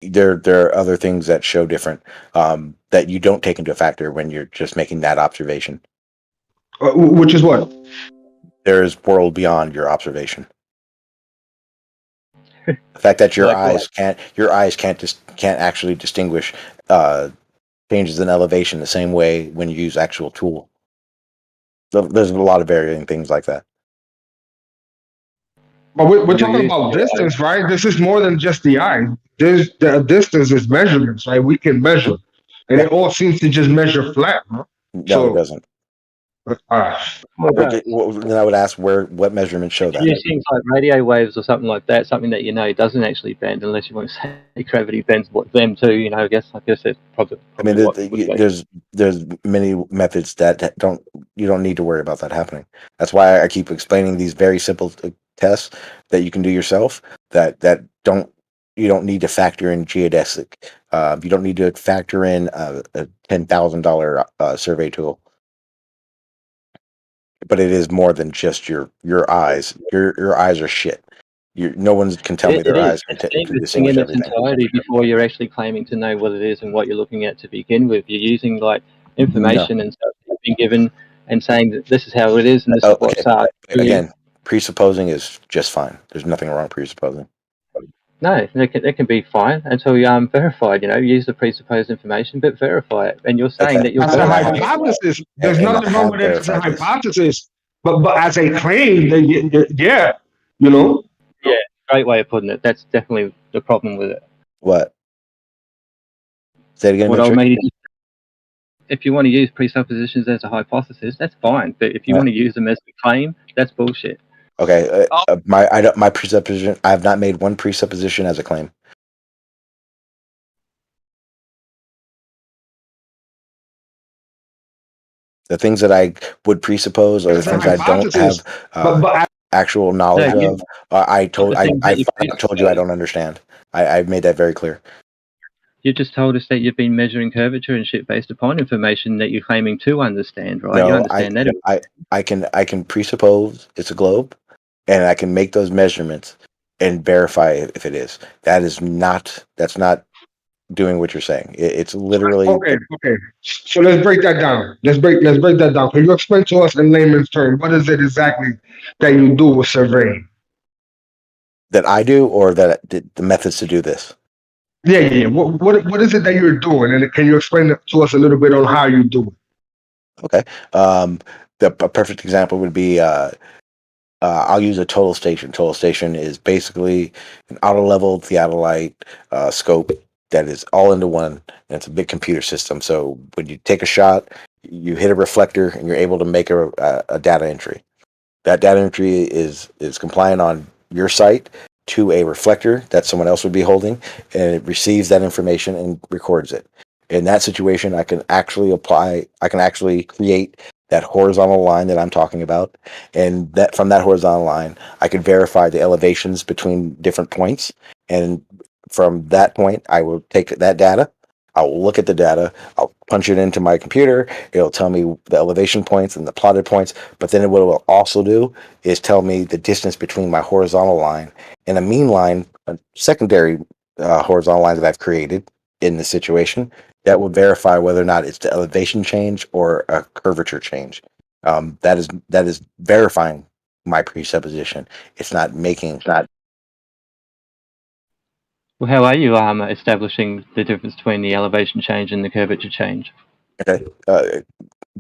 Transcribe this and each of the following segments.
there are other things that show different that you don't take into factor when you're just making that observation. Which is what? There's world beyond your observation. The fact that your eyes can't actually distinguish changes in elevation the same way when you use actual tool. So there's a lot of varying things like that. But we're talking about distance, right? This is more than just the eye. The distance is measurements, right? We can measure, and it all seems to just measure flat. Huh? No, it doesn't. Okay, then I would ask what measurements show that. Use things like radio waves or something like that, something that doesn't actually bend, unless you want to say gravity bends them too. I guess that's probably. I mean, there's many methods that you don't need to worry about that happening. That's why I keep explaining these very simple tests that you can do yourself. You don't need to factor in geodesic. You don't need to factor in a $10,000 survey tool. But it is more than just your eyes. Your eyes are shit. No one can tell me their eyes can distinguish in everything. its entirety before you're actually claiming to know what it is and what you're looking at to begin with. You're using like information and stuff you've been given and saying that this is how it is and this is what's up. Again, presupposing is just fine. There's nothing wrong with presupposing. No, it can be fine until you verified. Use the presupposed information, but verify it. And you're saying that you're as a hypothesis. There's nothing wrong with it as a hypothesis, but as a claim, yeah, Yeah, great way of putting it. That's definitely the problem with it. What? Say it again. What I made it. If you want to use presuppositions as a hypothesis, that's fine. But if you want to use them as a claim, that's bullshit. Okay, my presupposition. I have not made one presupposition as a claim. The things that I would presuppose are the things I don't have actual knowledge of. I told you I don't understand. I've made that very clear. You just told us that you've been measuring curvature and shit based upon information that you're claiming to understand, right? No, you understand that. I can presuppose it's a globe, and I can make those measurements and verify if it is. That's not doing what you're saying. It's literally okay. So let's break that down. Let's break that down. Can you explain to us in layman's terms what is it exactly that you do with surveying? That I do, or that the methods to do this? Yeah. What is it that you're doing, and can you explain it to us a little bit on how you do it? Okay. A perfect example would be I'll use a total station. Total station is basically an auto level theodolite scope that is all into one, and it's a big computer system. So when you take a shot, you hit a reflector, and you're able to make a data entry. That data entry is compliant on your site to a reflector that someone else would be holding, and it receives that information and records it. In that situation, I can actually create that horizontal line that I'm talking about, and that from that horizontal line, I can verify the elevations between different points, and from that point, I will take that data, I'll look at the data, I'll punch it into my computer, it'll tell me the elevation points and the plotted points, but then what it will also do is tell me the distance between my horizontal line and a mean line, a secondary horizontal line that I've created in this situation, that will verify whether or not it's the elevation change or a curvature change. That is verifying my presupposition. It's not making that. Well, how are you establishing the difference between the elevation change and the curvature change? Okay,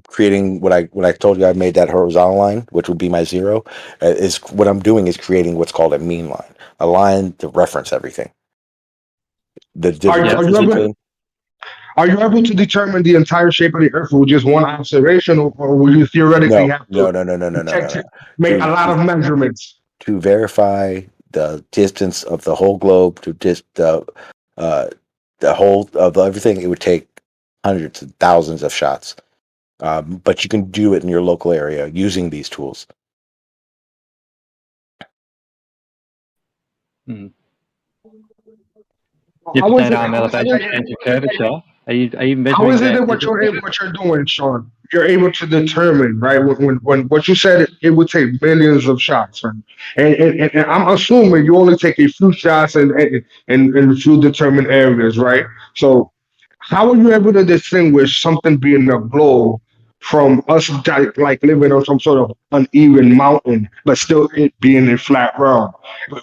creating what I told you. I made that horizontal line, which would be my zero. Is what I'm doing is creating what's called a mean line, a line to reference everything. The difference between. Are you able to determine the entire shape of the Earth with just one observation, or will you theoretically have to make a lot of measurements to verify the distance of the whole globe to the whole of everything? It would take hundreds of thousands of shots, but you can do it in your local area using these tools. Elevation change and curvature Are you measuring How is it that is what you're doing, Sean? You're able to determine, right? When what you said, it would take millions of shots, right? And I'm assuming you only take a few shots and a few determined areas, right? So how are you able to distinguish something being a globe from us like living on some sort of uneven mountain, but still it being a flat ground?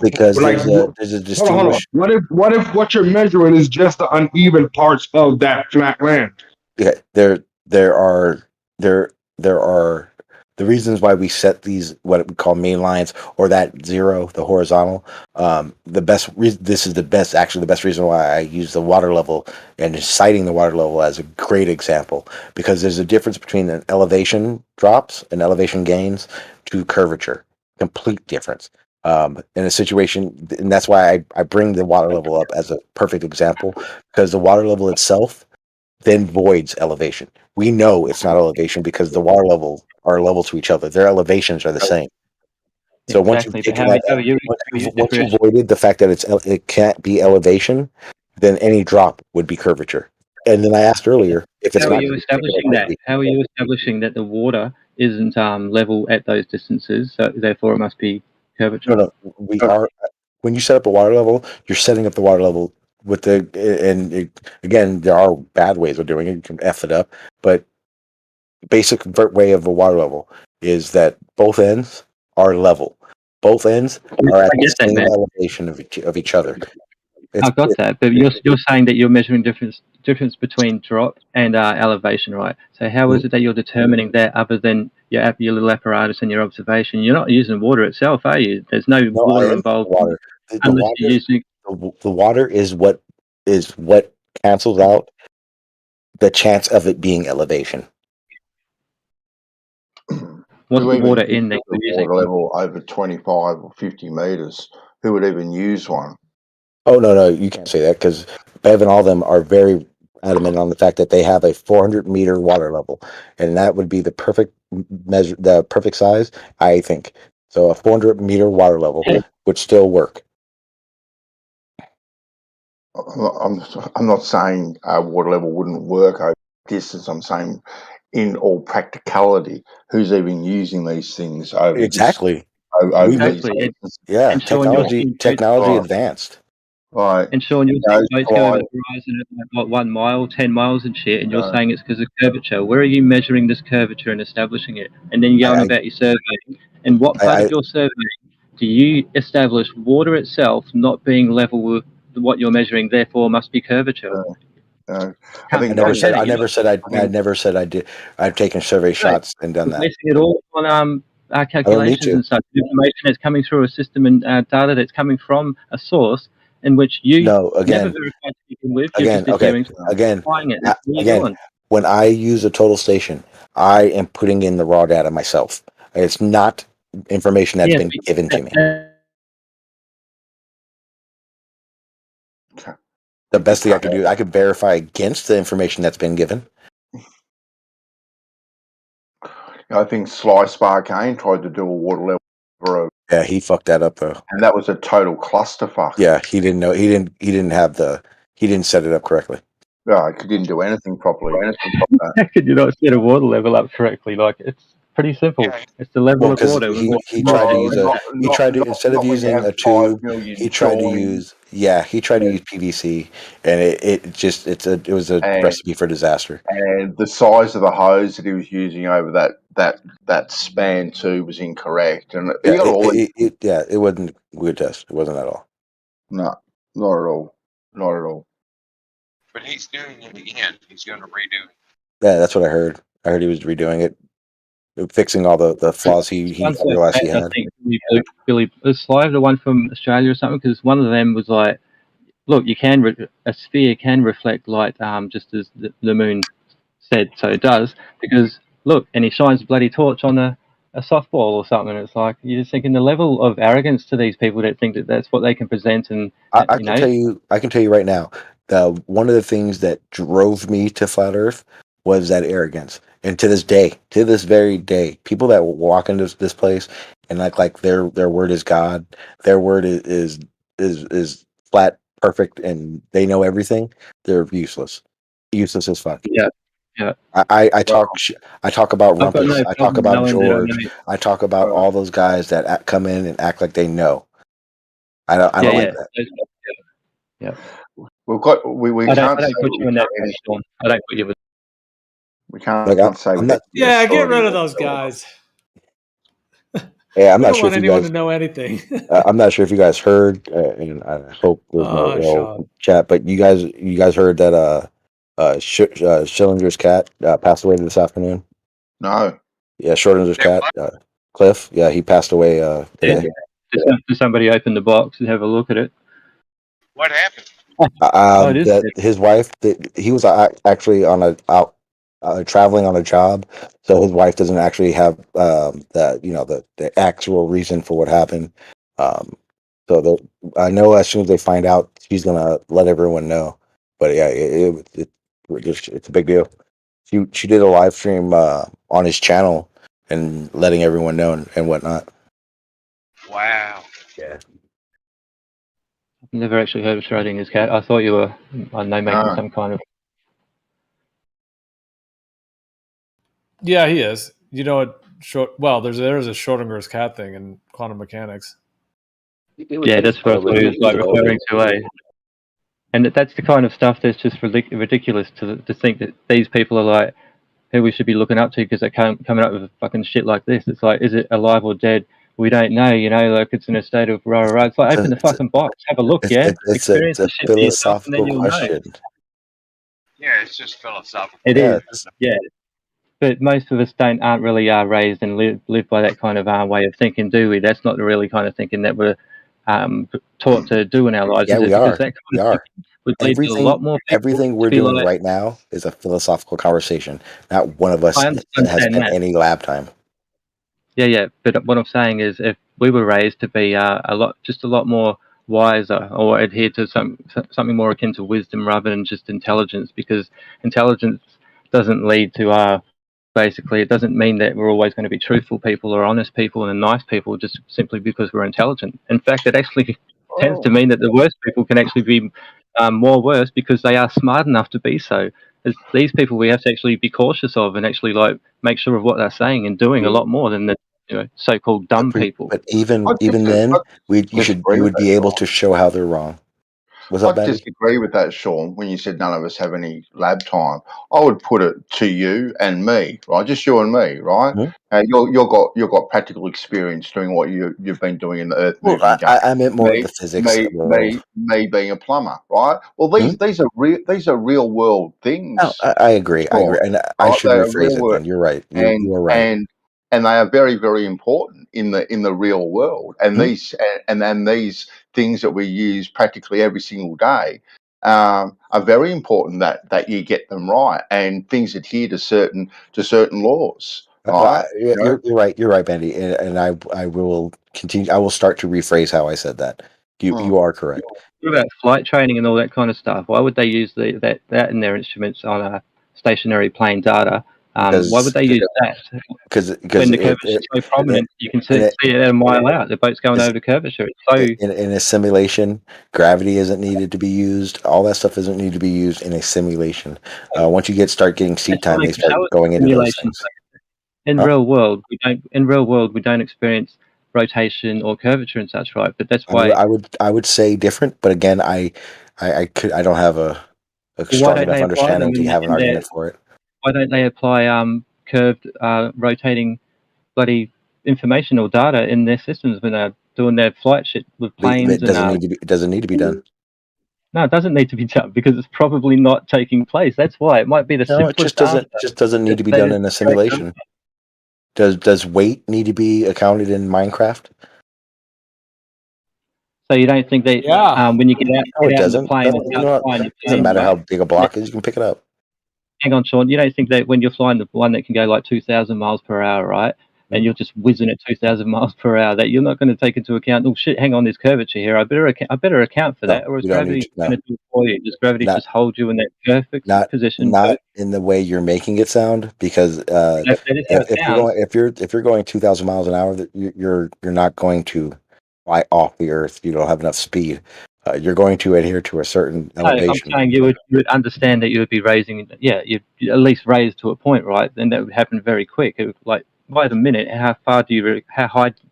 Because Like, there's a hold on. distinguish. What if what you're measuring is just the uneven parts of that flat land? Yeah, there are the reasons why we set these what we call main lines or that zero, the horizontal. This is the best, actually the best reason why I use the water level and citing the water level as a great example, because there's a difference between an elevation drops and elevation gains to curvature, complete difference. In a situation, and that's why I bring the water level up as a perfect example, because the water level itself then voids elevation. We know it's not elevation because the water levels are level to each other. Their elevations are the same. So once you've exactly? But taken that, how are you once you voided the fact that it can't be elevation, then any drop would be curvature. And then I asked earlier if it's How are not you establishing that? How are you establishing that the water isn't level at those distances, so therefore it must be curvature? No, we are. When you set up a water level, you're setting up the water level with again, there are bad ways of doing it. You can F it up, but basic way of a water level is that both ends are level. Both ends are at I the get that, same man. elevation of each other. I got that, but you're saying that you're measuring difference between drop and elevation, right? So how is it that you're determining that other than your little apparatus and your observation? You're not using water itself, are you? There's no No, I water am involved water. unless you're using. The water is what cancels out the chance of it being elevation. What's Who the even water in uses that the you're using? water level over 25 or 50 meters? Who would even use one? Oh no, you can't say that because Bev and all of them are very adamant on the fact that they have a 400-meter water level, and that would be the perfect measure, the perfect size, I think. So a 400-meter water level would still work. I'm not saying water level wouldn't work over distance. I'm saying in all practicality, who's even using these things over Exactly. over Exactly. these? Yeah, And Sean, you're seeing technology Right. advanced. Right. And Sean, you're No, saying boats go over the horizon at like 1 mile, 10 miles and shit, and you're No. saying it's because of curvature. Where are you measuring this curvature and establishing it? And then you're going about your surveying. And what part of your surveying do you establish water itself not being level with what you're measuring, therefore must be curvature? I Can't think be done, can it? I never said I did. I've taken survey shots and done You're that. basing it all on I don't need calculations to. and such, information that's coming through a system and data that's coming from a source in which you No, never again, verified to begin with. You're just okay, adhering to applying it. That's what you're again. doing. When I use a total station, I am putting in the raw data myself. It's not information that's Yeah, been given to me. The best thing I could do, I could verify against the information that's been given. I think Sly Sparkane tried to do a water level for Yeah, he fucked that up though. and that was a total clusterfuck. Yeah, he didn't know. He didn't set it up correctly. Yeah, he didn't do anything properly. How could you not set a water level up correctly? Like, it's pretty simple. It's the level Well, of because water. he tried to use instead of using a tube, he tried to use PVC, and it was a recipe for disaster. And the size of the hose that he was using over that span too was incorrect. And It wasn't a good test. It wasn't at all. No, not at all. Not at all. But he's doing it again. He's going to redo it. Yeah, that's what I heard. I heard he was redoing it, fixing all the flaws he realized he had. I think Billy was Sly the one from Australia or something, because one of them was like, look, you can a sphere can reflect light just as the moon said, so it does, because look, and he shines a bloody torch on a softball or something. It's like, you're just thinking the level of arrogance to these people that think that that's what they can present. And I can tell you right now, one of the things that drove me to flat Earth was that arrogance. And to this very day, people that walk into this place and act like their word is God, their word is flat, perfect, and they know everything. They're useless. useless as fuck. Yeah. Yeah. I talk about I've got Rumpus. no I talk problem about knowing that I George. know. I talk about all those guys that come in and act like they know. I don't Yeah, like yeah. that. Yeah. We I can't don't say put we you in that can't, box, Sean. I don't put you with. we can't Like say I'm that not. the Yeah, get authority rid of will those tell us. guys. Yeah, I'm We not don't sure want if you anyone to guys. know anything. I'm not sure if you guys heard, and I hope there's no Oh, ill Sean. chat. But you guys heard that Schillinger's cat passed away this afternoon. No. Yeah, Schrodinger's That cat, what? Cliff. Yeah, he passed away today. Does somebody open the box and have a look at it? What happened? Oh, it is. That his wife, he was actually on traveling on a job, so his wife doesn't actually have the actual reason for what happened. So I know as soon as they find out, she's gonna let everyone know. But yeah, it's a big deal. She did a live stream on his channel and letting everyone know and whatnot. Wow. Yeah. I've never actually heard of Schrodinger's cat. I thought you were, I don't know, making some kind of. Yeah, he is. You know what? There's a Schrodinger's cat thing in quantum mechanics. Yeah, that's what I thought he was like referring to, eh? And that's the kind of stuff that's just ridiculous to think that these people are like who we should be looking up to because they're coming up with fucking shit like this. It's like, is it alive or dead? We don't know, like it's in a state of rah. It's like, open the fucking box, have a look, yeah? It's a Experience the shit for yourself and then philosophical you'll question. know. Yeah, it's just philosophical. It Yeah, is, yeah. But most of us aren't really raised and live by that kind of way of thinking, do we? That's not the really kind of thinking that we're taught to do in our lives. Yeah, Is it? we Because are. that kind We of are. thinking would lead to a lot more people Everything we're to be doing like, right now is a philosophical conversation. Not one of us I has understand spent that. any lab time. Yeah. But what I'm saying is, if we were raised to be a lot more wiser or adhere to something more akin to wisdom rather than just intelligence, because intelligence doesn't lead to basically, it doesn't mean that we're always going to be truthful people or honest people and nice people just simply because we're intelligent. In fact, it actually tends to mean that the worst people can actually be more worse because they are smart enough to be so. It's these people we have to actually be cautious of and actually like make sure of what they're saying and doing a lot more than the so-called dumb people. But even I then, you disagree would with be that, able Sean. to show how they're wrong. What's up, I Benny? disagree with that, Sean, when you said none of us have any lab time. I would put it to you and me, right? Just you and me, right? Mhm. You've got practical experience doing what you've been doing in the earth Well, moving game. I meant more of the physics of the world. Me being a plumber, right? Well, these are real world things. No, I agree. I agree, Sean, and I right? should They are rephrase real it. world, Then you're right. and You are right. and they are very, very important in the real world. And these things that we use practically every single day are very important that you get them right and things adhere to certain laws. Right? You're right. You're right, Bendy, and I will continue. I will start to rephrase how I said that. You are correct. What about flight training and all that kind of stuff? Why would they use that in their instruments on a stationary plane data? Why would they use that? Because When the curvature is so prominent, you can see it a mile out. The boat's going over the curvature. It's so in a simulation, gravity isn't needed to be used. All that stuff isn't needed to be used in a simulation. Once you start getting seat time, they start going into those things. In real world, we don't experience rotation or curvature and such, right? But that's why I would say different, but again, I don't have a strong enough understanding to have an argument for it. Why don't they apply curved rotating bloody information or data in their systems when they're doing their flight shit with planes? It doesn't need to be done. No, it doesn't need to be done because it's probably not taking place. That's why it might be the simplest. It just doesn't need to be done in a simulation. Does weight need to be accounted in Minecraft? So you don't think that when you get out in the plane, it doesn't matter how big a block is, you can pick it up. Hang on, Sean. You don't think that when you're flying the one that can go like 2,000 miles per hour, right? And you're just whizzing at 2,000 miles per hour, that you're not going to take into account, oh shit, hang on, there's curvature here. I better account for that, or is gravity going to do it for you? Does gravity just hold you in that perfect position? Not in the way you're making it sound, because if you're going 2,000 miles an hour, you're not going to fly off the earth. You don't have enough speed. You're going to adhere to a certain No, I'm elevation. saying you would understand that you would be raising. Yeah, you'd at least raise to a point, right? Then that would happen very quick. It would, like by the minute, how high do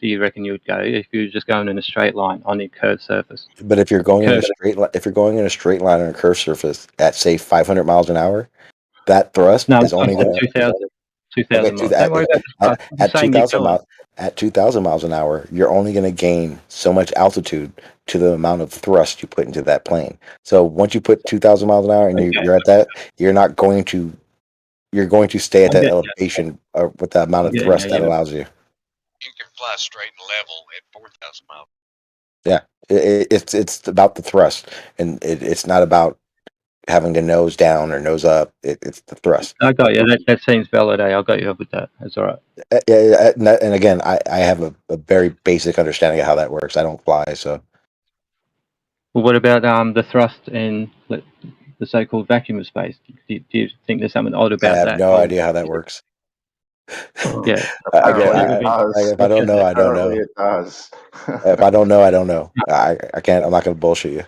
you reckon you would go if you were just going in a straight line on a curved surface? But if you're going in a Curved. if you're going in a straight line on a curved surface at say 500 miles an hour, that thrust No, is only going to 2,000 okay, miles. Don't worry about the thrust. I'm at saying you're 2,000 going. miles at 2,000 miles an hour, you're only going to gain so much altitude to the amount of thrust you put into that plane. So once you put 2,000 miles an hour and Okay. you're at that, you're going to stay at that Okay. elevation with the amount of Yeah, thrust yeah, that allows you. You can fly straight and level at 4,000 miles. Yeah, it's about the thrust, and it's not about having to nose down or nose up. It's the thrust. I got you. That seems valid. I got you up with that. That's all right. And again, I have a very basic understanding of how that works. I don't fly, so. Well, what about the thrust in the so-called vacuum of space? Do you think there's something odd I about have that? no whole- idea how that works. Yeah. Apparently If I don't know, I don't know. Apparently it does. If I don't know, I don't know. I can't. I'm not going to bullshit you.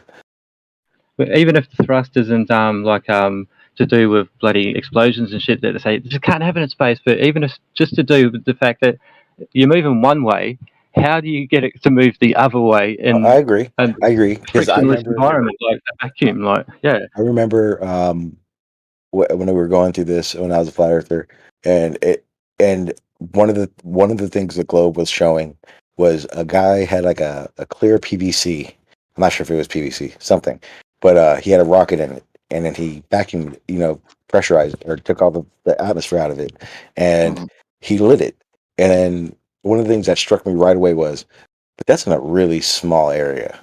But even if the thrust isn't to do with bloody explosions and shit that they say it just can't happen in space, but even if just to do with the fact that you're moving one way, how do you get it to move the other way in I agree. a I agree because I frictionless remember. environment like a vacuum? Like, yeah. I remember when we were going through this when I was a flat earther, and one of the things the globe was showing was a guy had like a clear PVC. I'm not sure if it was PVC, something, but he had a rocket in it, and then he vacuumed, pressurized or took all the atmosphere out of it, and he lit it. And then one of the things that struck me right away was, but that's in a really small area.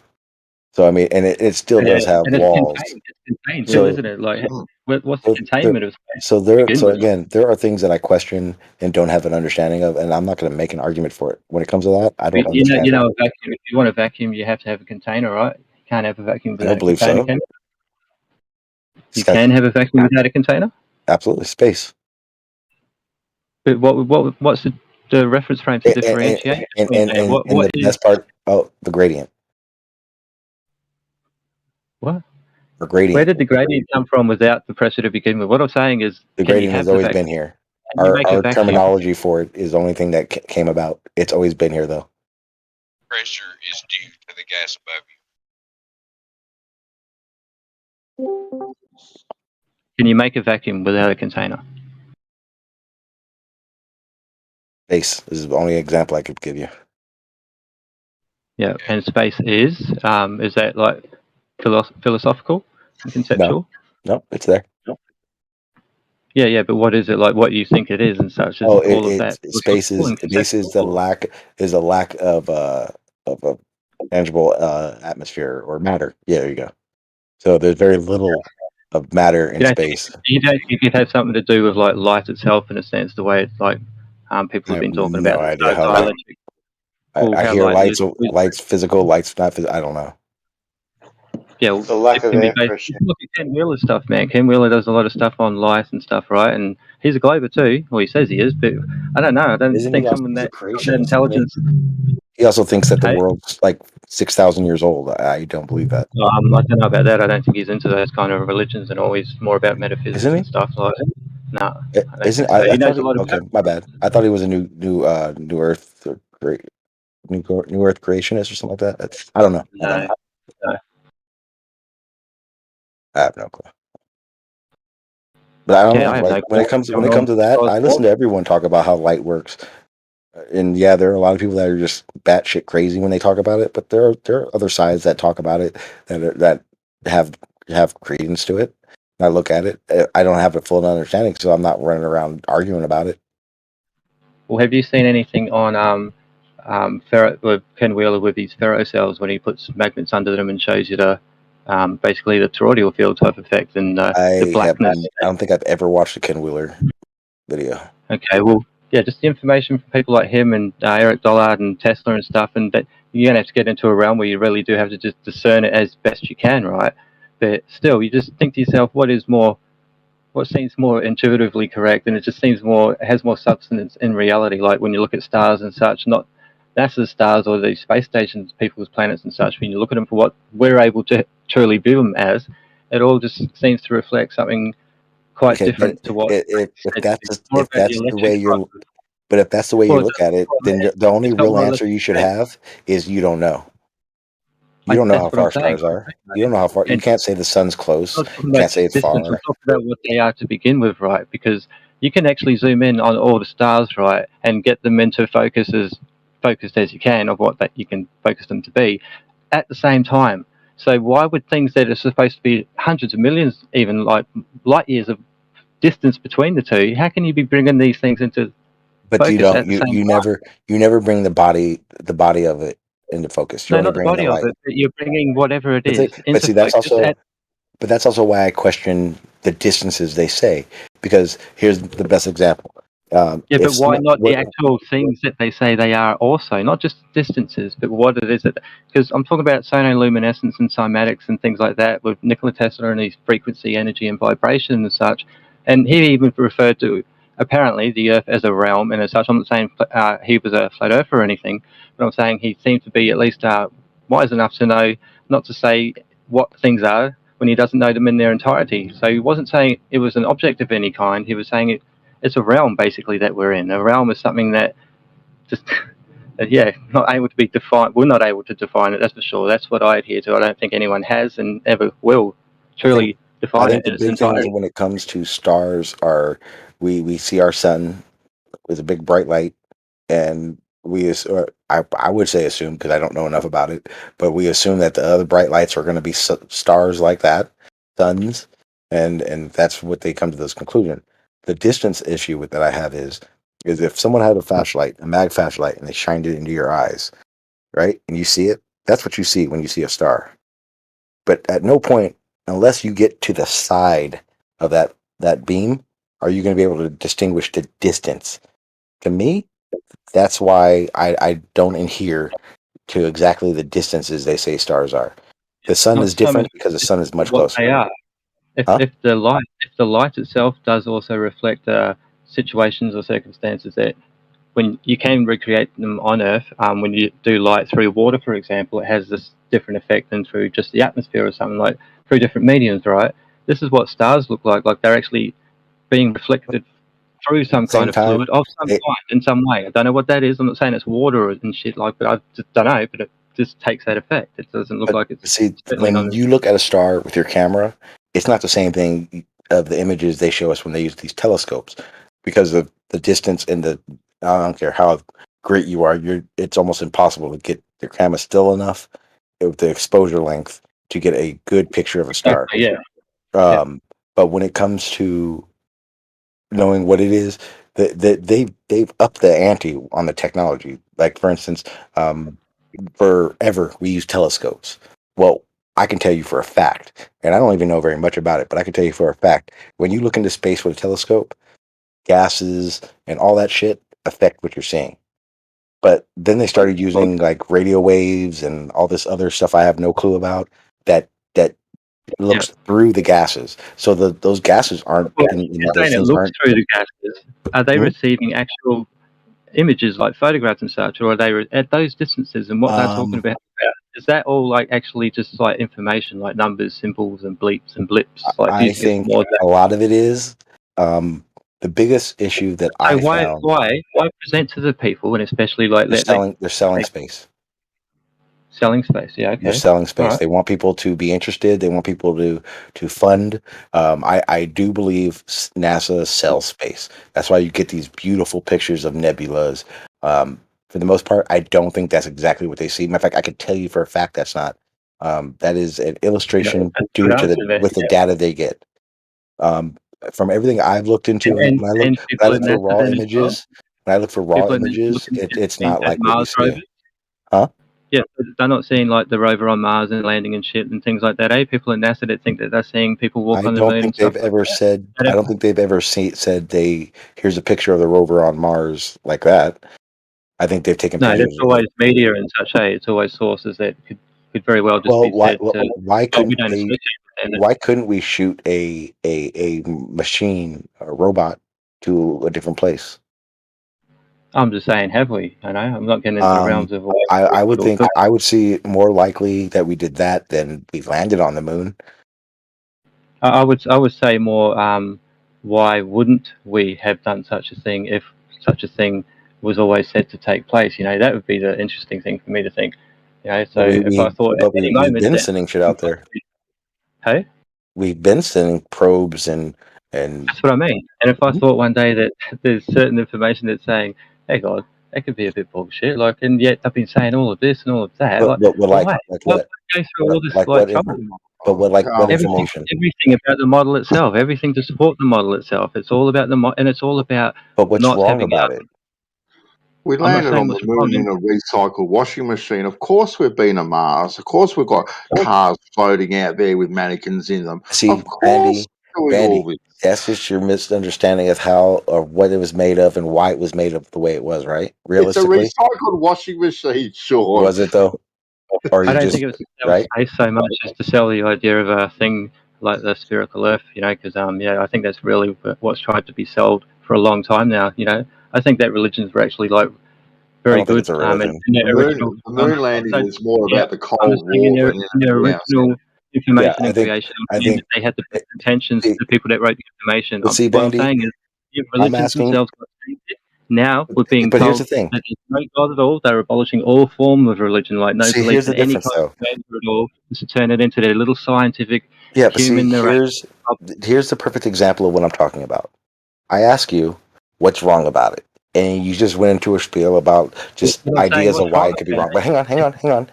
So I mean, and it still does have and walls. it's contained So- too, isn't it? Like, what's the containment of space? So begin with. again, there are things that I question and don't have an understanding of, and I'm not going to make an argument for it. When it comes to that, I don't understand. You know, a vacuum. If you want a vacuum, you have to have a container, right? You can't have a vacuum I without don't a believe container. so. Can you? It's You got- can have a vacuum without a container. absolutely space. But what's the reference frame to differentiate? And What the is best part, the gradient what? or gradient. Where did the gradient come from without the pressure to begin with? What I'm saying is, The can you gradient have has the always vacuum? been here. Can you make a Our vacuum? terminology for it is the only thing that came about. It's always been here, though. Pressure is due to the gas above you. Can you make a vacuum without a container? Space is the only example I could give you. Yeah, and space is that like philosophical and conceptual? No, it's there. Yeah, but what is it like? What you think it is and such? Is all of that space is philosophical and space is the conceptual? lack of a tangible atmosphere or matter. Yeah, there you go. So there's very little of matter in space. You don't think it has something to do with like light itself in a sense, the way it's like people have been talking no about. idea how that. I hear lights physical, lights not physical. I don't know. Yeah, The lack it of can be air based. pressure. Look at Ken Wheeler's stuff, man. Ken Wheeler does a lot of stuff on light and stuff, right? And he's a glober too. Well, he says he is, but I don't know. I don't Isn't think he someone also that creationist? intelligence. He also thinks that the Hey? world's like 6,000 years old. I don't believe that. I don't know about that. I don't think he's into those kind of religions and always more about metaphysics Isn't he? and stuff. Like, no, Isn't so. I He knows thought a lot okay, about. my bad. I thought he was a new Earth new Earth creationist or something like that. I don't know. No. I have no clue. But I don't Yeah, know. I have Like no when it clue. comes to that, I listen to everyone talk about how light works. And yeah, there are a lot of people that are just batshit crazy when they talk about it, but there are other sides that talk about it that have credence to it. And I look at it. I don't have a full understanding, so I'm not running around arguing about it. Well, have you seen anything on with Ken Wheeler with these ferrocells when he puts magnets under them and shows you the basically the toroidal field type effect and the blackness? I don't think I've ever watched a Ken Wheeler video. Okay, well, yeah, just the information from people like him and Eric Dollard and Tesla and stuff, and that you're gonna have to get into a realm where you really do have to just discern it as best you can, right? But still, you just think to yourself, what seems more intuitively correct, and it just seems it has more substance in reality. Like when you look at stars and such, not NASA's stars or these space stations, people's planets and such, when you look at them for what we're able to truly view them as, it all just seems to reflect something quite Okay, but different to what if said. that's It's more if about the that's the way electric you're, but if that's the way you well, look at it, then it's the only got real more answer you should electric. have is you don't know. You don't know how That's what I'm far saying. stars are. You don't know how far. You And can't say the sun's I'm close. not talking You about can't say it's distance. I'm far. talking about what they are to begin with, right? Because you can actually zoom in on all the stars, right, and get them into focused as you can of what that you can focus them to be at the same time. So why would things that are supposed to be hundreds of millions, even like light years of distance between the two, how can you be bringing these things into But you focus don't. at the same You time? never bring the body of it into focus. You No, only not the bring in the body of light. it, but you're bringing whatever it But is but into see, that's focus also at. but that's also why I question the distances they say. Because here's the best example. Yeah, but If why someone, not the what, actual things that they say they are also, not just distances, but what it is that, because I'm talking about sonoluminescence and cymatics and things like that with Nikola Tesla and his frequency, energy, and vibration and such. And he even referred to apparently the Earth as a realm and as such. I'm not saying he was a flat earther or anything, but I'm saying he seemed to be at least wise enough to know not to say what things are when he doesn't know them in their entirety. So he wasn't saying it was an object of any kind. He was saying it's a realm basically that we're in. A realm is something that just not able to be defined. We're not able to define it, that's for sure. That's what I adhere to. I don't think anyone has and ever will I think truly define it the in its big things entirety. when it comes to stars are we see our sun with a big bright light, and or I would say assume because I don't know enough about it, but we assume that the other bright lights are going to be stars like that, suns, and that's what they come to this conclusion. The distance issue with that I have is if someone had a flashlight, a mag flashlight, and they shined it into your eyes, right, and you see it, that's what you see when you see a star. But at no point, unless you get to the side of that beam, are you going to be able to distinguish the distance. To me, that's why I don't adhere to exactly the distances they say stars are. The sun Not is so much different because the sun is much what closer. they are. Huh? If the light itself does also reflect situations or circumstances that when you can recreate them on Earth, when you do light through water, for example, it has this different effect than through just the atmosphere or something, like through different mediums, right? This is what stars look like they're actually being reflected through At some the same kind of time, fluid of some it, kind in some way. I don't know what that is. I'm not saying it's water and shit like, but I just don't know. But it just takes that effect. It doesn't look but like it's see, certainly when not. you look at a star with your camera, it's not the same thing of the images they show us when they use these telescopes because of the distance and the. I don't care how great you are. It's almost impossible to get your camera still enough with the exposure length to get a good picture of a star. Exactly. Yeah. Yeah. But when it comes to knowing what it is, they've upped the ante on the technology. Like for instance, forever we use telescopes. Well, I can tell you for a fact, and I don't even know very much about it, but I can tell you for a fact, when you look into space with a telescope, gases and all that shit affect what you're seeing. But then they started Well, using like radio waves and all this other stuff I have no clue about that yeah. looks through the gases. So those gases aren't Well, and you're those saying it things looks aren't. through the gases. Are they Hmm? receiving actual images like photographs and such, or are they at those distances and what they're talking Um, about? Is that all like actually just like information, like numbers, symbols, and bleeps and blips? Like, do I you get think more of that? a lot of it is the biggest issue that So I why found. why present to the people and especially like They're selling space. selling space? Yeah, They're okay, selling all space. right. They want people to be interested. They want people to fund. I do believe NASA sells space. That's why you get these beautiful pictures of nebulas. For the most part, I don't think that's exactly what they see. Matter of fact, I could tell you for a fact that's not. That is an Yeah, illustration that's a due good to answer there. with the data they get. Um, from everything I've looked into, And when I people at look for NASA raw then as well. images, when I look for raw People at NASA images, looking at it's things not at like what you Mars see. rovers. Huh? Yeah, so they're not seeing like the rover on Mars and landing and shit and things like that. People at NASA that think that they're seeing people walk I on the don't moon and think stuff they've like ever that. said. I That don't think they've ever said here's a picture of the rover on Mars like that. I think they've taken No, that's pictures of. always media and such. Hey, it's always sources that could very well just Well, be said to. why Oh, we couldn't don't they? associate with them. Why couldn't we shoot a machine, a robot, to a different place? I'm just saying, have we? I know I'm not getting into realms of like. I would think I would see it more likely that we did that than we landed on the moon. I would say more. Why wouldn't we have done such a thing if such a thing was always said to take place? You know, that would be the interesting thing for me to think. You know, so if I thought at any We've moment been that, sending shit out there. hey, We've been sending probes and that's what I mean. And if I thought one day that there's certain information that's saying, "Hey God, that could be a bit bullshit," like, and yet I've been saying all of this and all of that, but why? like Why what go through all this like like what trouble? but what Everything, information? everything about the model itself, everything to support the model itself. It's all about and it's all about But what's not wrong having about it? We I'm not landed saying on the what's wrong. moon in a recycled washing machine. Of course, we've been to Mars. Of course, we've got cars floating out there with mannequins in them. See, Of course, doing all Bandy, this. that's just your misunderstanding of how or what it was made of and why it was made of the way it was, right? It's a Realistically, recycled washing machine, Sean. was it though? Or I you don't just think it was to sell right? space so much as to sell the idea of a thing like the spherical Earth. You know, because I think that's really what's tried to be sold for a long time now. You know, I think that religions were actually like I very don't think good. it's a And religion. in their original, The moon landing so, was more yeah, about the I'm Cold just saying War in their than anything original else. Yeah, information and creation, I and think they had the best intentions. see, The people that wrote the information. but see, What I'm Bandy, saying is, if I'm religions asking. themselves got tainted, now we're being But here's the told thing. that there's no God at all. They're abolishing all form of religion, like no See, belief here's the in any difference, kind though. of creator at all, just to turn it into their little scientific Yeah, but see, human narration. here's the perfect example of what I'm talking about. I ask you, what's wrong about it? And you just went into a spiel about just What I'm saying, ideas of what's why wrong it could be about wrong. But hang on.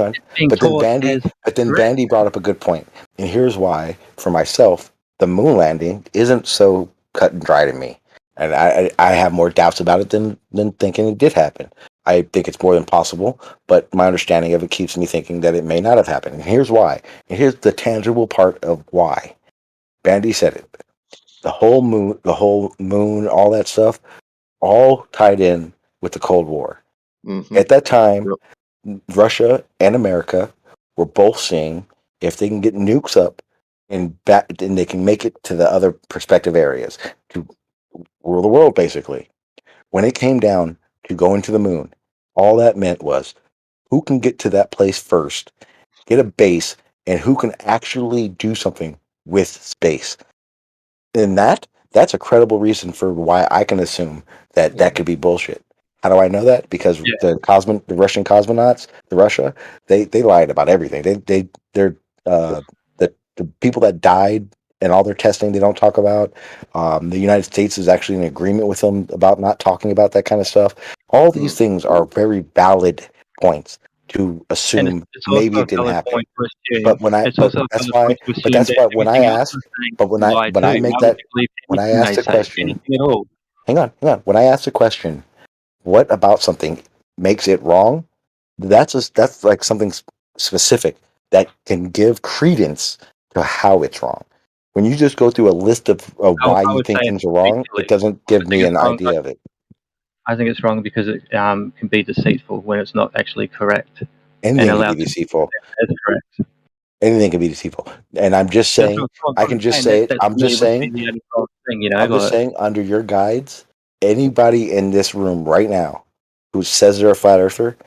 it? Being But then taught as correct. Bandy brought up a good point. And here's why, for myself, the moon landing isn't so cut and dry to me. And I have more doubts about it than thinking it did happen. I think it's more than possible, but my understanding of it keeps me thinking that it may not have happened. And here's why. And here's the tangible part of why. Bandy said it. The whole moon, all that stuff, all tied in with the Cold War. Mhm. At that time, Yep. Russia and America were both saying if they can get nukes up and they can make it to the other prospective areas to rule the world, basically. When it came down to going to the moon, all that meant was who can get to that place first, get a base, and who can actually do something with space. And that's a credible reason for why I can assume that that could be bullshit. How do I know that? Because Yeah. the Russian cosmonauts, they lied about everything. They're the people that died and all their testing they don't talk about. The United States is actually in agreement with them about not talking about that kind of stuff. All these things are very valid points to And assume it's also maybe a it didn't valid happen. point to assume. But when I It's also a that's valid why point to assume that when I everything else ask they're saying but is a lie when I too. make Why would that you believe when I anything ask they the say? question, Anything at all? hang on. When I ask the question, what about something makes it wrong? That's like something specific that can give credence to how it's wrong. When you just go through a list of why I you would think say things it's are wrong, it manipulative. doesn't I give think me it's an wrong. idea of it. I think it's wrong because it can be deceitful when it's not actually correct and Anything can be allowed to be deceitful. as correct. Anything can be deceitful. And I'm just That's saying, what I I'm can just saying. say it. That to me would be the only wrong thing, you know. I'm just Like, saying, under your guides, anybody in this room right now who says they're a flat earther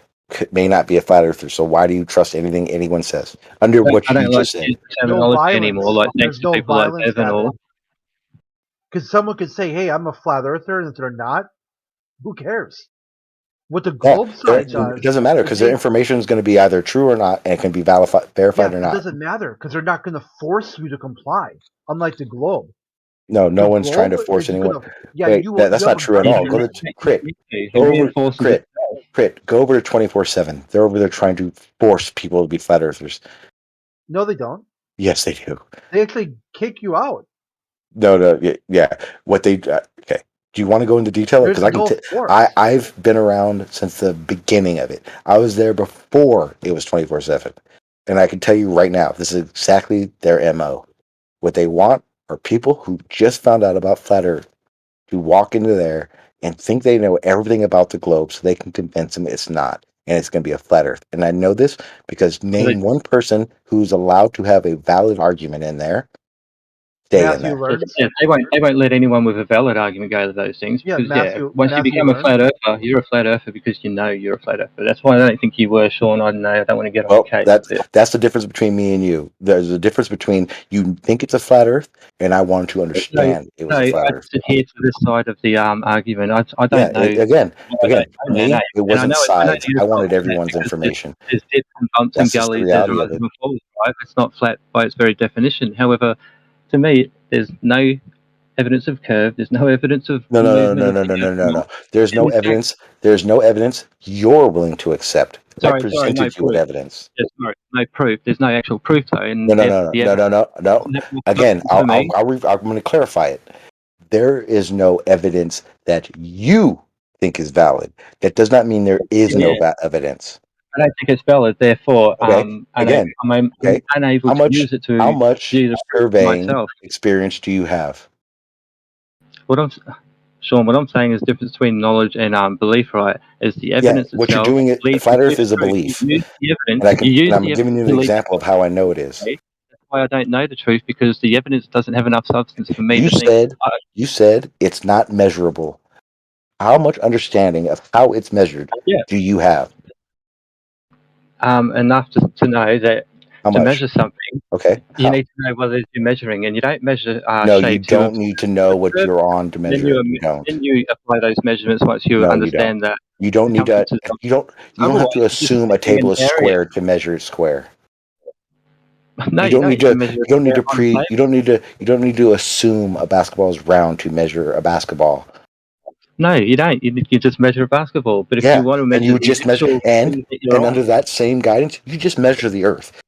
may not be a flat earther. So why do you trust anything anyone says? Under what I you don't like just to said. use the No terminology violence. anymore. Like, thanks There's to no people like violence, Evan or because someone could say, "Hey, I'm a flat earther," and if they're not, who cares? What the Yeah, globe side it does doesn't matter is, because their hey, information is going to be either true or not, and it can be verified or it not. doesn't matter because they're not going to force you to comply. Unlike the globe, No, the no one's trying to globe force is anyone. going to, yeah, Wait, that's you have not a true at gun all. to Go your to head. Crit. it Go over reinforces Crit. itself. Crit. Go over to 24/7. They're over there trying to force people to be flat earthers. No, they don't. Yes, they do. They actually kick you out. No, yeah. What they okay? Do you want to go into detail? Because There's I can. no force. I've been around since the beginning of it. I was there before it was 24/7, and I can tell you right now, this is exactly their mo. What they want are people who just found out about flat Earth to walk into there and think they know everything about the globe, so they can convince them it's not, and it's going to be a flat Earth. And I know this because name one person who's allowed to have a valid argument in there stay in Matthew there. learns. Yeah, they won't let anyone with a valid argument go to those things Yeah, because once Matthew you become a learns. flat earther, you're a flat earther because you know you're a flat earther. That's why I don't think you were, Sean. I don't know. I don't want to get on Well, the case. that's the difference between me and you. There's a difference between you think it's a flat Earth, and I want to understand it was No, a I flat Earth. just adhere to this side of the argument. I Yeah, don't know. again, for No, me, it wasn't I know sides. you're I wanted saying that everyone's because information. there's dips and bumps and That's just the gullies, there's reality of rises it. and falls, right? It's not flat by its very definition. However, to me, there's no evidence of curve. There's no evidence of No. movement of the earth. No. There's no In fact, evidence. There's no evidence you're willing to accept. I sorry, no presented you with proof. evidence. There's no proof. There's no actual proof though. And No. the evidence No. Again, for me. I'm going to clarify it. There is no evidence that you think is valid. That does not mean there is no evidence. I don't think it's valid. Therefore, Okay. Again, I'm okay. unable How to much? use it to How much view the proof surveying myself. experience do you have? Sean, what I'm saying is the difference between knowledge and belief, right? Is the evidence What you're itself. doing it. leads Flat you to Earth is a the truth. belief, You use the and evidence. I'm giving you an example of how I know it is. That's why I don't know the truth, because the evidence doesn't have enough substance for me You to think. said it's not measurable. How much understanding of how it's measured do you have? Enough to know that How to much? measure something, Okay. you need to know what it is you're measuring, and you don't measure No, you shapes. don't need to know what you're on to measure it. You don't. Then you apply those measurements once you No, you understand that. You don't need to. circumferences of- You don't have Otherwise, to you're just assume a measuring table an is area. square to measure it square. No, You you don't need You to. measure You don't need to on a plate. You don't need to assume a basketball is round to measure a basketball. No, you don't. You just measure a basketball. But if Yeah, you want to measure and you the just measure, actual and thing that you're under on, that same guidance, you just measure the Earth.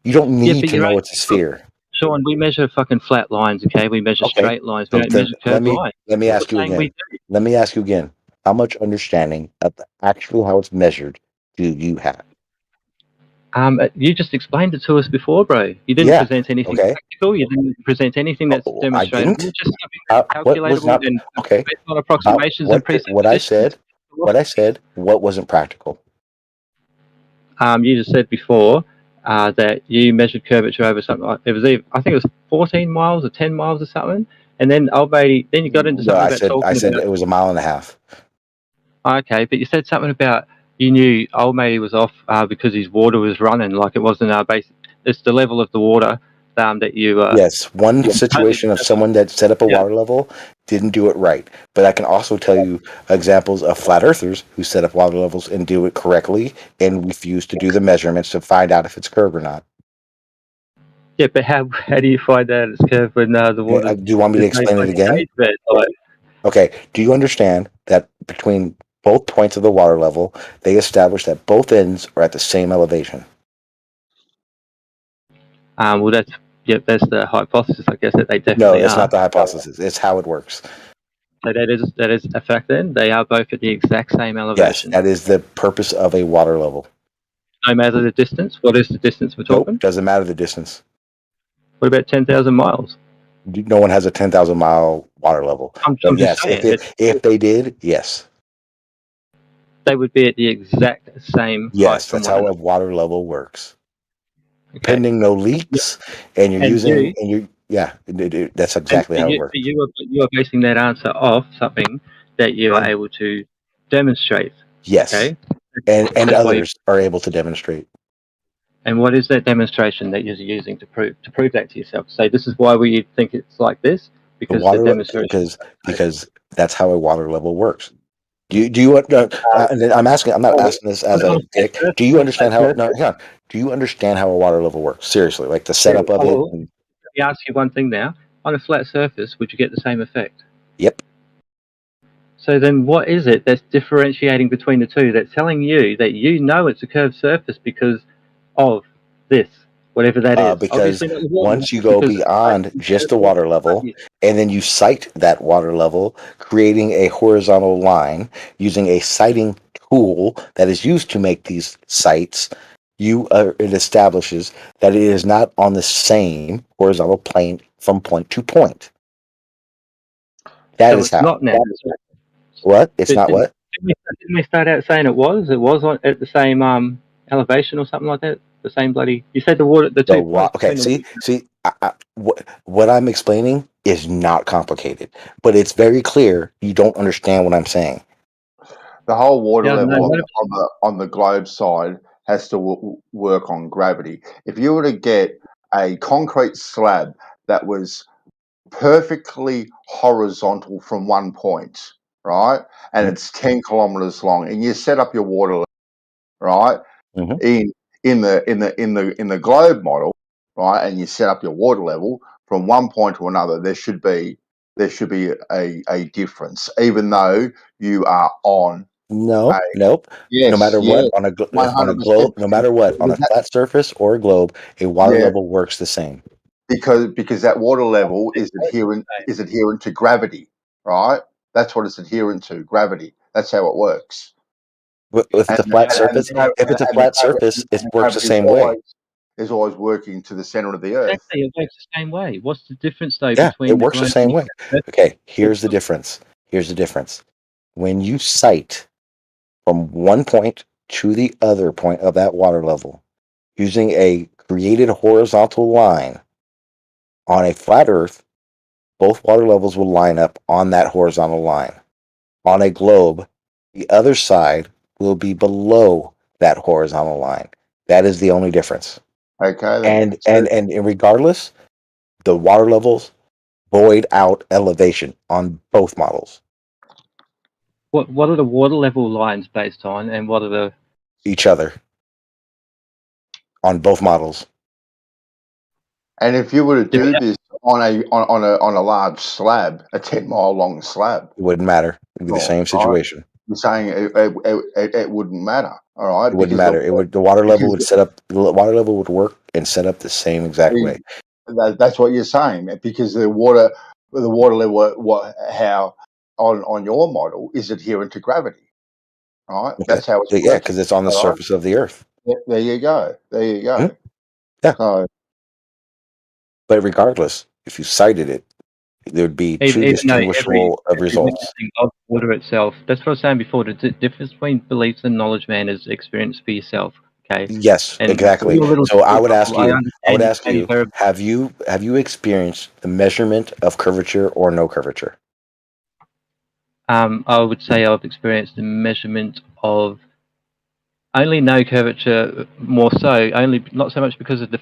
You don't need but to know it's a sphere. Sean, we measure fucking flat lines, okay? We measure straight lines. We don't measure curved lines. Let me ask you again. Let me ask you again. How much understanding of actually how it's measured do you have? You just explained it to us before, bro. You didn't present anything practical. You didn't present anything that's demonstrable. I didn't. Just something calculatable and based on approximations and presuppositions. What I said, what wasn't practical? You just said before that you measured curvature over something like I think it was 14 miles or 10 miles or something, and then then you got into something about talking. I said it was a mile and a half. Okay, but you said something about you knew old matey was off because his water was running like it wasn't basic. It's the level of the water that you. Yes, one situation of someone that set up a water level didn't do it right. But I can also tell you examples of flat earthers who set up water levels and do it correctly and refuse to do the measurements to find out if it's curved or not. Yeah, but how do you find out it's curved when the water? Do you want me to explain it again? Okay. Do you understand that between both points of the water level, they establish that both ends are at the same elevation? Well, that's the hypothesis, I guess, that they definitely No, it's not the hypothesis. It's how it works. So that is a fact. Then they are both at the exact same elevation. Yes, that is the purpose of a water level. No matter the distance. What is the distance we're talking? Nope, doesn't matter the distance. What about 10,000 miles? No one has a 10,000 mile water level. Yes, if they did, yes. They would be at the exact same. Yes, that's how a water level works. Okay. Pending no leaks, and you're that's exactly how it works. You are basing that answer off something that you are able to demonstrate. Yes, okay? and others are able to demonstrate. And what is that demonstration that you're using to prove that to yourself? Say this is why we think it's like this because the demonstration. Because that's how a water level works. Do you I'm asking. I'm not asking this as a dick. Do you understand how? No, hang on. Do you understand how a water level works? Seriously, like the setup of it. Let me ask you one thing now. On a flat surface, would you get the same effect? Yep. So then, what is it that's differentiating between the two? That's telling you that you know it's a curved surface because of this, whatever that is. Because once you go beyond just the water level, and then you sight that water level, creating a horizontal line using a sighting tool that is used to make these sights, it establishes that it is not on the same horizontal plane from point to point. That is how. Not now. What? It's not what? Didn't we start out saying it was? It was at the same elevation or something like that? The same bloody. You said the water. The 2 points Okay, between see, what I'm explaining is not complicated, but it's very clear you don't understand what I'm saying. The whole water Yeah, no, level what on the globe side has to work on gravity. If you were to get a concrete slab that was perfectly horizontal from one point, right, and it's 10 kilometers long, and you set up your water level, right, Mhm. in the globe model, right, and you set up your water level from one point to another, there should be a difference, even though you are on a Nope. No yes, matter yeah, what, on a 100%. globe, no matter what, on a Because that, flat surface or a globe, a water yeah, level works the same. because that water level is adherent to gravity, right? That's what it's adherent to, gravity. That's how it works. If it's a flat surface, if it's a flat surface, it And works the gravity same way. is always working to the center of the earth. exactly. It works the same way. What's the difference though Yeah, between it the works the globe same and way. the Earth? Okay, here's the difference. When you sight from one point to the other point of that water level using a created horizontal line on a flat Earth, both water levels will line up on that horizontal line. On a globe, the other side will be below that horizontal line. That is the only difference. Okay, then. And regardless, the water levels void out elevation on both models. What are the water level lines based on, and what are the? Each other on both models. And if you were to do this on a large slab, a 10-mile long slab, It wouldn't matter. It'd be the same right? situation. You're saying it wouldn't matter, all right? It wouldn't Because matter. The water level would set up. The water level would work and set up the same exact way. that's what you're saying, because the water level, how on your model is adherent to gravity, right? Okay. That's how it's Yeah, because working. it's on the All right? surface of the Earth. There you go. There you go. Mhm. Yeah. So, But regardless, if you cited it, there would be two Even though distinguishable every results. witnessing of water itself, that's what I was saying before. The difference between beliefs and knowledge, man, is experience for yourself. Okay, Yes, and exactly. your little So I would bubble, ask I you. I would understand ask how you you. variable. Have you experienced the measurement of curvature or no curvature? I would say I've experienced the measurement of only no curvature, more so, only not so much because of the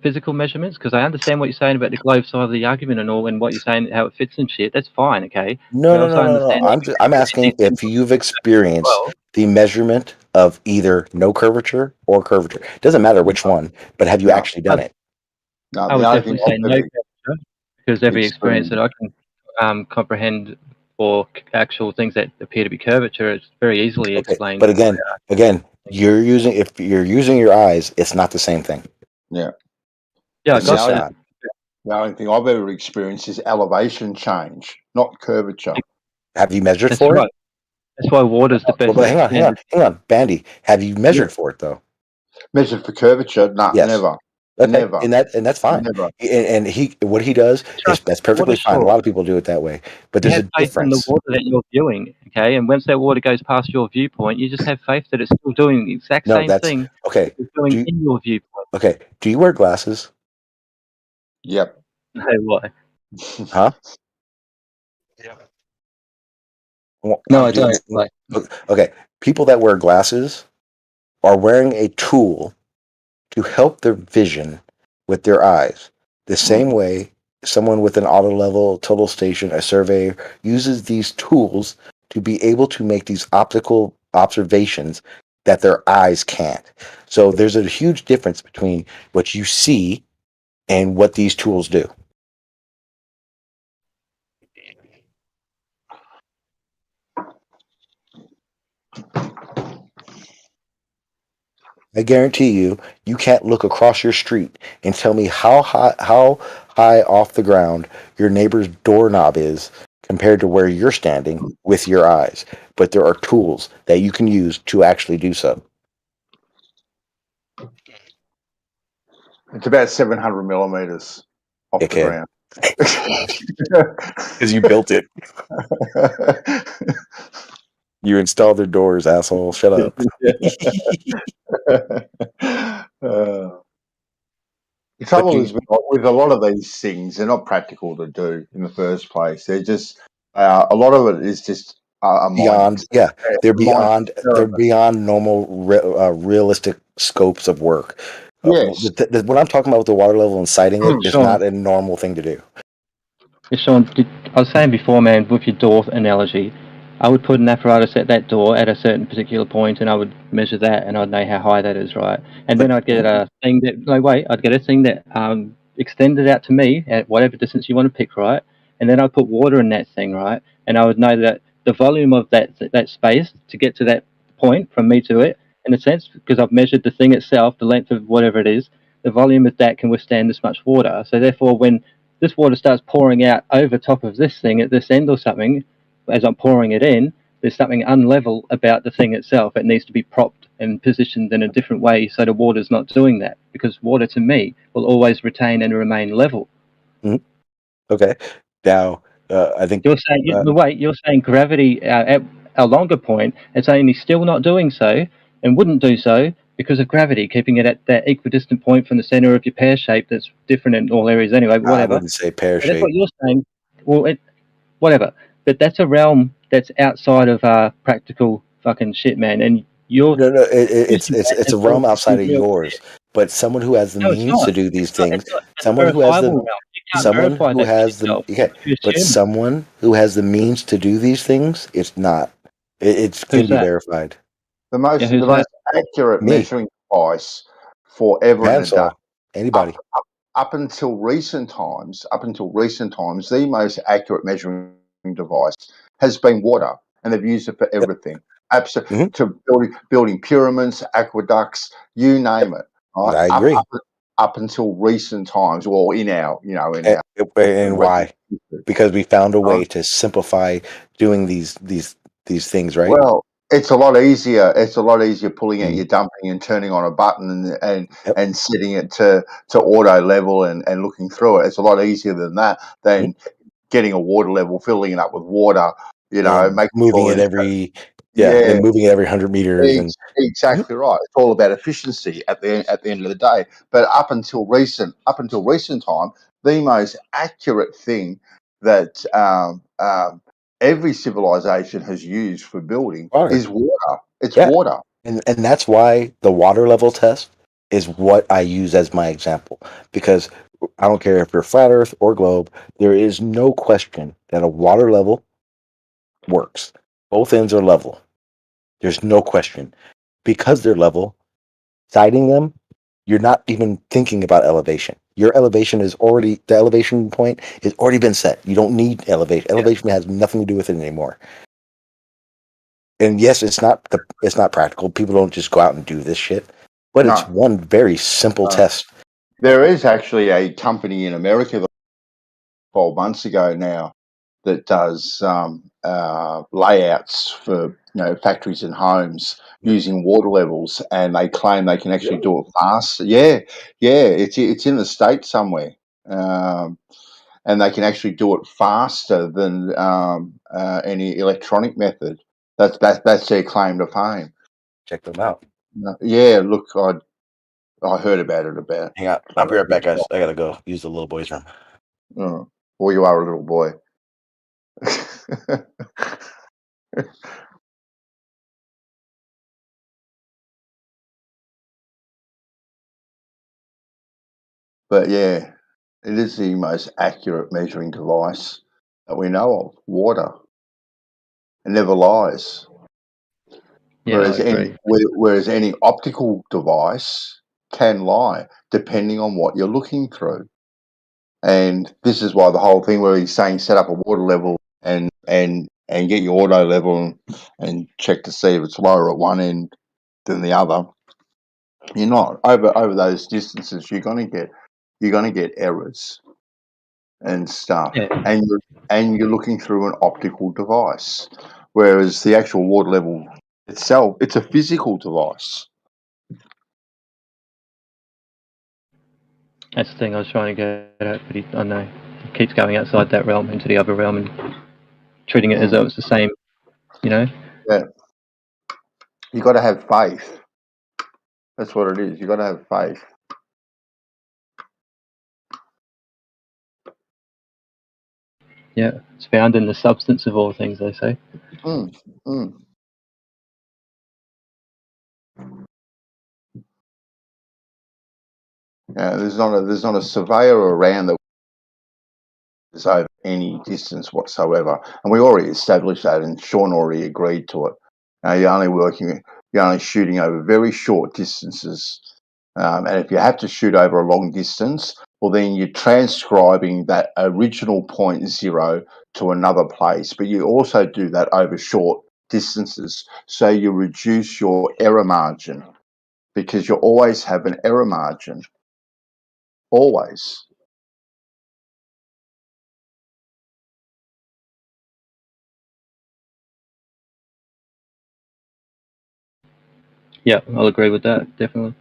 physical measurements, because I understand what you're saying about the globe side of the argument and all, and what you're saying, how it fits and shit. That's fine, okay. No, But no, also no, no, no. understand I'm asking if you've experienced well. the measurement of either no curvature or curvature. It doesn't matter which one, but have you no, actually done it? no. I The would only thing definitely say I've no ever curvature, because every experience that experienced, I can comprehend or actual things that appear to be curvature is very easily Okay, explained. but again, if you're using your eyes, it's not the same thing. yeah. Yeah, I It's And got just that. not. the only thing I've ever experienced is elevation change, not curvature. Have you measured That's for it? right. That's why water's the Well, best but hang on, Bandy. Have you measured for it though? Measured for curvature? Nah, Yes. never, Okay, never, and that's fine. never. And what he does is Trust that's me, water perfectly fine. A sure. lot of people do it that way, but You there's a have faith in the difference. water that you're viewing, okay? And once that water goes past your viewpoint, you just have faith that it's still doing the exact No, same that's thing okay. that it's doing Do in your viewpoint. okay. Do you wear glasses? Yep. No, why? Huh? Yeah. Well, No, I don't. Like, okay. People that wear glasses are wearing a tool to help their vision with their eyes. The same way someone with an auto level, total station, a surveyor uses these tools to be able to make these optical observations that their eyes can't. So there's a huge difference between what you see and what these tools do. I guarantee you, you can't look across your street and tell me how high off the ground your neighbor's doorknob is compared to where you're standing with your eyes. But there are tools that you can use to actually do so. It's about 700 millimeters off the Dickhead. ground. Because you built it. You installed their doors, asshole. Shut up. The trouble is with a lot of these things, they're not practical to do in the first place. They're just a lot of it is just a Beyond, they're beyond normal realistic scopes of work. Yes. What I'm talking about with the water level and sighting it is Sure. not a normal thing to do. Yeah, Sean, I was saying before, man, with your door analogy, I would put an apparatus at that door at a certain particular point, and I would measure that, and I'd know how high that is, right? And then I'd get a thing I'd get a thing that extended out to me at whatever distance you want to pick, right? And then I'd put water in that thing, right? And I would know that the volume of that space to get to that point from me to it, in a sense, because I've measured the thing itself, the length of whatever it is, the volume of that can withstand this much water. So therefore, when this water starts pouring out over top of this thing at this end or something, as I'm pouring it in, there's something unlevel about the thing itself. It needs to be propped and positioned in a different way so the water's not doing that, because water to me will always retain and remain level. Mm-hmm. Okay. Now, I think you're saying you're saying gravity at a longer point, it's only still not doing so and wouldn't do so because of gravity, keeping it at that equidistant point from the center of your pear shape that's different in all areas anyway, but whatever. I wouldn't say pear shape. That's what you're saying. Well, whatever. But that's a realm that's outside of practical fucking shit, man. And you're it's a realm outside of yours. But someone who has the means to do these things, someone who has the someone who has the means to do these things, it's not. It can be verified. The most accurate measuring device forever and a day. Anybody. Up until recent times, the most accurate measuring device has been water, and they've used it for everything. Absolutely, to building pyramids, aqueducts, you name it. Right? I agree. Up until recent times, well, and why? Because we found a way to simplify doing these things, right? Well, it's a lot easier. It's a lot easier pulling out your dumping and turning on a button and setting it to auto level and looking through it. It's a lot easier than that than getting a water level, filling it up with water. Moving it every moving it every 100 meters. Exactly right. It's all about efficiency at the end of the day. But up until recent time, the most accurate thing that every civilization has used for building is water. It's water. And that's why the water level test is what I use as my example. Because I don't care if you're flat Earth or globe, there is no question that a water level works. Both ends are level. There's no question. Because they're level, sighting them, you're not even thinking about elevation. Your elevation is already, the elevation point has already been set. You don't need elevation. Elevation has nothing to do with it anymore. And yes, it's not practical. People don't just go out and do this shit. But it's one very simple test. There is actually a company in America 12 months ago now that does layouts for factories and homes using water levels, and they claim they can actually do it fast. It's in the States somewhere, and they can actually do it faster than any electronic method. That's their claim to fame. Check them out. Yeah, look, I heard about it. Hang on, I'll be right back, guys. I gotta go use the little boy's room. Oh, well, you are a little boy. But yeah, it is the most accurate measuring device that we know of. Water. It never lies. Yeah, whereas any optical device can lie, depending on what you're looking through. And this is why the whole thing where he's saying set up a water level and get your auto level and check to see if it's lower at one end than the other. You're not over those distances. You're gonna get errors and stuff, and you're looking through an optical device, whereas the actual water level itself, it's a physical device. That's the thing I was trying to get at, but I know he keeps going outside that realm into the other realm and treating it as though it's the same, Yeah. You got to have faith. That's what it is. You got to have faith. Yeah, it's found in the substance of all things, they say. Mm, mm. Yeah, there's not a surveyor around that is over any distance whatsoever, and we already established that, and Sean already agreed to it. You're only shooting over very short distances, and if you have to shoot over a long distance, well, then you're transcribing that original 0.0 to another place, but you also do that over short distances, so you reduce your error margin, because you always have an error margin, always. Yeah, I'll agree with that, definitely.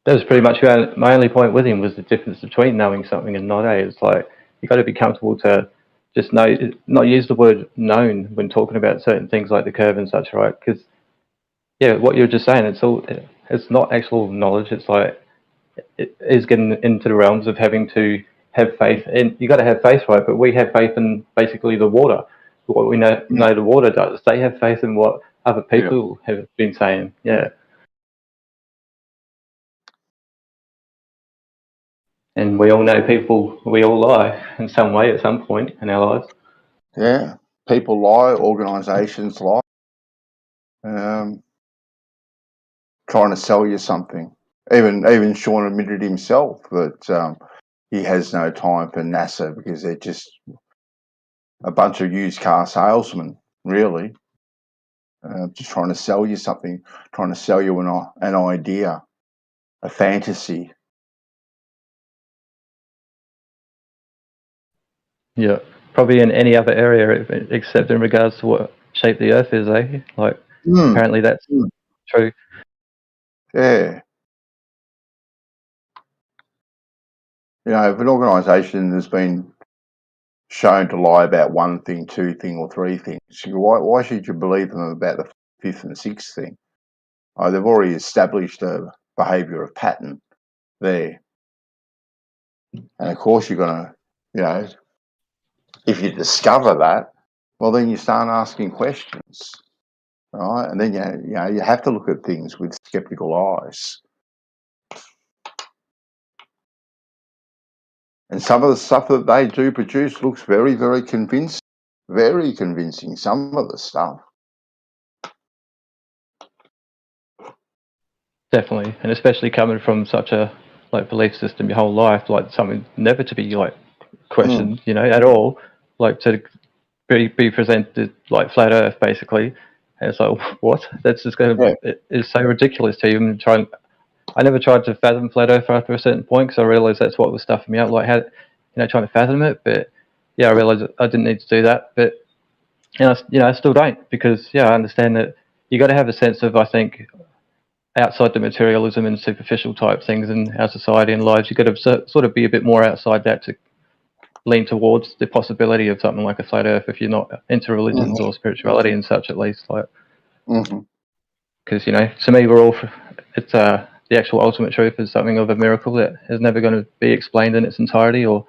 That was pretty much my only point with him, was the difference between knowing something and not. It's like you got to be comfortable to just know, not use the word known when talking about certain things like the curve and such, right? Because yeah, what you're just saying, it's not actual knowledge. It's like it is getting into the realms of having to have faith, and you got to have faith, right? But we have faith in basically the water. What we know the water does. They have faith in what other people have been saying. Yeah. And we all know we all lie in some way at some point in our lives. Yeah, people lie, organisations lie, trying to sell you something. Even Sean admitted himself that he has no time for NASA because they're just a bunch of used car salesmen, really, just trying to sell you something, trying to sell you an idea, a fantasy. Yeah, probably in any other area except in regards to what shape the Earth is, eh? Like, apparently that's true. Yeah. You know, if an organisation has been shown to lie about one thing, two thing, or three things, why should you believe them about the fifth and sixth thing? They've already established a behaviour of pattern there. And of course you're going to, you know, if you discover that, well, then you start asking questions, right? And then, you have to look at things with skeptical eyes. And some of the stuff that they do produce looks very, very convincing. Very convincing, some of the stuff. Definitely, and especially coming from such a belief system your whole life, like something never to be questioned, at all, to be presented like flat Earth basically, and it's like, what? That's just it is so ridiculous to even try. I never tried to fathom flat Earth after a certain point because I realized that's what was stuffing me out, like how trying to fathom it. But yeah, I realized I didn't need to do that. But I still don't, because I understand that you got to have a sense of, I think, outside the materialism and superficial type things in our society and lives. You've got to sort of be a bit more outside that to lean towards the possibility of something like a flat Earth if you're not into religions or spirituality and such, at least. Because to me, we're all it's the actual ultimate truth is something of a miracle that is never going to be explained in its entirety, or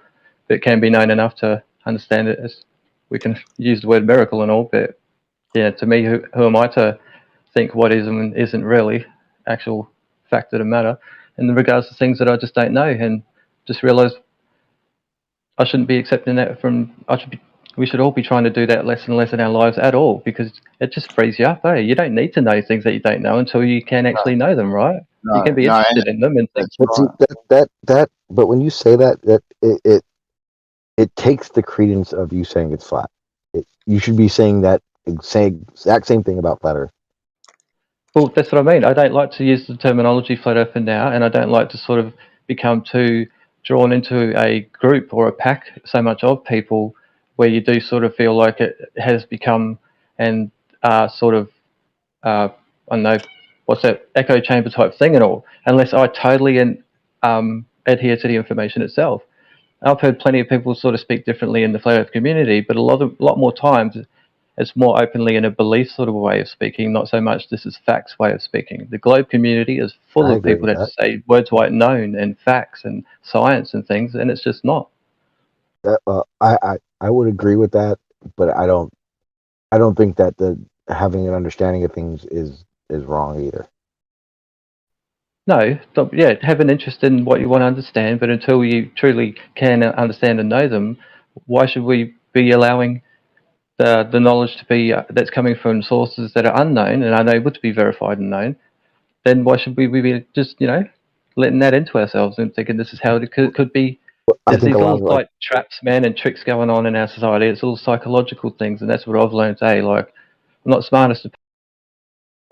it can be known enough to understand it. As we can use the word miracle and all, but to me, who am I to think what is and isn't really actual fact of the matter in regards to things that I just don't know, and just realize I shouldn't be accepting that we should all be trying to do that less and less in our lives at all, because it just frees you up. You don't need to know things that you don't know until you can actually know them, right? You can be interested in them and think. But see, but when you say that it takes the credence of you saying it's flat. You should be saying that exact same thing about flat Earth. Well, that's what I mean. I don't like to use the terminology flat earth for now, and I don't like to sort of become too drawn into a group or a pack so much of people where you do sort of feel like it has become and sort of, I don't know, what's that, echo chamber type thing and all, unless I totally adhere to the information itself. I've heard plenty of people sort of speak differently in the flat earth community, but a lot more times it's more openly in a belief sort of way of speaking, not so much this is facts way of speaking. The globe community is full I of agree people with that say words like known and facts and science and things, and it's just not. I would agree with that, but I don't think that the having an understanding of things is wrong either. No, yeah, have an interest in what you want to understand, but until you truly can understand and know them, why should we be allowing the knowledge to be that's coming from sources that are unknown and unable to be verified and known? Then why should we be just, letting that into ourselves and thinking this is how it could be? I There's think these a lot little of like traps, man, and tricks going on in our society. It's all psychological things, and that's what I've learned today. Like, I'm not smartest.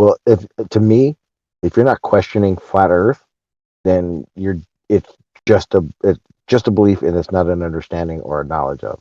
well, if to me, if you're not questioning flat Earth, then it's just a belief and it's not an understanding or a knowledge of.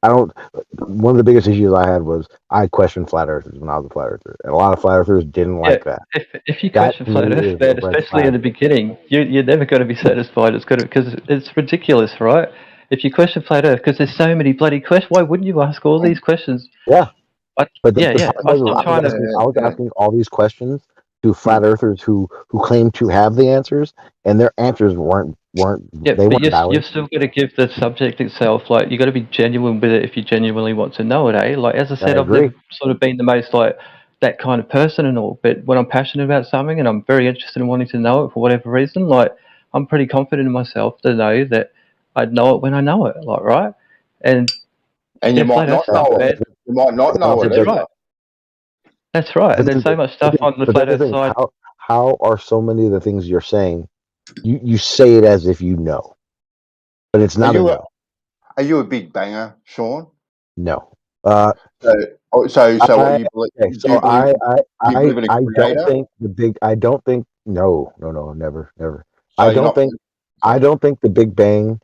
I don't. One of the biggest issues I had was I questioned flat earthers when I was a flat earther, and a lot of flat earthers didn't like that. If you That question to flat me Earth, is man, a red especially in the flag. beginning, you're never going to be satisfied. It's got because it's ridiculous, right? If you question flat Earth, because there's so many bloody questions, why wouldn't you ask all these questions? Yeah, but the Yeah. problem was I'm trying to. I was asking all these questions to flat earthers who claim to have the answers, and their answers weren't Yeah, they but weren't valid. you've still got to give the subject itself, like, you got to be genuine with it if you genuinely want to know it, eh? Like, as I I said, I've agree. never sort of been the most, like, that kind of person and all, but when I'm passionate about something and I'm very interested in wanting to know it for whatever reason, like, I'm pretty confident in myself to know that I'd know it when I know it, like, right? And And you yeah, might flat not earth stuff, know it. man. You might not know it That's either. right. That's right. And there's so much stuff on the But flat that's the earth thing. side. How are so many of the things you're saying? You say it as if you know, but it's not a no. Are you a big banger, Sean? No. So what you believe? Okay, Do you believe? Do you believe in a I don't creator? think I don't think. No, never. So I you're don't not. think the Big Bang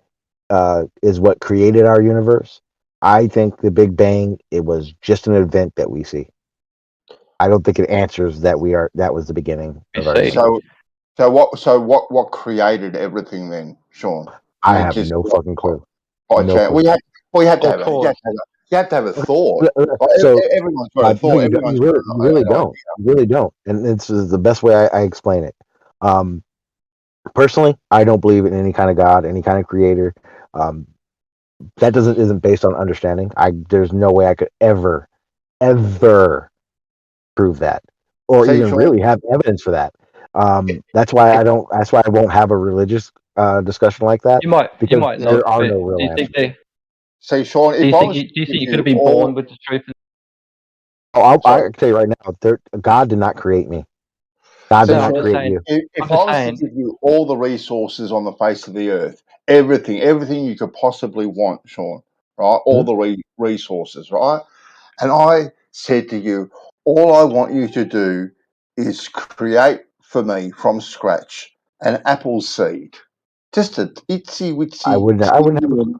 is what created our universe. I think the Big Bang, it was just an event that we see. I don't think it answers that that was the beginning of our see. universe. So what created everything then, Sean? I have no fucking clue. By No chance. clue. You have to have a thought. So Everyone's got a thought. Everyone's got you really don't. You really don't. And this is the best way I explain it. Personally, I don't believe in any kind of God, any kind of creator. That isn't based on understanding. There's no way I could ever prove that, or See, even Sean, really have evidence for that. That's why I don't. That's why I won't have a religious discussion like that. You might There not, are but no do real you answers. think see, Sean, do you think you could have been born with the truth? I can tell you right now, God did not create me. God did No, I'm not just create saying. you. if I'm I just was saying. to give you all the resources on the face of the earth, everything you could possibly want, Sean, right? All the resources, right? And I said to you, all I want you to do is create for me from scratch an apple seed, just a itsy I witsy wouldn't. I wouldn't have. Wouldn't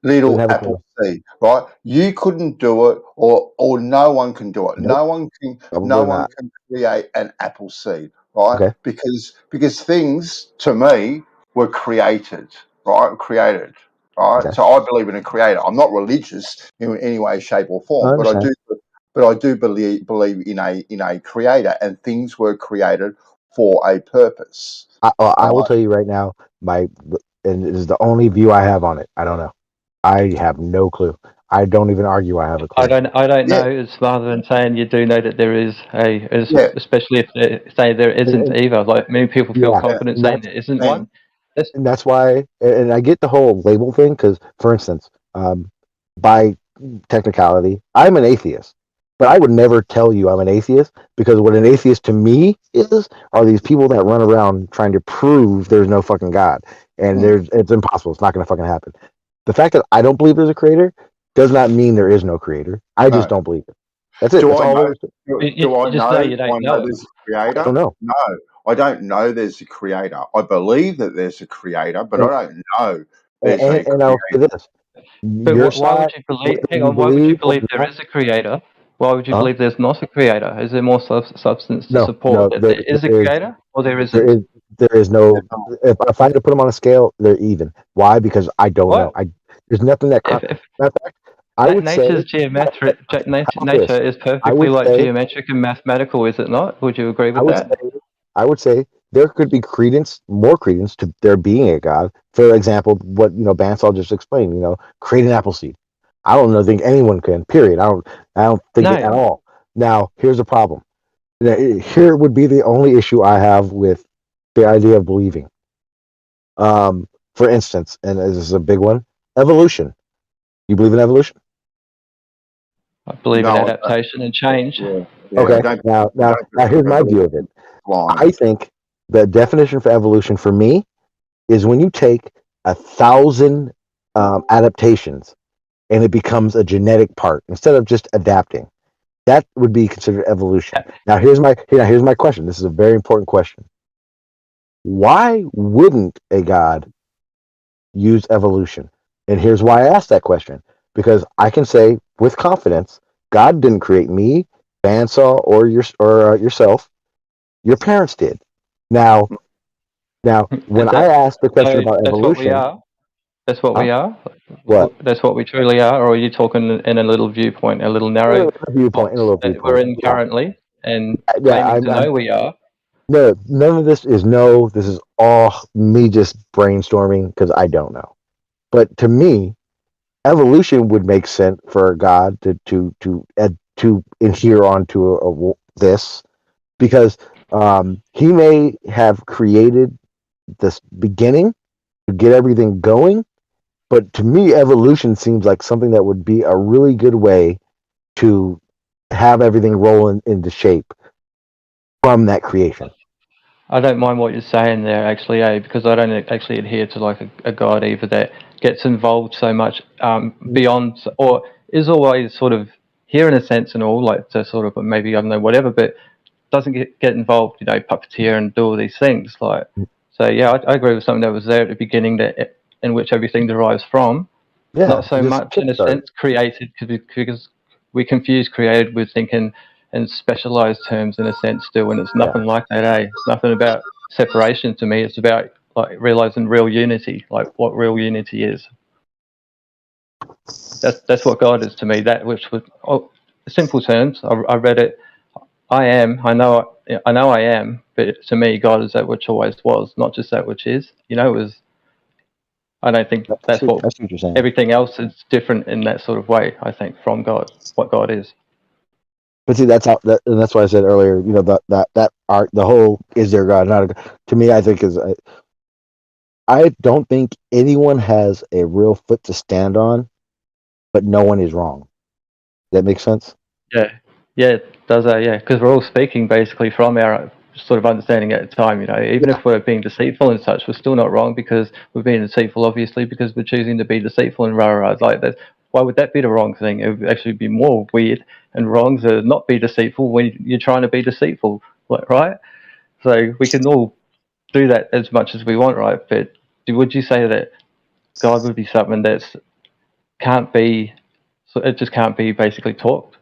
little have a apple clue. seed, right? You couldn't do it, or no one can do it. Nope. No Probably one not. can create an apple seed, right? Okay. Because things to me were created, right? Created, right? Okay. So I believe in a creator. I'm not religious in any way, shape, or I form, but understand. I do believe in a creator, and things were created for a purpose. I will tell you right now, and it is the only view I have on it. I don't know. I have no clue. I don't even argue. I have a clue. I don't Yeah, know. It's rather than saying you do know that there is yeah, especially if they say there isn't And either. Like, many people feel yeah, confident and saying there isn't and one. That's and that's why. And I get the whole label thing because, for instance, by technicality, I'm an atheist, but I would never tell you I'm an atheist because what an atheist to me are these people that run around trying to prove there's no fucking God, and it's impossible. It's not going to fucking happen. The fact that I don't believe there's a creator does not mean there is no creator. I just No. don't believe it. That's it. Do That's I all there know? is to it. Do I You just say know? you Do I don't know know it. there's a I creator? don't know. No, I don't know there's a creator. I believe that there's a creator, but I don't know there's a And I'll say creator. this: But your why would side, you believe? whether Hang you on, why would you believe or believe there not. is a creator? Why would you Huh? believe there's not a creator? Is there more substance to No, support that there is a there is creator, or there there isn't? is there is no. If I had to put them on a scale, they're even. Why? Because I don't know. What? There's nothing that. If Matter of fact, I would say. nature's geometric, How about nature this? is I perfectly would like say. geometric and mathematical, is it not? Would you agree I with would that? say. I would say there could be more credence to there being a God. For example, what Bansal just explained. Create an apple seed. I don't think anyone can. Period. I don't think it at No, all. Now, here's the problem. Here would be the only issue I have with the idea of believing. For instance, and this is a big one, evolution. You believe in evolution? I believe in No, adaptation and change. I Okay. don't. I Now, don't here's my believe view of it. blind. I think the definition for evolution for me is when you take 1,000 adaptations and it becomes a genetic part instead of just adapting. That would be considered evolution. Now, here's my question. This is a very important question. Why wouldn't a God use evolution? And here's why I asked that question. Because I can say with confidence, God didn't create me, Bandsaw, or yourself. Your parents did. Now, when I That, asked the question so about that's what we evolution, are. That's what huh? we are. What? That's what we truly are. Or are you talking in a little viewpoint, a little In narrow a viewpoint, in a box little that we're viewpoint. in Yeah, currently, and yeah. claiming to I'm know we are? no. None of this is no. This is all me just brainstorming because I don't know. But to me, evolution would make sense for God to adhere onto this because he may have created this beginning to get everything going, but to me evolution seems like something that would be a really good way to have everything rolling into shape from that creation. I don't mind what you're saying there, actually, because I don't actually adhere to like a God either that gets involved so much beyond, or is always sort of here in a sense and all, like to sort of maybe I don't know whatever, but doesn't get involved, puppeteer and do all these things. Like, so yeah, I agree with something that was there at the beginning that in which everything derives from. Yeah, Not so just much in a kickstart it. sense created because we confuse created with thinking in specialized terms in a sense still, and it's Yeah, nothing like that. It's nothing about separation to me. It's about like realizing real unity, like what real unity is. That's what God is to me. That which was simple terms. I read it. I am. I know. I am. But to me, God is that which always was, not just that which is. It was. I don't think that's what I see what you're saying. everything else is different in that sort of way. I think from God, what God is. But see, and that's why I said earlier. That art, the whole is there God, not a God. To me, I think I don't think anyone has a real foot to stand on, but no one is wrong. That makes sense. Yeah, yeah, it does that. Yeah, because we're all speaking basically from our sort of understanding at the time. Even Yeah, if we're being deceitful and such, we're still not wrong because we're being deceitful, obviously, because we're choosing to be deceitful and rah. Like that. Why would that be the wrong thing? It would actually be more weird and wrong to not be deceitful when you're trying to be deceitful, like, right? So we can all do that as much as we want, right? But would you say that God would be something that's can't be, so it just can't be basically talked,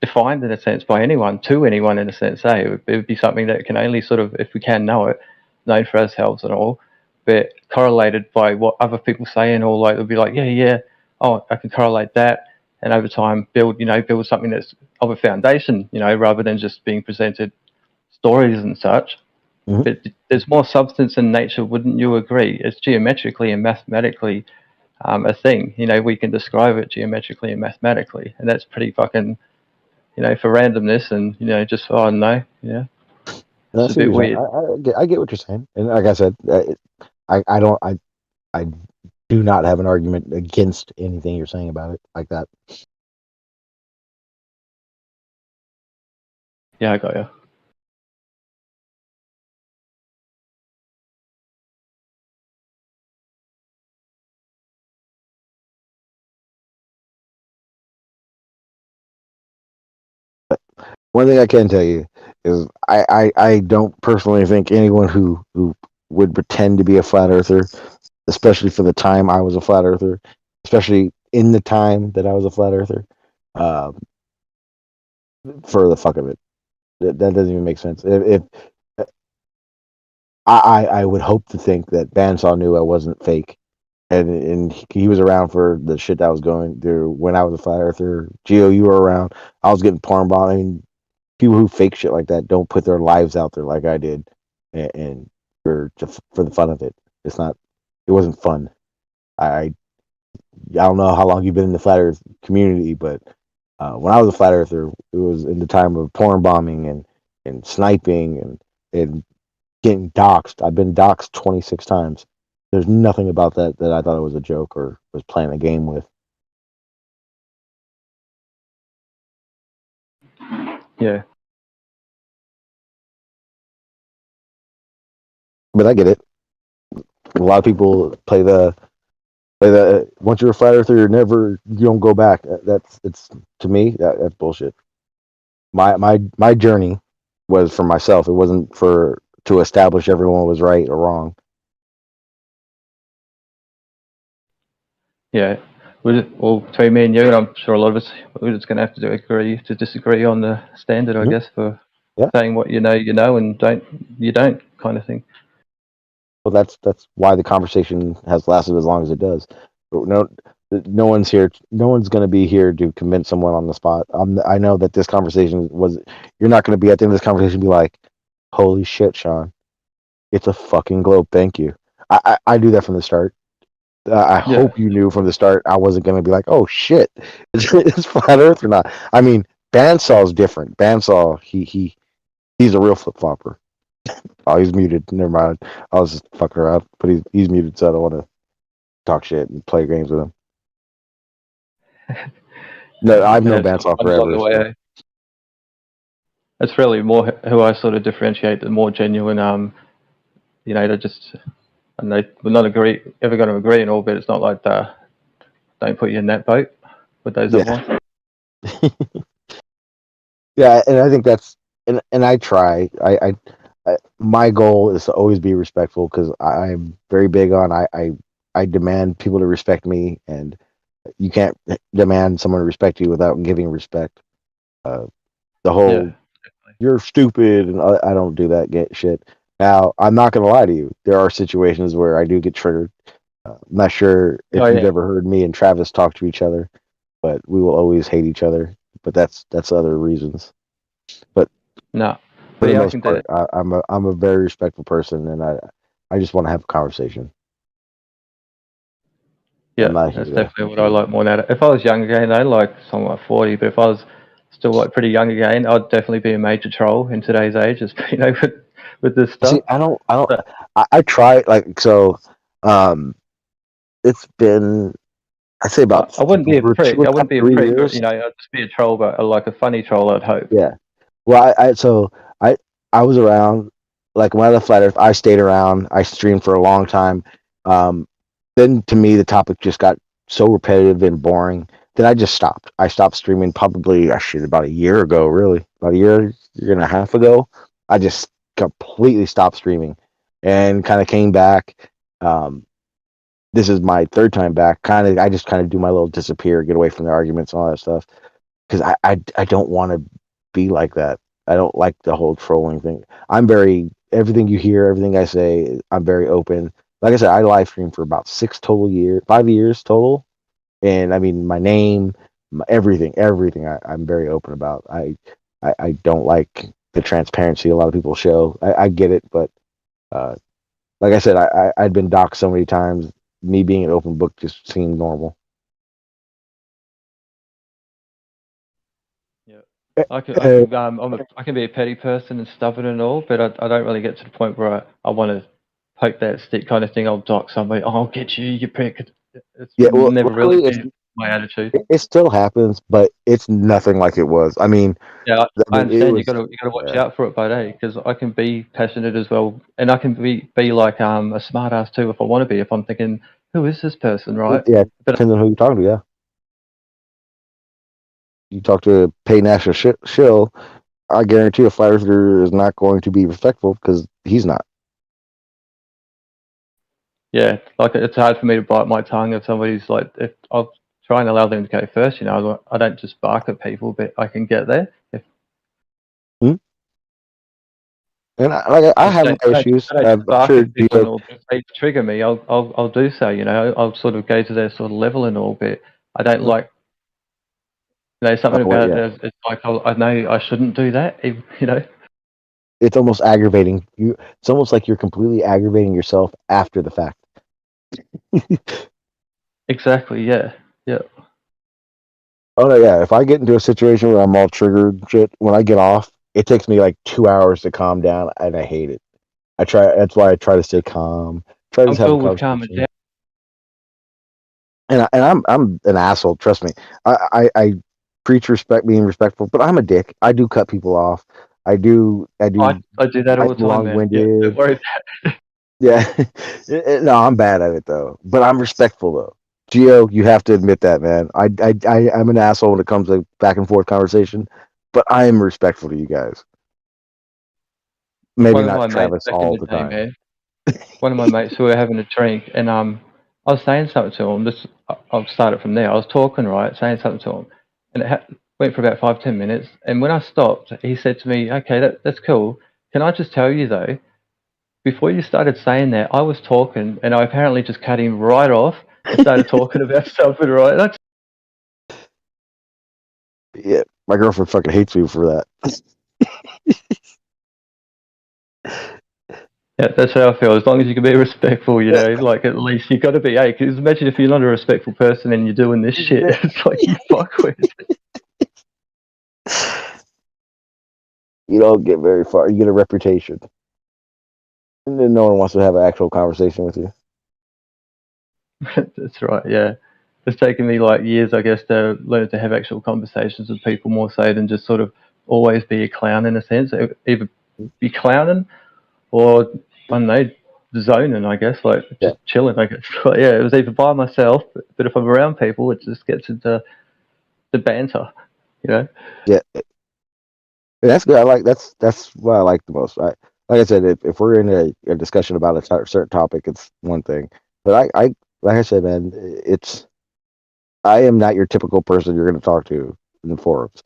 defined in a sense by anyone to anyone in a sense? It would be something that can only sort of, if we can know it, known for ourselves and all, but correlated by what other people say and all. Like it would be like, yeah, oh, I can correlate that, and over time build something that's of a foundation, rather than just being presented stories and such. hmm But there's more substance in nature, wouldn't you agree? It's geometrically and mathematically a thing. We can describe it geometrically and mathematically, and that's pretty fucking, for randomness and just I don't know, and I it's a see what bit you're saying. weird. I get what you're saying, and like I said, I don't I do not have an argument against anything you're saying about it like that. Yeah, I got you. One thing I can tell you is I don't personally think anyone who would pretend to be a flat earther, especially for the time I was a flat earther, especially in the time that I was a flat earther, uh, for the fuck of it, that doesn't even make sense. If I would hope to think that Bandsaw knew I wasn't fake, and he was around for the shit that was going through when I was a flat earther. Geo, you were around. I was getting porn bombed. I mean, people who fake shit like that don't put their lives out there like I did, and for the fun of it. It's not. It wasn't fun. I don't know how long you've been in the flat Earth community, but when I was a flat earther, it was in the time of porn bombing and sniping and getting doxxed. I've been doxxed 26 times. There's nothing about that I thought it was a joke or was playing a game with. Yeah. But I get it. A lot of people play the once you're a flat earther, you don't go back. It's to me that's bullshit. My journey was for myself. It wasn't to establish everyone was right or wrong. Yeah. Well, between me and you, and I'm sure a lot of us, we're just going to have to agree to disagree on the standard, I guess, for saying what you know, and you don't kind of thing. Well, that's why the conversation has lasted as long as it does. No one's here. No one's going to be here to convince someone on the spot. I know that this conversation was. You're not going to be at the end of this conversation and be like, "Holy shit, Sean, it's a fucking globe." Thank you. I do that from the start. I hope you knew from the start I wasn't going to be like, "Oh shit, it's flat Earth or not." I mean, Bandsaw's different. Bandsaw, he's a real flip flopper. Oh, he's muted. Never mind. I was just fucking around, but he's muted, so I don't want to talk shit and play games with him. No, I've known Bandsaw forever. So. It's really more who I sort of differentiate the more genuine. They're just, and we're not ever going to agree and all, but it's not like don't put you in that boat with those other ones. Yeah, and I think that's and I try. I my goal is to always be respectful because I'm very big on I demand people to respect me, and you can't demand someone to respect you without giving respect. The whole you're stupid, and I don't do that shit. Now, I'm not gonna lie to you. There are situations where I do get triggered. I'm not sure if you've ever heard me and Travis talk to each other, but we will always hate each other. But that's other reasons. But no, for the most part, I'm a very respectful person, and I just want to have a conversation. Yeah, that's definitely what I like more now. If I was young again, though, like someone like 40, but if I was still like pretty young again, I'd definitely be a major troll in today's age, with this stuff. See, I try like so. It's been I'd say about. I wouldn't be a prick. I wouldn't be a prick. Years. I'd just be a troll, but like a funny troll, I'd hope. Yeah. Well, I was around like when I left Flat Earth. I stayed around. I streamed for a long time. Then to me, the topic just got so repetitive and boring that I just stopped. I stopped streaming probably about a year ago. Really, about a year and a half ago. I just completely stopped streaming and kind of came back. This is my third time back. I just kind of do my little disappear, get away from the arguments and all that stuff because I don't want to be like that. I don't like the whole trolling thing. Everything you hear, everything I say, I'm very open. Like I said, I live streamed for about 5 years total. And I mean, my name, everything I'm very open about. I don't like the transparency a lot of people show. I get it, but like I said, I'd been doxxed so many times. Me being an open book just seemed normal. Yeah, I can be a petty person and stubborn and all, but I don't really get to the point where I want to poke that stick kind of thing. I'll dox somebody. Oh, I'll get you, you prick. It's never really been my attitude. It still happens, but it's nothing like it was. I mean, yeah, I understand. You got to watch out for it, but because I can be passionate as well, and I can be like a smart ass too if I want to be. If I'm thinking, who is this person, right? Yeah, depends on who you're talking to. Yeah, you talk to a pay national shill. I guarantee a flat earther is not going to be respectful because he's not. Yeah, like it's hard for me to bite my tongue if somebody's like, if I'll try and allow them to go first. You know, I don't just bark at people, but I can get there. If And I have my issues. I don't I'm just bark sure at people and Gio, all. If they trigger me, I'll do so. You know, I'll sort of go to their sort of level and all. But I don't like, you know, something about it. It's like I know I shouldn't do that. You know. it's almost aggravating. It's almost like you're completely aggravating yourself after the fact. Exactly. Yeah. Yeah. Oh no, yeah. If I get into a situation where I'm all triggered, shit, when I get off, it takes me like 2 hours to calm down, and I hate it. That's why I try to stay calm. Try to I'm just have a cool with calming conversation. down. And I'm an asshole. Trust me. I preach respect, being respectful, but I'm a dick. I do cut people off. I do I do that all the time, man. Yeah, don't long-winded. worry about it. Yeah. No, I'm bad at it though. But I'm respectful though. Gio, you have to admit that, man. I'm an asshole when it comes to back and forth conversation, but I am respectful to you guys. Maybe One of my not mates Travis back in all the the day, time. man. One of my mates, we were having a drink, and I was saying something to him. I'll start it from there. I was talking, right, saying something to him, and it went for about 5-10 minutes. And when I stopped, he said to me, "Okay, that's cool. Can I just tell you though, before you started saying that, I was talking, and I apparently just cut him right off and started talking about something, right?" And Yeah, my girlfriend fucking hates me for that. yeah, that's how I feel. As long as you can be respectful, you know, like at least you got to be. Hey, because imagine if you're not a respectful person and you're doing this shit. It's like you fuck with. You don't get very far. You get a reputation, and then no one wants to have an actual conversation with you. That's right. Yeah, it's taken me like years, I guess, to learn to have actual conversations with people more so than just sort of always be a clown in a sense. Either be clowning or I don't know, zoning. I guess like Yeah. just chilling. I guess. Like, yeah, it was either by myself, but if I'm around people, it just gets into the banter. You know. Yeah, that's good. That's what I like the most. Like I said, if we're in a discussion about a certain topic, it's one thing. But I like I said, man, I am not your typical person you're going to talk to in the forums.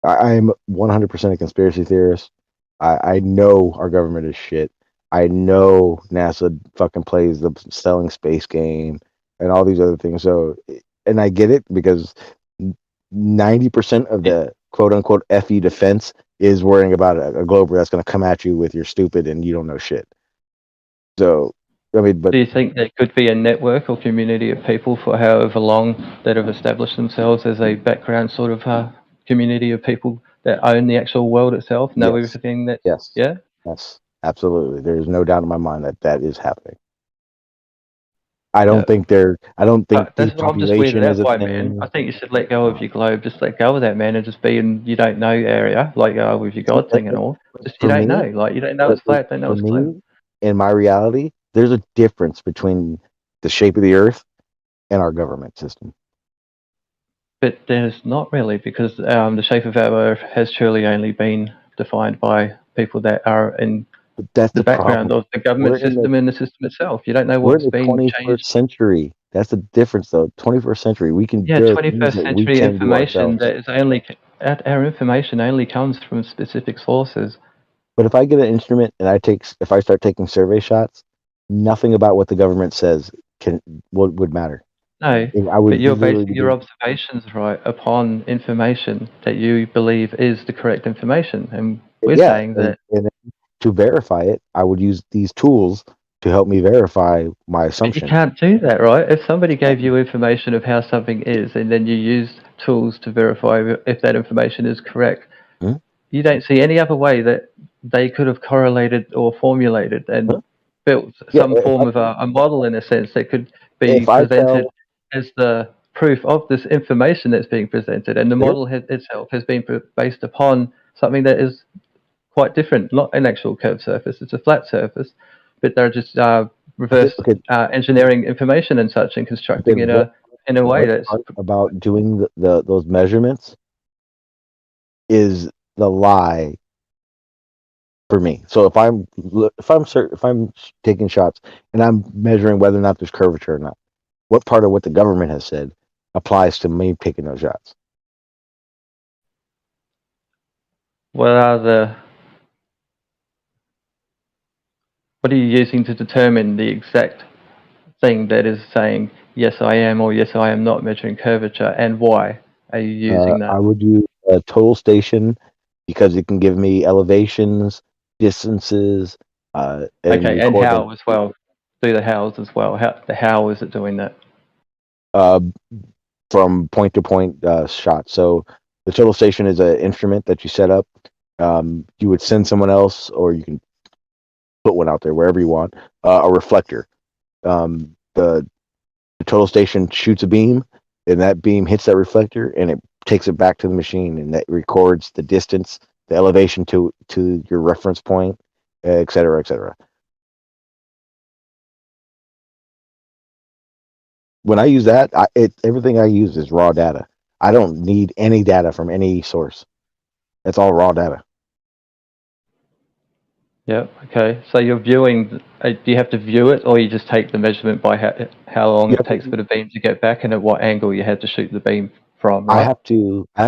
I am 100% a conspiracy theorist. I know our government is shit. I know NASA fucking plays the selling space game and all these other things. So, and I get it because 90% of the quote unquote FE defense is worrying about a globe that's going to come at you with you're stupid and you don't know shit. So, I mean, but Do you think there could be a network or community of people for however long that have established themselves as a background sort of community of people that own the actual world itself, know yes, everything that, yes, yeah? yes, absolutely. There's no doubt in my mind that that is happening. I don't think That's what I'm just weirded depopulation is out a by, man. thing. I think you should let go of your globe. Just let go of that, man, and just be in you don't know area, like with your God thing and all. Just you For don't me, know. Like you don't know it's flat, don't know for it's globe. me, in my reality, there's a difference between the shape of the earth and our government system. But there's not really, because the shape of our Earth has truly only been defined by people that are in But that's the the background problem. of the government We're in system and the system itself. You don't know we're in what's the been 21st changed. century. That's the difference, though. 21st century. There are things 21st that we century can do information ourselves. that is only our information only comes from specific sources. But if I get an instrument and if I start taking survey shots, nothing about what the government says would matter. No, I would but you're literally basing be your doing, observations right upon information that you believe is the correct information, and we're yeah, saying that and to verify it, I would use these tools to help me verify my but you assumption. can't do that, right? If somebody gave you information of how something is, and then you used tools to verify if that information is correct, Hmm? you don't see any other way that they could have correlated or formulated and Huh? built Yeah, some form of a model in a sense that could be if I presented tell as the proof of this information that's being presented, and the here, model itself has been based upon something that is quite different, not an actual curved surface, it's a flat surface, but they're just reverse okay, engineering information and such and constructing it what in a way what that's part about doing those measurements is the lie for me. So if I'm taking shots and I'm measuring whether or not there's curvature or not, what part of what the government has said applies to me taking those shots? What are you using to determine the exact thing that is saying yes I am or yes I am not measuring curvature, and why are you using that? I would use a total station because it can give me elevations, distances, and Okay, and record them. how as well? Do the hows as well. How is it doing that? From point to point shots. So the total station is an instrument that you set up. You would send someone else, or you can put one out there wherever you want. A reflector. The total station shoots a beam, and that beam hits that reflector, and it takes it back to the machine, and that records the distance, the elevation to your reference point, et cetera, et cetera. When I use that, everything I use is raw data. I don't need any data from any source. It's all raw data. Yeah. Okay. So you're viewing. Do you have to view it, or you just take the measurement by how long it takes for the beam to get back, and at what angle you have to shoot the beam from? Right. I have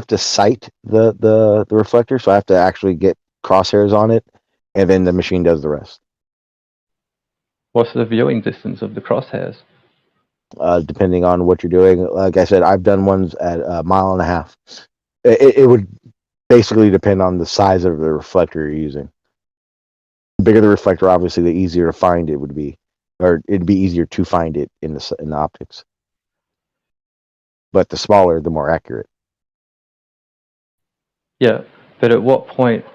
to sight the reflector, so I have to actually get crosshairs on it, and then the machine does the rest. What's the viewing distance of the crosshairs? Depending on what you're doing. Like I said, I've done ones at 1.5 miles. It would basically depend on the size of the reflector you're using. The bigger the reflector, obviously, the easier to find it would be, or it'd be easier to find it in the optics. But the smaller, the more accurate. Yeah, but at what point?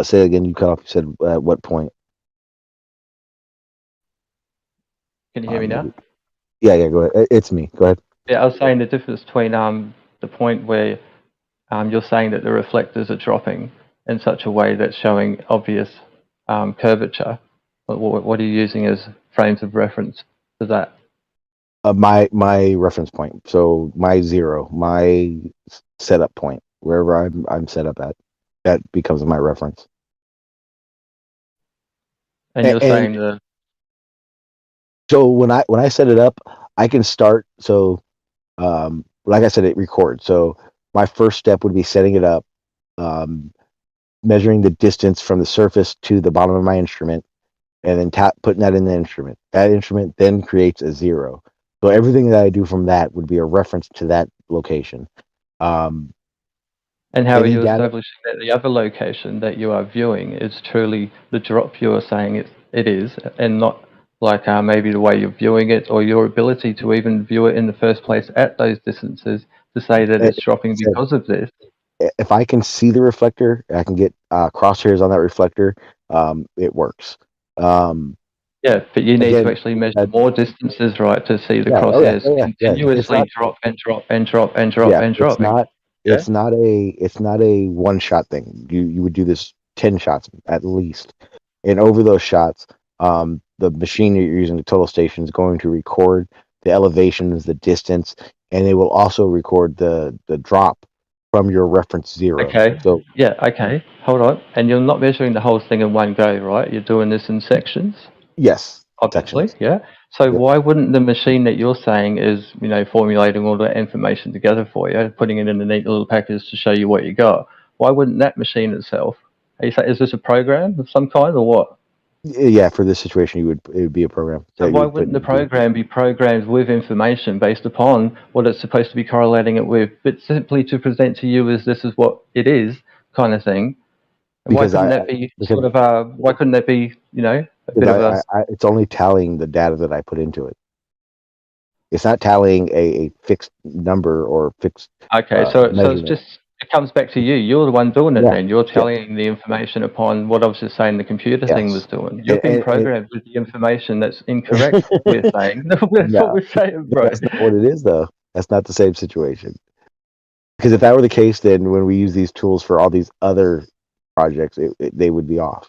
Say again. You cut off. You said at what point? Can you hear me now? Yeah. Go ahead. It's me. Go ahead. Yeah, I was saying the difference between the point where you're saying that the reflectors are dropping in such a way that's showing obvious curvature. What are you using as frames of reference for that? My reference point. So my zero, my setup point, wherever I'm set up at, that becomes my reference. And you're saying the. So when I set it up, I can start. So, like I said, it records. So my first step would be setting it up, measuring the distance from the surface to the bottom of my instrument, and then putting that in the instrument. That instrument then creates a zero. So everything that I do from that would be a reference to that location. And how are you establishing that the other location that you are viewing is truly the drop you are saying it is, and not like maybe the way you're viewing it or your ability to even view it in the first place at those distances to say that it's dropping because of this? If I can see the reflector, I can get crosshairs on that reflector, it works. Yeah, but you need to actually measure more distances, right, to see the crosshairs continuously drop and drop and drop and drop and drop. It's not a one shot thing. You would do this 10 shots at least, and over those shots, the machine that you're using, the total station, is going to record the elevations, the distance, and it will also record the drop from your reference zero. Okay. So okay. Hold on. And you're not measuring the whole thing in one go, right? You're doing this in sections. Yes. Obviously, sections. Yeah. So why wouldn't the machine that you're saying is, formulating all that information together for you, putting it in a neat little package to show you what you got? Why wouldn't that machine itself? Is this a program of some kind or what? Yeah, for this situation, it would be a program. So why wouldn't the program be programmed with information based upon what it's supposed to be correlating it with, but simply to present to you as this is what it is, kind of thing? And why couldn't that be sort of why couldn't that be, a bit of a? It's only tallying the data that I put into it. It's not tallying a fixed number or fixed. Okay, so it's just. It comes back to you. You're the one doing it then. You're tallying the information upon what I was just saying the computer thing was doing. You've been programmed with the information that's incorrect, we're saying. That's what we're saying, bro. That's not what it is, though. That's not the same situation. Because if that were the case, then when we use these tools for all these other projects, they would be off.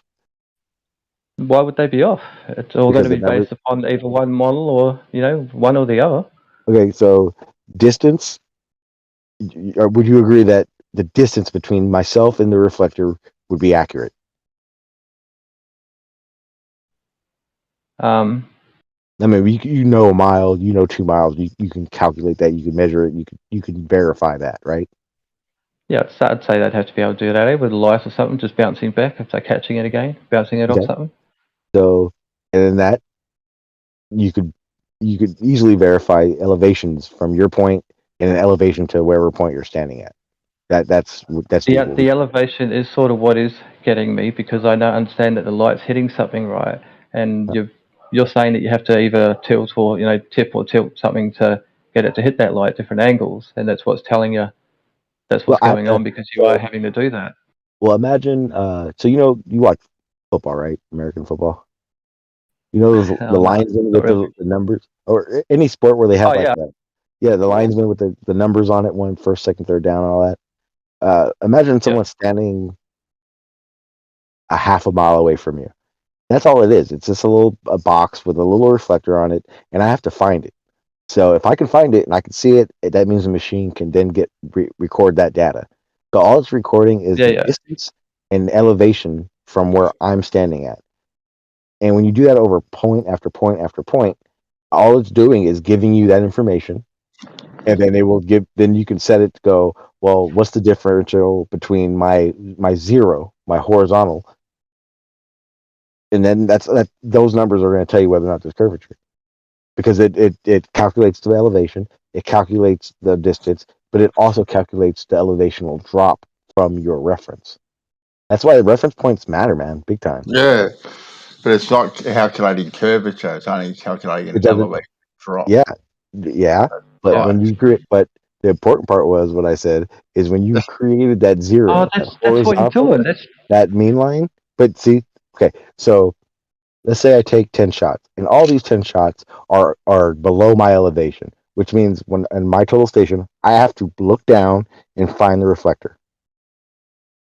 Why would they be off? It's all going to be based upon either one model or, one or the other. Okay, so distance would you agree that the distance between myself and the reflector would be accurate? I mean, you know a mile, you know 2 miles. You can calculate that. You can measure it. You can verify that, right? Yeah, so I'd say they'd have to be able to do that with a light or something, just bouncing back if they're catching it again, bouncing it off Okay. something. So, and then that you could easily verify elevations from your point and an elevation to wherever point you're standing at. That's doable. The elevation is sort of what is getting me, because I don't understand that the light's hitting something right, and you're saying that you have to either tilt or tip or tilt something to get it to hit that light at different angles, and that's what's telling you that's what's going on, because you are having to do that. Well, imagine. So you watch football, right? American football. You know the linesmen with really. the numbers, or any sport where they have the linesmen with the numbers on it, 1, 1st, 2nd, 3rd down, and all that. Imagine someone standing a half a mile away from you. That's all it is. It's just a box with a little reflector on it, and I have to find it. So if I can find it and I can see it, that means the machine can then record that data. So all it's recording is the distance and elevation from where I'm standing at. And when you do that over point after point after point, all it's doing is giving you that information, and then then you can set it to go, well, what's the differential between my zero, my horizontal, and then those numbers are going to tell you whether or not there's curvature, because it calculates the elevation, it calculates the distance, but it also calculates the elevational drop from your reference. That's why reference points matter, man, big time. Yeah, but it's not calculating curvature; it's only calculating an elevation drop. Yeah, but when you but the important part was what I said is when you created that zero, that's what you're doing. That mean line. But see, okay, so let's say I take 10 shots, and all these 10 shots are below my elevation, which means when in my total station, I have to look down and find the reflector.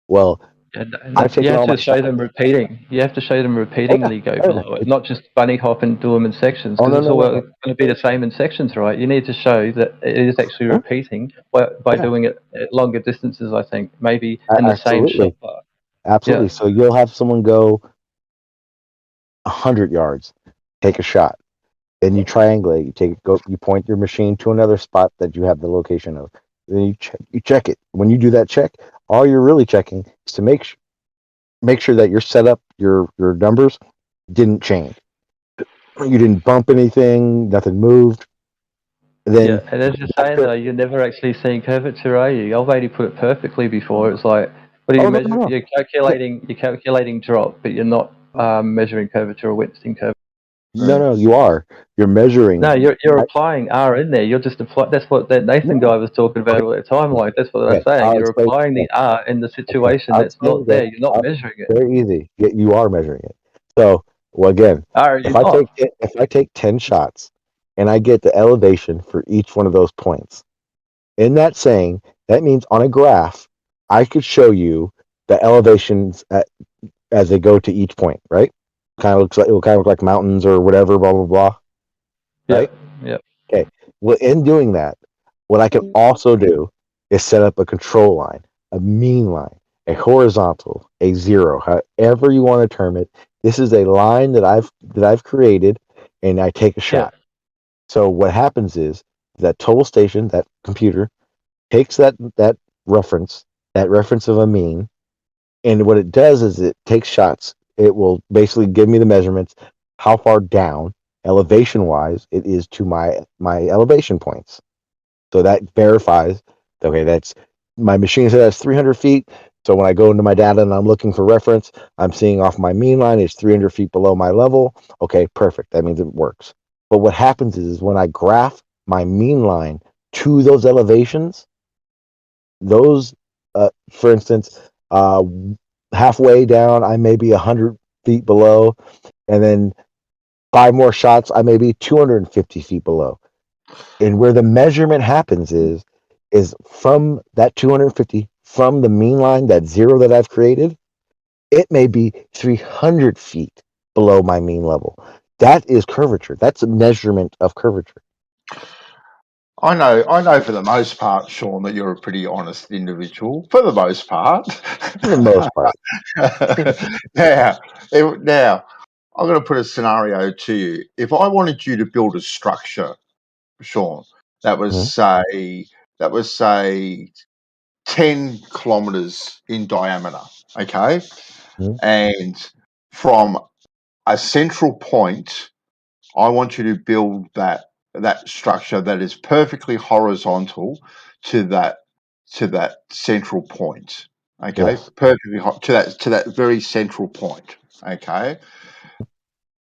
Well, I've taken all my shots. You have to show them repeatedly go below it, not just bunny hop and do them in sections, because it's all going to be the same in sections, right? You need to show that it is actually repeating by doing it at longer distances, I think, maybe in the same shot. Absolutely. So you'll have someone go 100 yards, take a shot, then you triangulate. You point your machine to another spot that you have the location of. Then you check it. When you do that check, all you're really checking is to make sure that your setup, your numbers didn't change. You didn't bump anything, nothing moved. Then and as you're saying though, you're never actually seeing curvature, are you? I've already put it perfectly before. It's like, what are you measuring? No. You're calculating drop, but you're not measuring curvature or witnessing curvature. No, you are. You're measuring. No, you're applying R in there. You're just applying. That's what that Nathan guy was talking about all the time. Like, that's what they're saying. You're applying the R in the situation that's not there. You're not measuring it. Very easy. You are measuring it. So, well, again, if I take 10 shots and I get the elevation for each one of those points, in that saying, that means on a graph, I could show you the elevations as they go to each point, right? It will kind of look like mountains or whatever, blah blah blah. Right? Yeah. Okay. Well, in doing that, what I can also do is set up a control line, a mean line, a horizontal, a zero, however you want to term it. This is a line that I've created, and I take a shot. Yeah. So what happens is that total station, that computer, takes that reference of a mean, and what it does is it takes shots. It will basically give me the measurements, how far down, elevation wise, it is to my elevation points. So that verifies, okay, that's my machine says that's 300 feet. So when I go into my data and I'm looking for reference, I'm seeing off my mean line is 300 feet below my level. Okay, perfect. That means it works. But what happens is when I graph my mean line to those elevations, those, for instance, halfway down, I may be 100 feet below, and then 5 more shots, I may be 250 feet below. And where the measurement happens is from that 250, from the mean line, that zero that I've created, it may be 300 feet below my mean level. That is curvature. That's a measurement of curvature. I know for the most part, Sean, that you're a pretty honest individual. For the most part. For the most part. Now, I'm going to put a scenario to you. If I wanted you to build a structure, Sean, that was say 10 kilometers in diameter, okay, and from a central point, I want you to build that structure that is perfectly horizontal to that central point. Okay, Yes. perfectly to that very central point. Okay,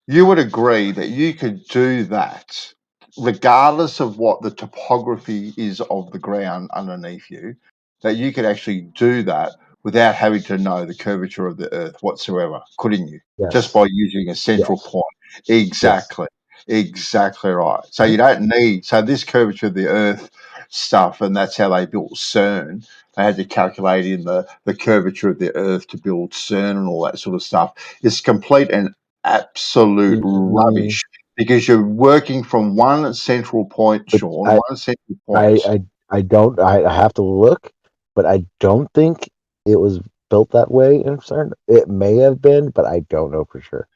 you would agree that you could do that regardless of what the topography is of the ground underneath you, that you could actually do that without having to know the curvature of the earth whatsoever, couldn't you? Yes. Just by using a central Yes. point. Exactly. Exactly right. So you don't need, so this curvature of the earth stuff, and that's how they built CERN. They had to calculate in the curvature of the earth to build CERN and all that sort of stuff. It's complete and absolute rubbish because you're working from one central point, But Sean, one central point. I don't. I have to look, but I don't think it was built that way in CERN. It may have been, but I don't know for sure.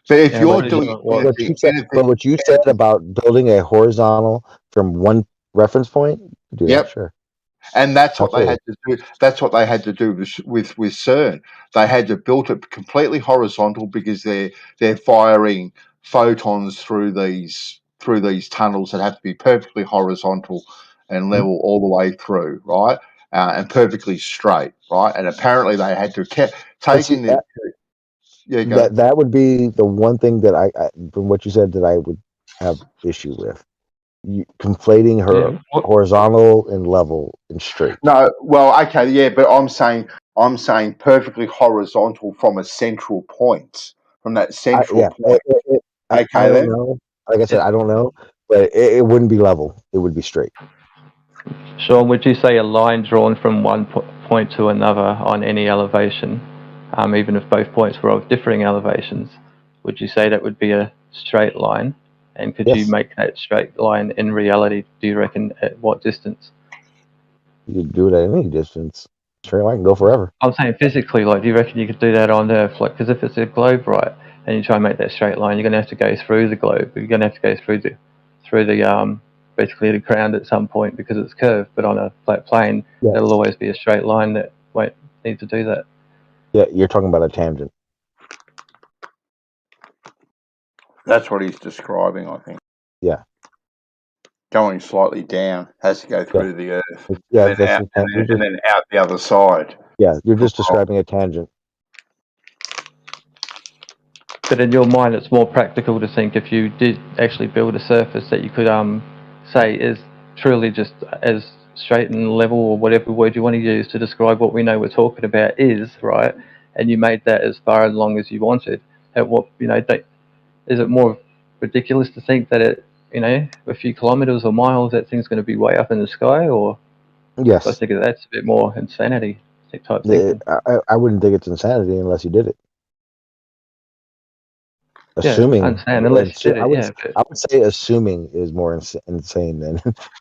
But if Yeah, you're pretty doing sure it was. What you said about building a horizontal from one reference point, do that, yep. sure. And that's what they Absolutely. had to do. That's what they had to do with CERN. They had to build it completely horizontal because they're firing photons through these tunnels that have to be perfectly horizontal and level all the way through, right? And perfectly straight, right? And apparently they had to take in the go. That would be the one thing that I from what you said that I would have issue with. Conflating her horizontal and level and straight. No, well, okay, yeah, but I'm saying perfectly horizontal from a central point, from that central point. I don't know. Like I said, I don't know, but it wouldn't be level. It would be straight. Sean, would you say a line drawn from one point to another on any elevation, even if both points were of differing elevations, would you say that would be a straight line? And could you make that straight line in reality, do you reckon, at what distance? You could do it at any distance. Straight line can go forever. I'm saying physically, like, do you reckon you could do that on Earth? Like, because if it's a globe, right, and you try and make that straight line, you're going to have to go through the globe. You're going to have to go through the basically the ground at some point because it's curved. But on a flat plane, there'll always be a straight line that won't need to do that. Yeah, you're talking about a tangent. That's what he's describing, I think. Yeah. Going slightly down has to go through the earth. Yeah, and then out the other side. Yeah, you're just describing a tangent. But in your mind, it's more practical to think if you did actually build a surface that you could say is truly just as straight and level, or whatever word you want to use to describe what we know we're talking about is, right? And you made that as far and long as you wanted. At what, is it more ridiculous to think that at, a few kilometers or miles, that thing's going to be way up in the sky? Or yes, I think that's a bit more insanity type thinking. I wouldn't think it's insanity unless you did it. Assuming, I understand, unless you did it, I would say assuming is more insane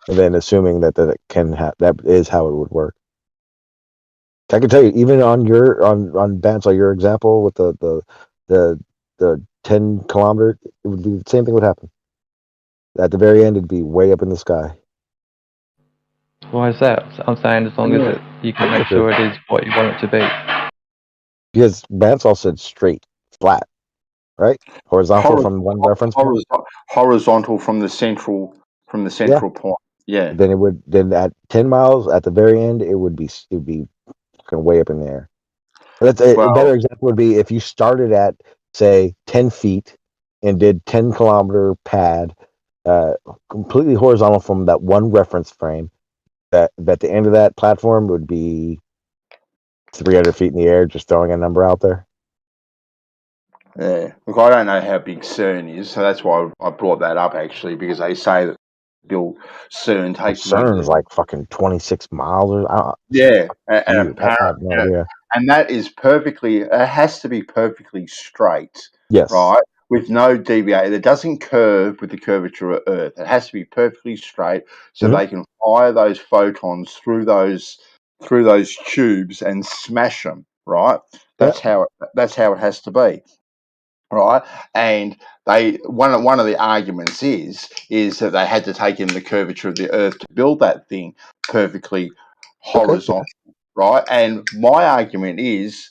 than assuming that it can that is how it would work. I can tell you, even on your on Bansal, your example with the 10 kilometer, it would be the same thing would happen. At the very end, it'd be way up in the sky. Why is that? I'm saying as long as you can make sure it is what you want it to be. Because Bansal said straight, flat, right? Horizontal from one reference point. Horizontal from the central point. Yeah. Then at 10 miles at the very end, it would be way up in the air. That's a better example would be if you started at say 10 feet and did 10 kilometer pad, completely horizontal from that one reference frame. That the end of that platform would be 300 feet in the air, just throwing a number out there. Yeah, look, I don't know how big CERN is, so that's why I brought that up actually, because they say that CERN takes CERN's like fucking 26 miles or and that is perfectly. It has to be perfectly straight. Yes, right. with no deviation. It doesn't curve with the curvature of Earth. It has to be perfectly straight, so they can fire those photons through those tubes and smash them. Right. That's how it has to be. Right. And one of the arguments is that they had to take in the curvature of the Earth to build that thing perfectly horizontal. Right. And my argument is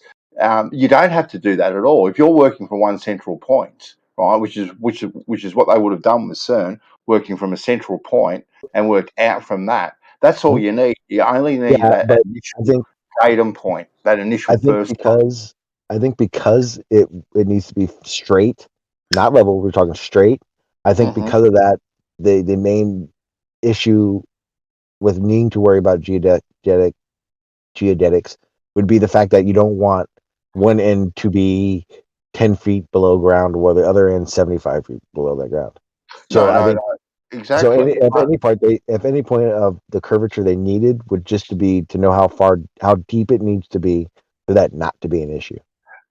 you don't have to do that at all. If you're working from one central point, right, which is what they would have done with CERN, working from a central point and work out from that. That's all you need. You only need that initial datum point, that initial first point. I think because it needs to be straight, not level. We're talking straight. I think because of that, the main issue with needing to worry about geodetics would be the fact that you don't want one end to be 10 feet below ground while the other end 75 feet below the ground. So I think exactly. So if any point of the curvature they needed would just to be to know how deep it needs to be for that not to be an issue.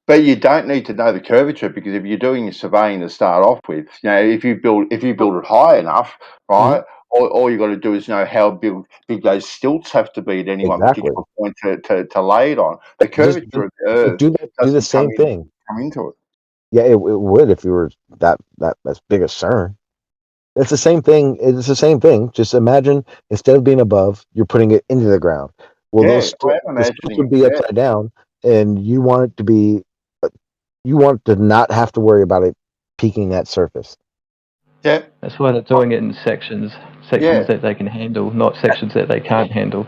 But you don't need to know the curvature, because if you're doing your surveying to start off with, if you build it high enough, right, all you got to do is know how big those stilts have to be at any one particular point to lay it on. The curvature of the Earth do the same thing. Come into it. Yeah, it would if you were that as big as CERN. It's the same thing. It's the same thing. Just imagine instead of being above, you're putting it into the ground. Well, the stilts would be upside down, and you want it to be. You want to not have to worry about it peaking that surface. Yeah, that's why they're doing it in sections that they can handle, not sections that they can't handle.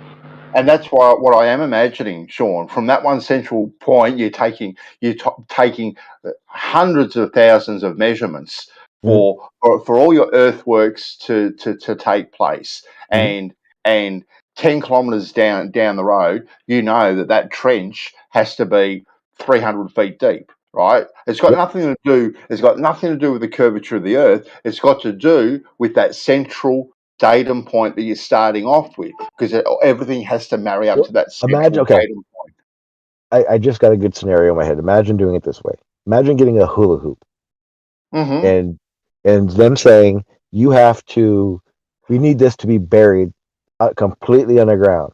And that's why what I am imagining, Sean, from that one central point, you're taking hundreds of thousands of measurements for all your earthworks to take place, and 10 kilometres down the road, that trench has to be 300 feet deep. Right, it's got nothing to do. It's got nothing to do with the curvature of the Earth. It's got to do with that central datum point that you're starting off with, because everything has to marry up to that central datum point. I just got a good scenario in my head. Imagine doing it this way. Imagine getting a hula hoop, and them saying we need this to be buried completely underground.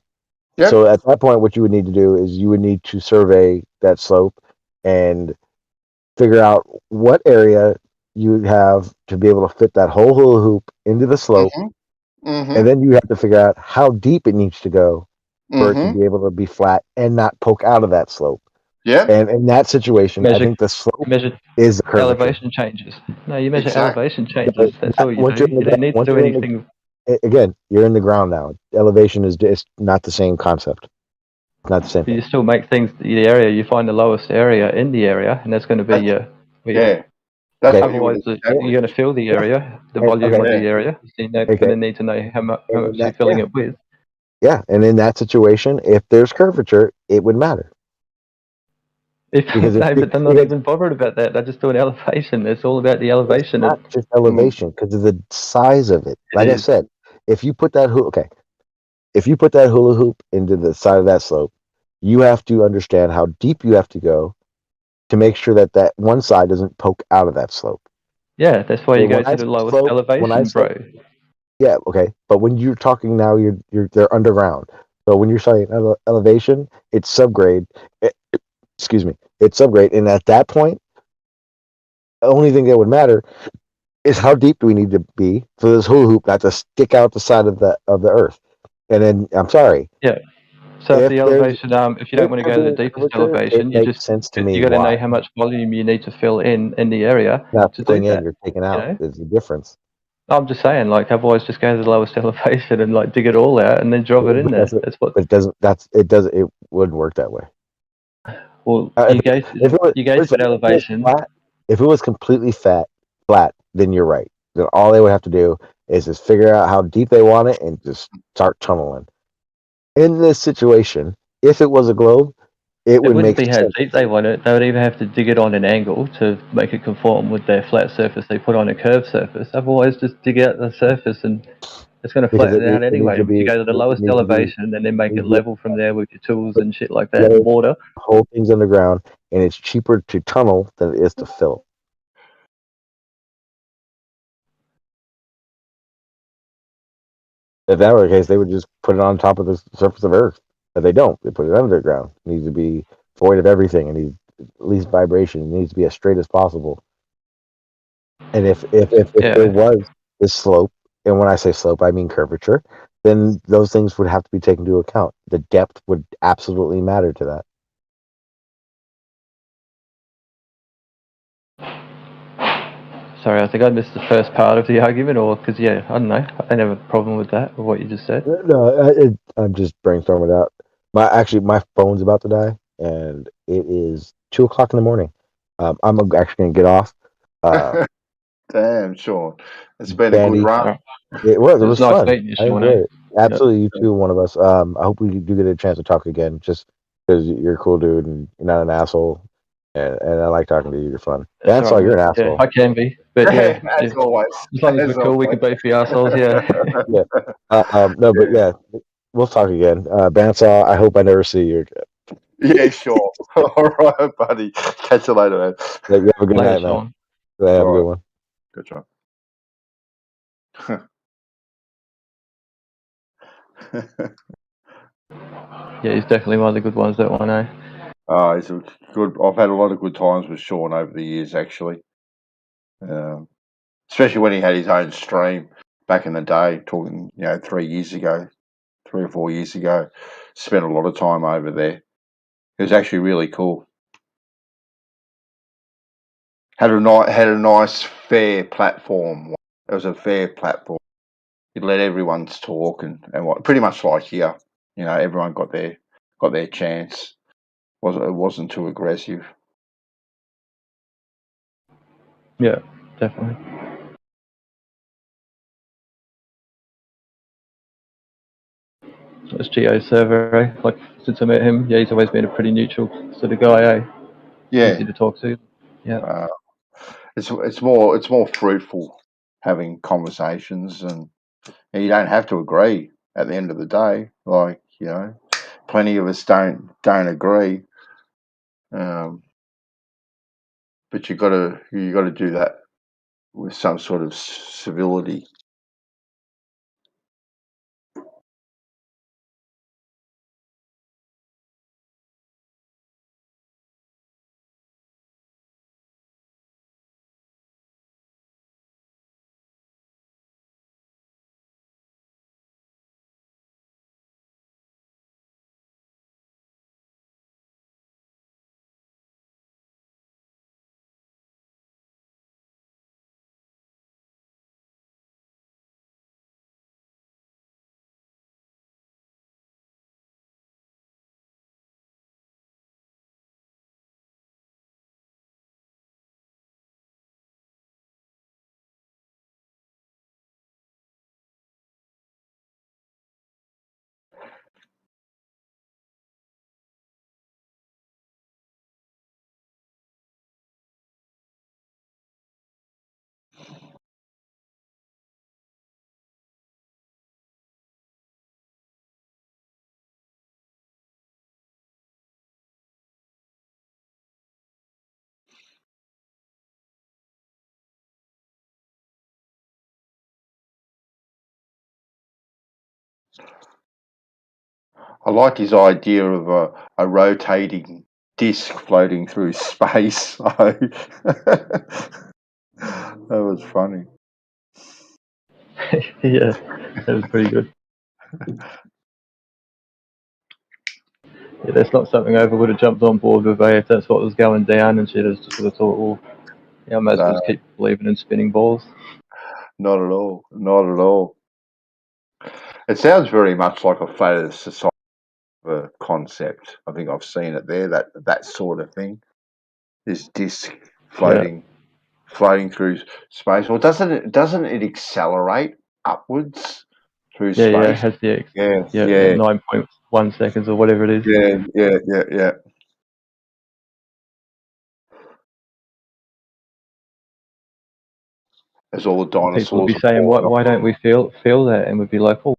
Yep. So at that point, what you would need to do is you would need to survey that slope and figure out what area you would have to be able to fit that whole hula hoop into the slope. And then you have to figure out how deep it needs to go for it to be able to be flat and not poke out of that slope. Yeah. And in that situation, I think the slope is the curvature. Elevation changes. No, you measure elevation changes. That's all you do. You don't need to do anything. Again, you're in the ground now. Elevation is not the same concept. Not the same. But you still make things the area. You find the lowest area in the area, and that's going to be your. Otherwise, you're going to fill the area, the volume of the area. So you're going to need to know how much you're filling it with. Yeah, and in that situation, if there's curvature, it would matter. But they're not even bothered about that. They're just doing elevation. It's all about the elevation. It's not just elevation, because of the size of it. Like I said, if you put that hula hoop into the side of that slope, you have to understand how deep you have to go to make sure that one side doesn't poke out of that slope. Yeah, that's why you go to the lowest elevation, bro. Yeah, okay. But when you're talking now, they're underground. So when you're saying elevation, it's subgrade. It's subgrade, and at that point, the only thing that would matter is how deep do we need to be for this hula hoop not to stick out the side of the Earth. And then I'm sorry. Yeah. So if the elevation, if you don't want to go to the deepest elevation, you got to know how much volume you need to fill in the area. Not filling in, you're taking out. There's a difference. I'm just saying, otherwise, just go to the lowest elevation and dig it all out and then drop it in there. That's what. But it doesn't. It wouldn't work that way. Well, you go to elevation. If it was completely flat, then you're right. Then all they would have to do is just figure out how deep they want it and just start tunneling. In this situation, if it was a globe, it would wouldn't make be how deep they want it. They would even have to dig it on an angle to make it conform with their flat surface they put on a curved surface. Otherwise, just dig out the surface and it's going to flatten out anyway. You go to the lowest elevation and then make it level from there with your tools and shit like that, and water. The whole thing's underground, and it's cheaper to tunnel than it is to fill. If that were the case, they would just put it on top of the surface of Earth. But they don't. They put it underground. It needs to be void of everything. It needs least vibration. It needs to be as straight as possible. And if there was this slope, and when I say slope, I mean curvature, then those things would have to be taken into account. The depth would absolutely matter to that. Sorry, I think I missed the first part of the argument, or because I don't know, I don't have a problem with that or what you just said. No, I'm just brainstorming it out. My phone's about to die, and it is 2 o'clock in the morning. I'm actually gonna get off. Damn, Sean. It's been a good Dandy, run. Alright. it was nice fun. meeting you, I Sean. enjoyed it. Absolutely, you Yeah. too, one of us. I hope we do get a chance to talk again, just because you're a cool dude and you're not an asshole, and I like talking to you. You're fun. That's Bandsaw, you're an Yeah, asshole. I can be, but As as always. long as As we're cool, we always. can both be assholes. Yeah. Yeah. No, but yeah, we'll talk again. Bandsaw, I hope I never see you. Yeah, sure. All right, buddy. Catch you later, man. Yeah, you have a good Later, night, man. Sean. Yeah, have a All good right. one. Good job. Yeah, he's definitely one of the good ones. That one, eh? It's a good. I've had a lot of good times with Sean over the years, actually. Especially when he had his own stream back in the day, talking 3 years ago, 3 or 4 years ago. Spent a lot of time over there. It was actually really cool. Had a nice fair platform. It was a fair platform. It let everyone talk and what pretty much like here. Everyone got their chance. It wasn't too aggressive. Yeah, definitely. That's Geo's server, eh? Like since I met him, he's always been a pretty neutral sort of guy, eh? Yeah. Easy to talk to. Yeah. It's more fruitful having conversations, and you don't have to agree at the end of the day. Like plenty of us don't agree, but you got to do that with some sort of civility. I like his idea of a rotating disc floating through space. That was funny. Yeah, that was pretty good. Yeah, that's not something I ever would have jumped on board with, if that's what was going down and shit. I just would have thought, well, I might as well just keep believing in spinning balls. Not at all. Not at all. It sounds very much like a flat Earth society concept. I think I've seen it there. That sort of thing. This disc floating through space. Or doesn't it accelerate upwards through Yeah, space? it has the Yeah. 9.1 seconds or whatever it is. Yeah. As all the dinosaurs. People would be saying, why don't we feel that? And we'd be like, oh.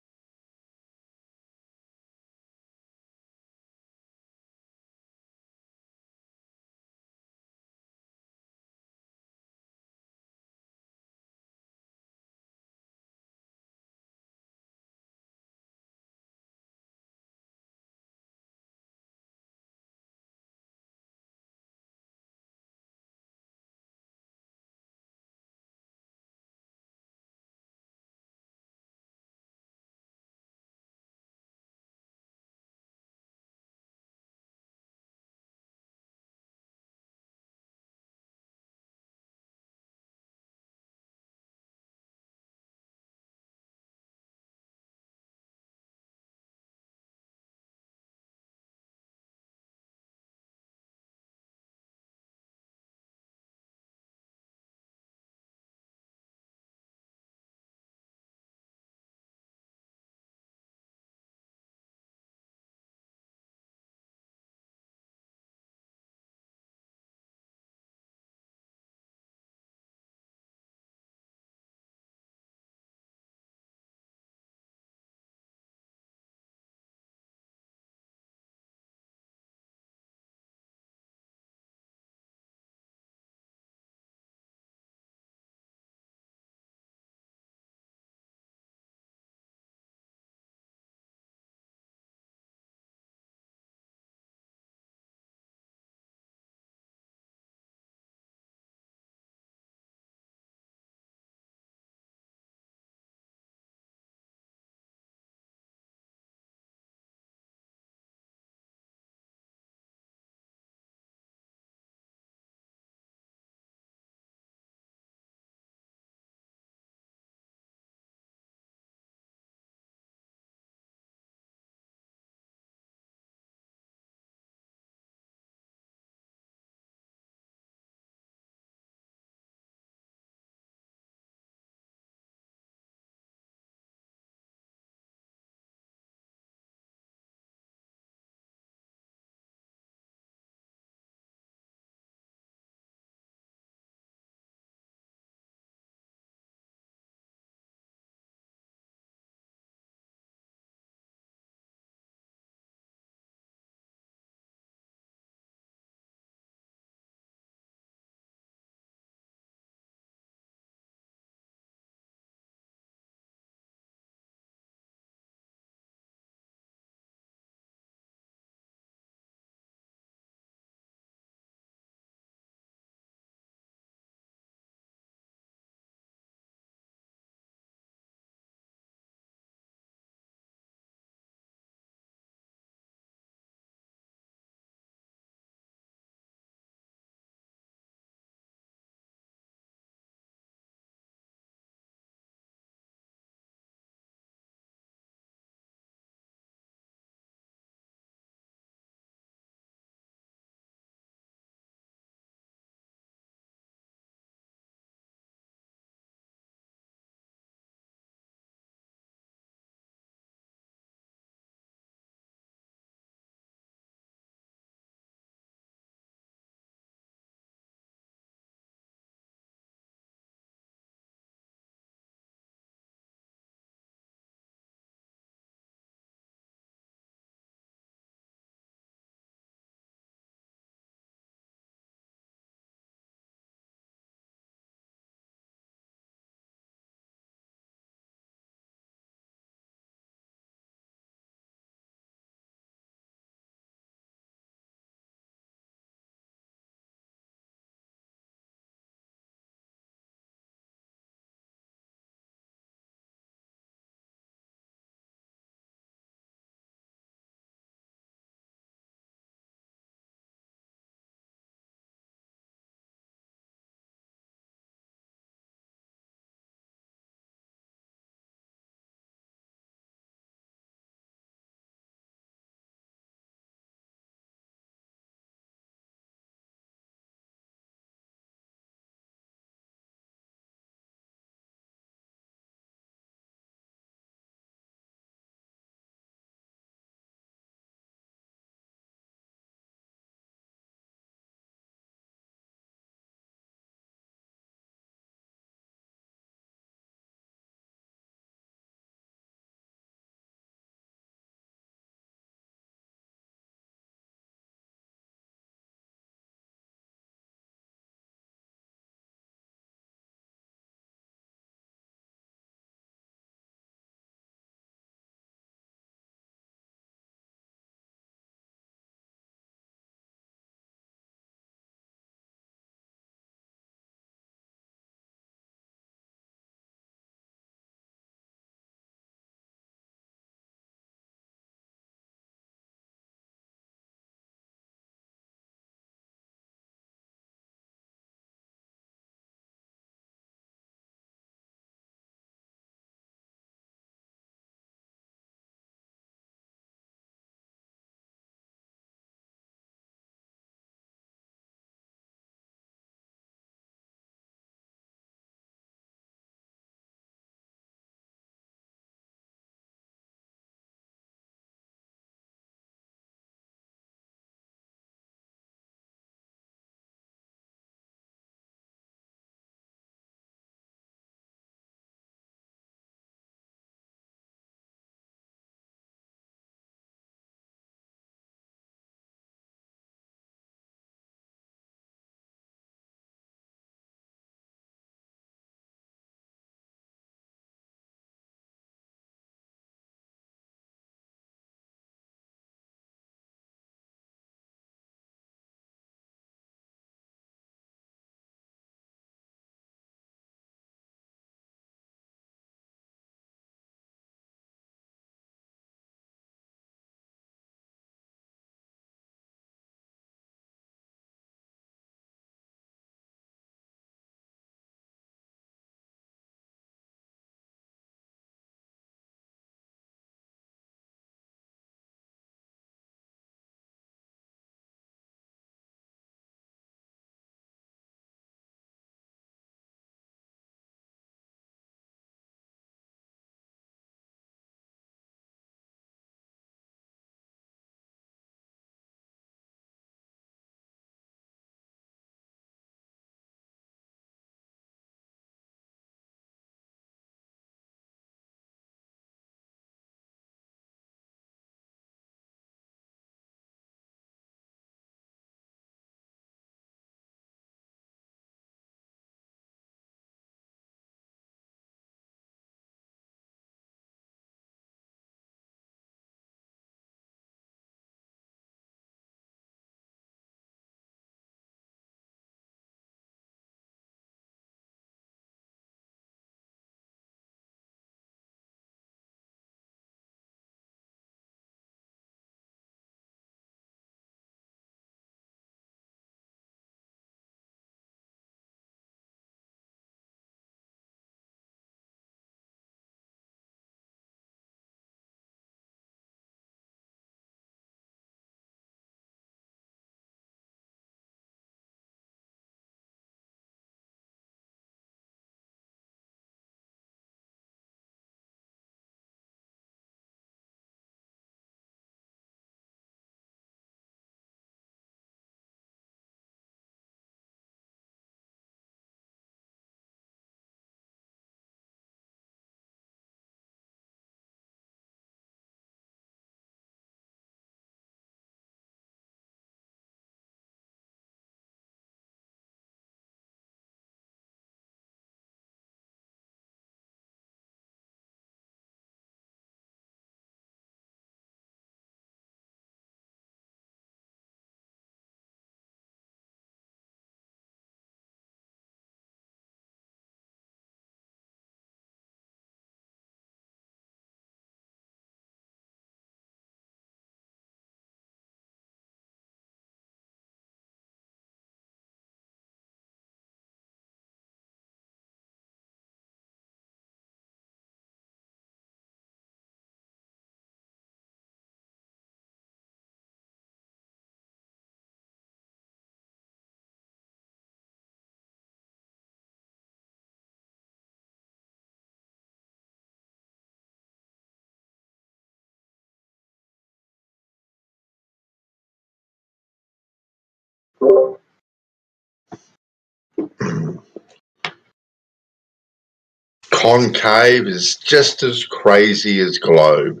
Concave is just as crazy as globe.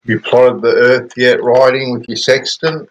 You plotted the Earth yet riding with your sextant?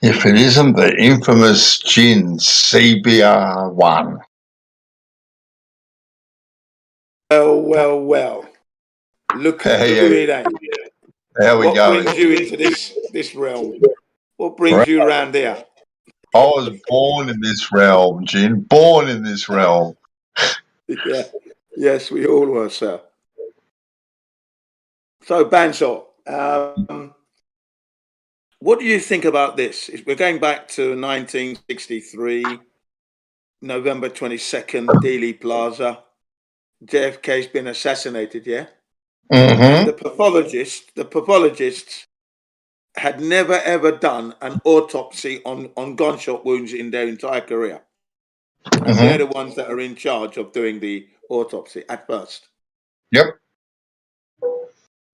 If it isn't the infamous gin CBR1. Well. Look who it ain't. There we What go. brings you into this realm? What brings you around here? I was born in this realm, Gin. Born in this realm. Yeah. Yes, we all were, sir. So, Bansor, what do you think about this? We're going back to 1963, November 22nd, Dealey Plaza. JFK's been assassinated, yeah? Mm-hmm. And the pathologists had never ever done an autopsy on gunshot wounds in their entire career. And they're the ones that are in charge of doing the autopsy at first. Yep.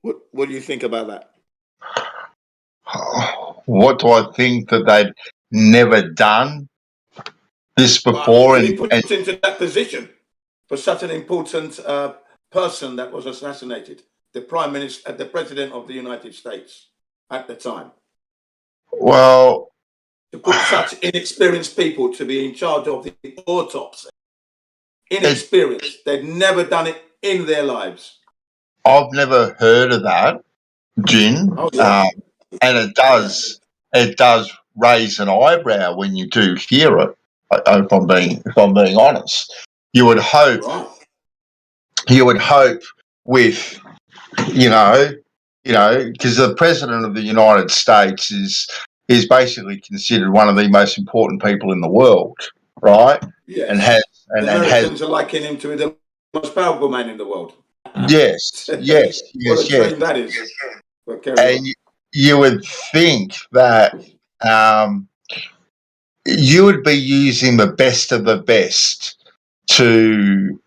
What do you think about that? What do I think that they'd never done this before? To be put into that position for such an important person that was assassinated, the Prime Minister, the President of the United States at the time. Well, to put such inexperienced people to be in charge of the autopsy. Inexperienced. They've never done it in their lives. I've never heard of that, Gin. Oh, yeah. And it does raise an eyebrow when you do hear it. If I'm being honest, you would hope with because the President of the United States is basically considered one of the most important people in the world, right? Yes. And Americans are likening him to be the most powerful man in the world. Yes. What a shame that is. And you would think that you would be using the best of the best to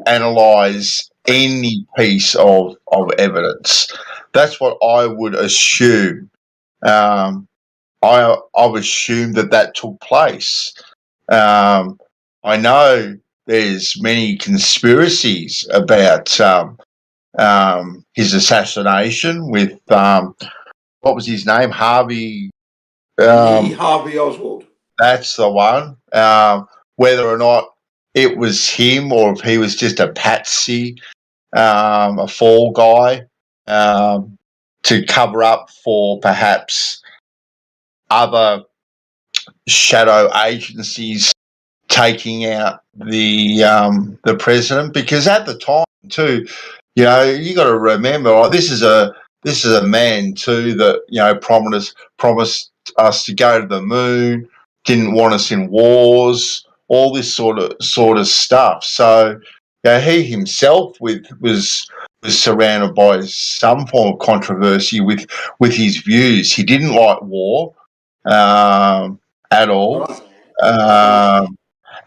analyse any piece of evidence. That's what I would assume. I've assumed that took place. I know there's many conspiracies about his assassination with what was his name? Harvey. Lee Harvey Oswald. That's the one. Whether or not it was him or if he was just a patsy, a fall guy, to cover up for perhaps other shadow agencies taking out the president. Because at the time too, you got to remember, this is a man too that promised us to go to the moon, didn't want us in wars, all this sort of stuff. So he himself was surrounded by some form of controversy with his views. He didn't like war at all,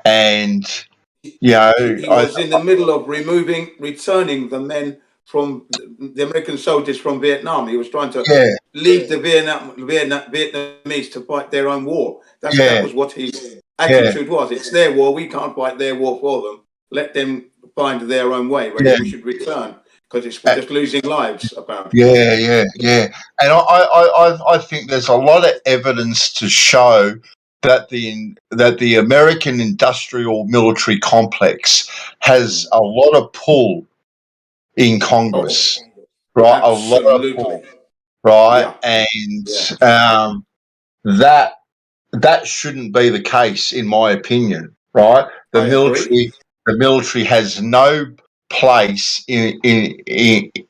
and he was in the middle of returning the men from the American soldiers from Vietnam. He was trying to leave the Vietnamese to fight their own war. That was what his attitude was. It's their war. We can't fight their war for them. Let them find their own way. We should return because we're just losing lives, apparently. Yeah. And I think there's a lot of evidence to show that the American industrial military complex has a lot of pull in Congress, right? Absolutely. A lot of pull, right? And that shouldn't be the case, in my opinion, right? The military has no place in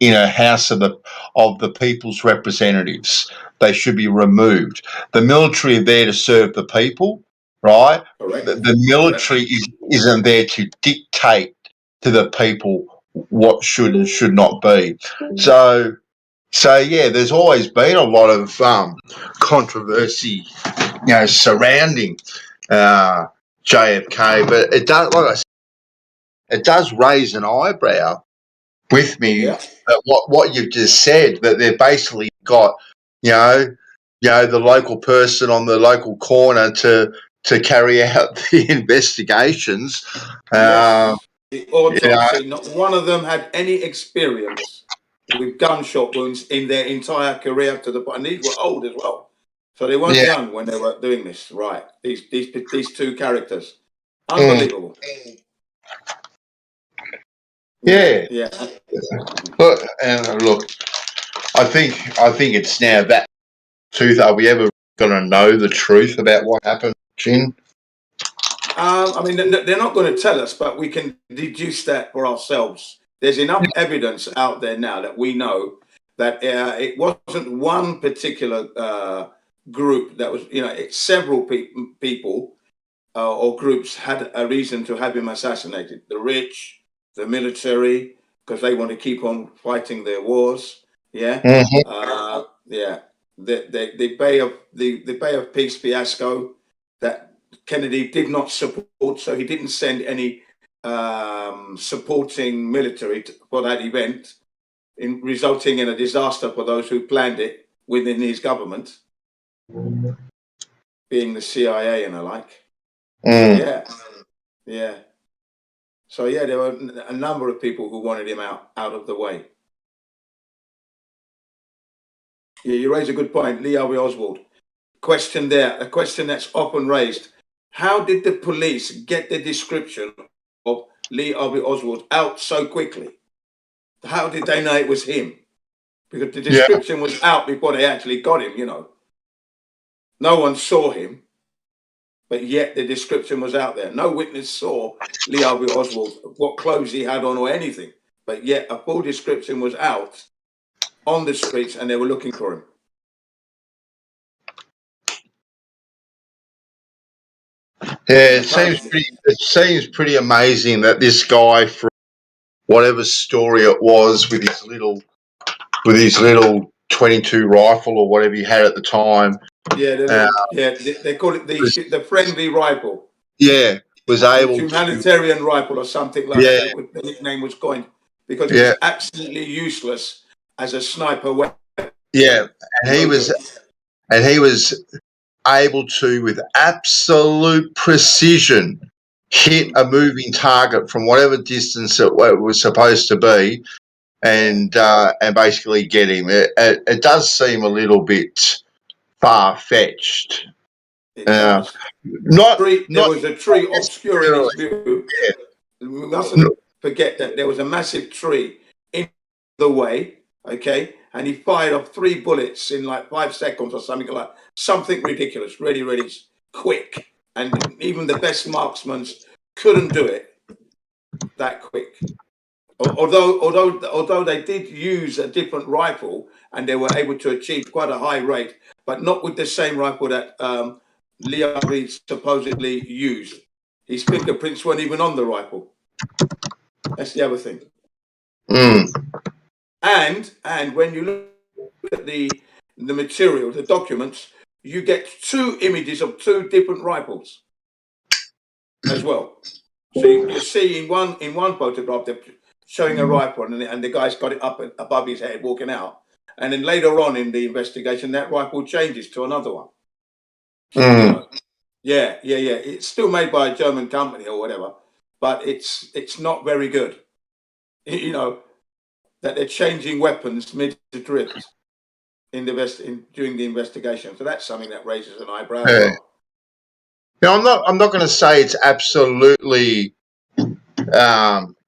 a House of the People's Representatives. They should be removed. The military are there to serve the people, right? The military isn't there to dictate to the people what should and should not be. So yeah, there's always been a lot of controversy, surrounding JFK, but it does, like I said, it does raise an eyebrow with me at what you've just said, that they've basically got, the local person on the local corner to carry out the investigations. The autopsy, not one of them had any experience with gunshot wounds in their entire career to the point. And these were old as well. So they weren't young when they were doing this, right? These two characters. Unbelievable. Yeah. Yeah. Look, and look, I think it's now that truth. Are we ever going to know the truth about what happened, Jin? I mean, they're not going to tell us, but we can deduce that for ourselves. There's enough evidence out there now that we know that it wasn't one particular group that was, it's several people or groups had a reason to have him assassinated. The rich, the military, because they want to keep on fighting their wars. Yeah. Mm-hmm. Yeah. The Bay of Peace fiasco that Kennedy did not support, so he didn't send any supporting military for that event, resulting in a disaster for those who planned it within his government, being the CIA and the like. Yeah. So yeah, there were a number of people who wanted him out of the way. Yeah, you raise a good point, Lee Harvey Oswald. Question there, a question that's often raised. How did the police get the description of Lee Harvey Oswald out so quickly? How did they know it was him? Because the description was out before they actually got him, No one saw him, but yet the description was out there. No witness saw Lee Harvey Oswald, what clothes he had on or anything, but yet a full description was out on the streets and they were looking for him. Yeah, it seems pretty amazing that this guy, from whatever story it was, with his little 22 rifle or whatever he had at the time. Yeah, they call it the friendly rifle. Yeah, was able humanitarian rifle or something like that. The nickname was coined because it was absolutely useless as a sniper weapon. Yeah, and he was able to, with absolute precision, hit a moving target from whatever distance it was supposed to be, and basically get him. It does seem a little bit far-fetched. It does. There was a tree obscuring his view. We mustn't forget that there was a massive tree in the way, okay? And he fired off 3 bullets in like 5 seconds or something like that. Something ridiculous, really, really quick. And even the best marksmen couldn't do it that quick. Although they did use a different rifle and they were able to achieve quite a high rate, but not with the same rifle that Lee Harvey supposedly used. His fingerprints weren't even on the rifle. That's the other thing. And when you look at the material, the documents, you get 2 images of 2 different rifles as well. So you see in one photograph they're showing a rifle and the guy's got it up above his head walking out, and then later on in the investigation that rifle changes to another one. Yeah. It's still made by a German company or whatever, but it's not very good. That they're changing weapons mid-drift during the investigation. So that's something that raises an eyebrow. Now, I'm not going to say it's absolutely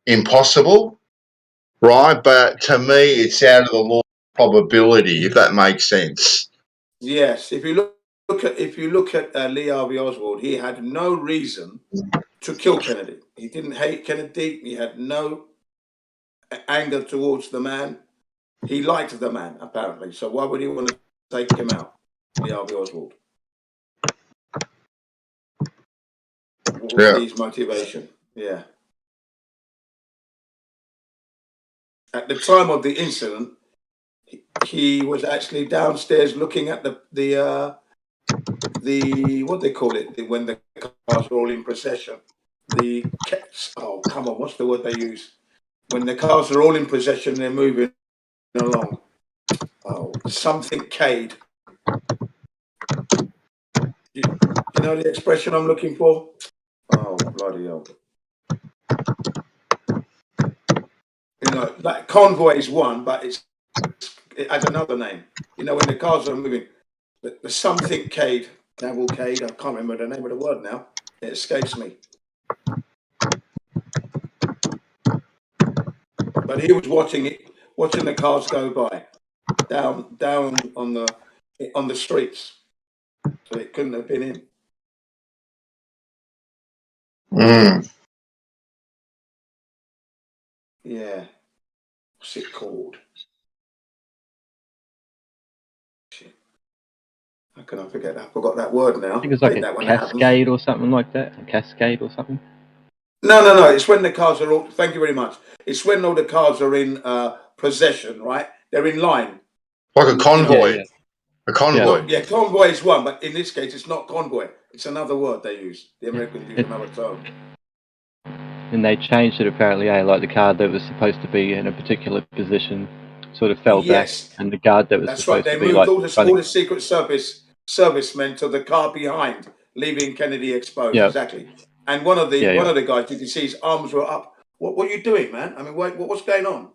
impossible, right? But to me, it's out of the law of probability, if that makes sense. Yes, if you look at Lee Harvey Oswald, he had no reason to kill Kennedy. He didn't hate Kennedy. He had no anger towards the man. He liked the man, apparently. So why would he want to take him out, Lee Harvey Oswald? What was his motivation? Yeah. At the time of the incident, he was actually downstairs looking at the what they call it when the cars are all in procession. Come on, what's the word they use? When the cars are all in procession, they're moving along. Something Cade. You know the expression I'm looking for? Oh, bloody hell. Like convoy is one, but it's it has another name. You know, when the cars are moving, the something cavalcade. I can't remember the name of the word now. It escapes me. But he was watching the cars go by down on the streets. So it couldn't have been him. Mm. Yeah. What's it called? Shit. How can I forget that? I forgot that word now. I think it's like that a when cascade or something like that. A cascade or something. No. It's when the cars are all. Thank you very much. It's when all the cars are in procession, right? They're in line. Like a convoy. Yeah. A convoy. Yeah, convoy is one, but in this case, it's not convoy. It's another word they use. The Americans use another term. And they changed it apparently, like the car that was supposed to be in a particular position sort of fell back, and the guard that was That's right. supposed They to be moved like all the Secret Service servicemen to the car behind, leaving Kennedy exposed. Yeah. Exactly. And one of the guys, you can see his arms were up. What are you doing, man? I mean, what's going on?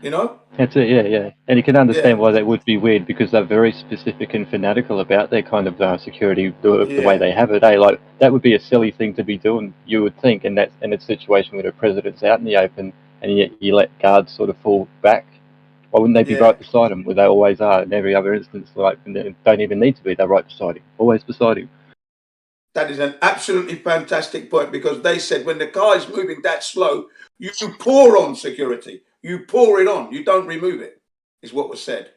You know? That's it. Yeah. And you can understand why that would be weird, because they're very specific and fanatical about their kind of security, the way they have it. Like that would be a silly thing to be doing, you would think, and that's in a situation where the president's out in the open, and yet you let guards sort of fall back. Why wouldn't they be right beside him, where they always are in every other instance? Like, they don't even need to be; they're right beside him, always beside him. That is an absolutely fantastic point, because they said when the car is moving that slow, you pour on security. You pour it on. You don't remove it, is what was said.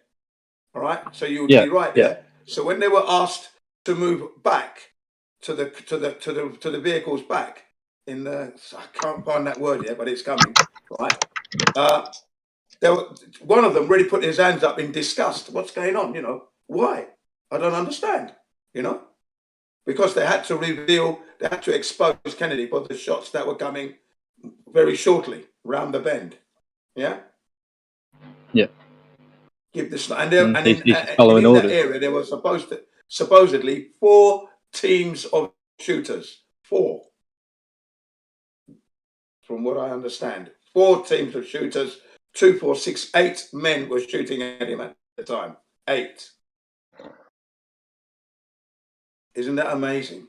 All right? So you would be right there. So when they were asked to move back to the vehicles back in the, I can't find that word yet, but it's coming, right? One of them really put his hands up in disgust. What's going on? You know, why? I don't understand. You know? Because they had to expose Kennedy for the shots that were coming very shortly round the bend. Yeah? Yeah. Give this, and He's in following that orders. area there were supposedly 4 teams of shooters. 4. From what I understand. 4 teams of shooters, 2, 4, 6, 8 men were shooting at him at the time. 8. Isn't that amazing?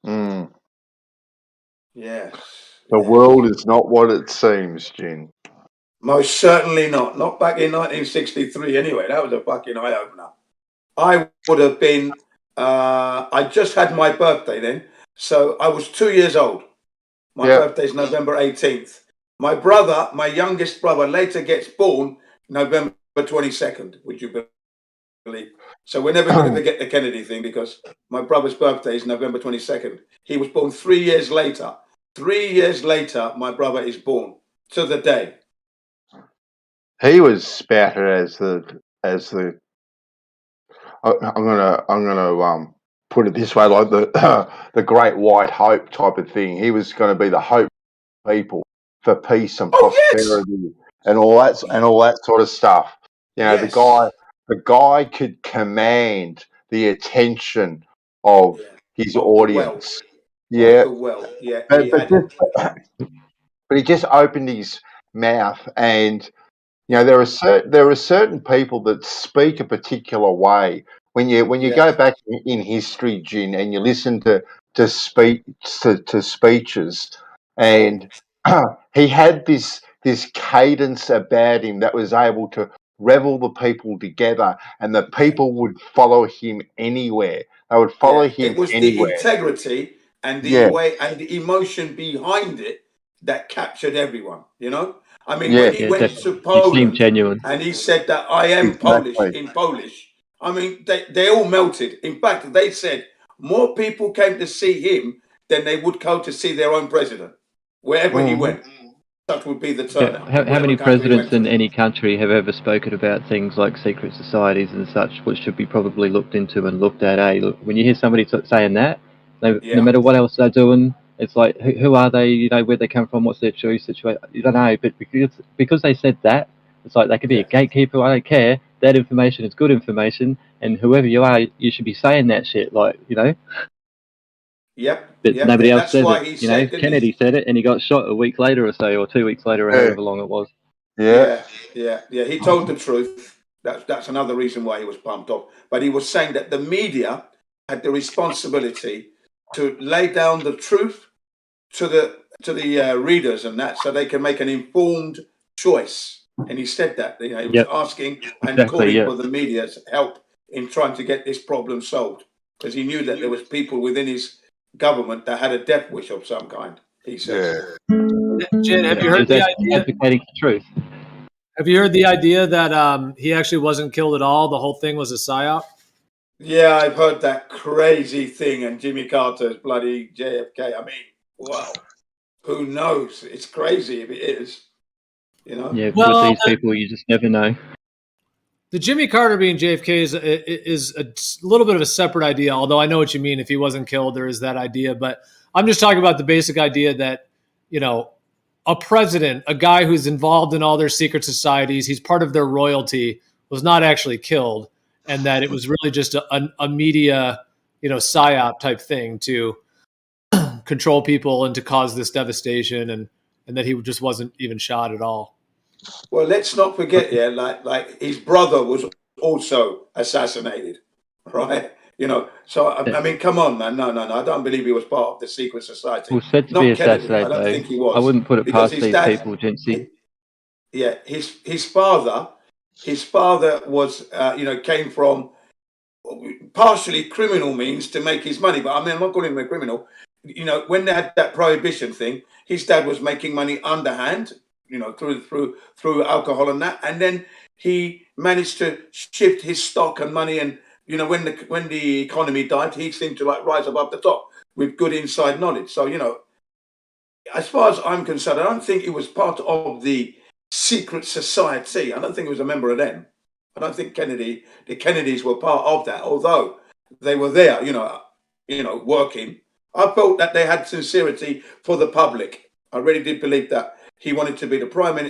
Mm. Yes. The world is not what it seems, Jin. Most certainly not. Not back in 1963 anyway. That was a fucking eye-opener. I would have been, I just had my birthday then. So I was 2 years old. My birthday's November 18th. My brother, my youngest brother, later gets born November 22nd, would you believe? So we're never going to forget the Kennedy thing, because my brother's birthday is November 22nd. He was born 3 years later. 3 years later, my brother is born to the day. He was spouted as the. I'm gonna put it this way, like the Great White Hope type of thing. He was going to be the hope of people for peace and prosperity and all that sort of stuff. You know, the guy could command the attention of his audience. But he just opened his mouth, and you know there are certain people that speak a particular way. When you go back in history, Jin, and you listen to speeches, and he had this cadence about him that was able to revel the people together, and the people would follow him anywhere. They would follow him It was anywhere. the integrity and the way and the emotion behind it that captured everyone, you know? I mean, when he went to Poland and he said that I am Polish in Polish, I mean, they all melted. In fact, they said more people came to see him than they would go to see their own president, wherever he went. Such would be the turnout. How many presidents in any country have ever spoken about things like secret societies and such, which should be probably looked into and looked at? Look, when you hear somebody saying that, no matter what else they're doing, it's like, who are they? You know, where they come from? What's their true situation? You don't know, but because they said that, it's like they could be a gatekeeper. I don't care. That information is good information, and whoever you are, you should be saying that shit. Like, you know. Yep. But Yep. nobody And else that's says why it. he You know, said, didn't Kennedy said it, and he got shot a week later or so, or 2 weeks later, or however long it was. Yeah. He told the truth. That's another reason why he was pumped up. But he was saying that the media had the responsibility to lay down the truth to the readers and that, so they can make an informed choice. And he said that, you know, he was asking and calling for the media's help in trying to get this problem solved, because he knew that there was people within his government that had a death wish of some kind. He says. Jen, have you heard the idea? Advocating for truth. Have you heard the idea that he actually wasn't killed at all? The whole thing was a psyop. Yeah, I've heard that crazy thing, and Jimmy Carter's bloody JFK. I mean, wow. Who knows? It's crazy if it is. You know. Yeah, with these people, you just never know. The Jimmy Carter being JFK is a little bit of a separate idea, although I know what you mean. If he wasn't killed, there is that idea. But I'm just talking about the basic idea that, you know, a president, a guy who's involved in all their secret societies, he's part of their royalty, was not actually killed, and that it was really just a media, you know, psyop type thing to control people and to cause this devastation, and that he just wasn't even shot at all. Well, let's not forget, like his brother was also assassinated, right? You know, so I mean, come on, man. No. I don't believe he was part of the secret society. Well, said to not be Kennedy. assassinated, I don't think he was. I wouldn't put it because past his these dad, people, Jinxie. Yeah, his father was, came from partially criminal means to make his money. But I mean, I'm not calling him a criminal. You know, when they had that prohibition thing, his dad was making money underhand, you know, through alcohol and that, and then he managed to shift his stock and money. And you know, when the economy died, he seemed to like rise above the top with good inside knowledge. So you know, as far as I'm concerned, I don't think he was part of the secret society. I don't think he was a member of them. I don't think the Kennedys were part of that, although they were there, you know, working. I felt that they had sincerity for the public. I really did believe that he wanted to be the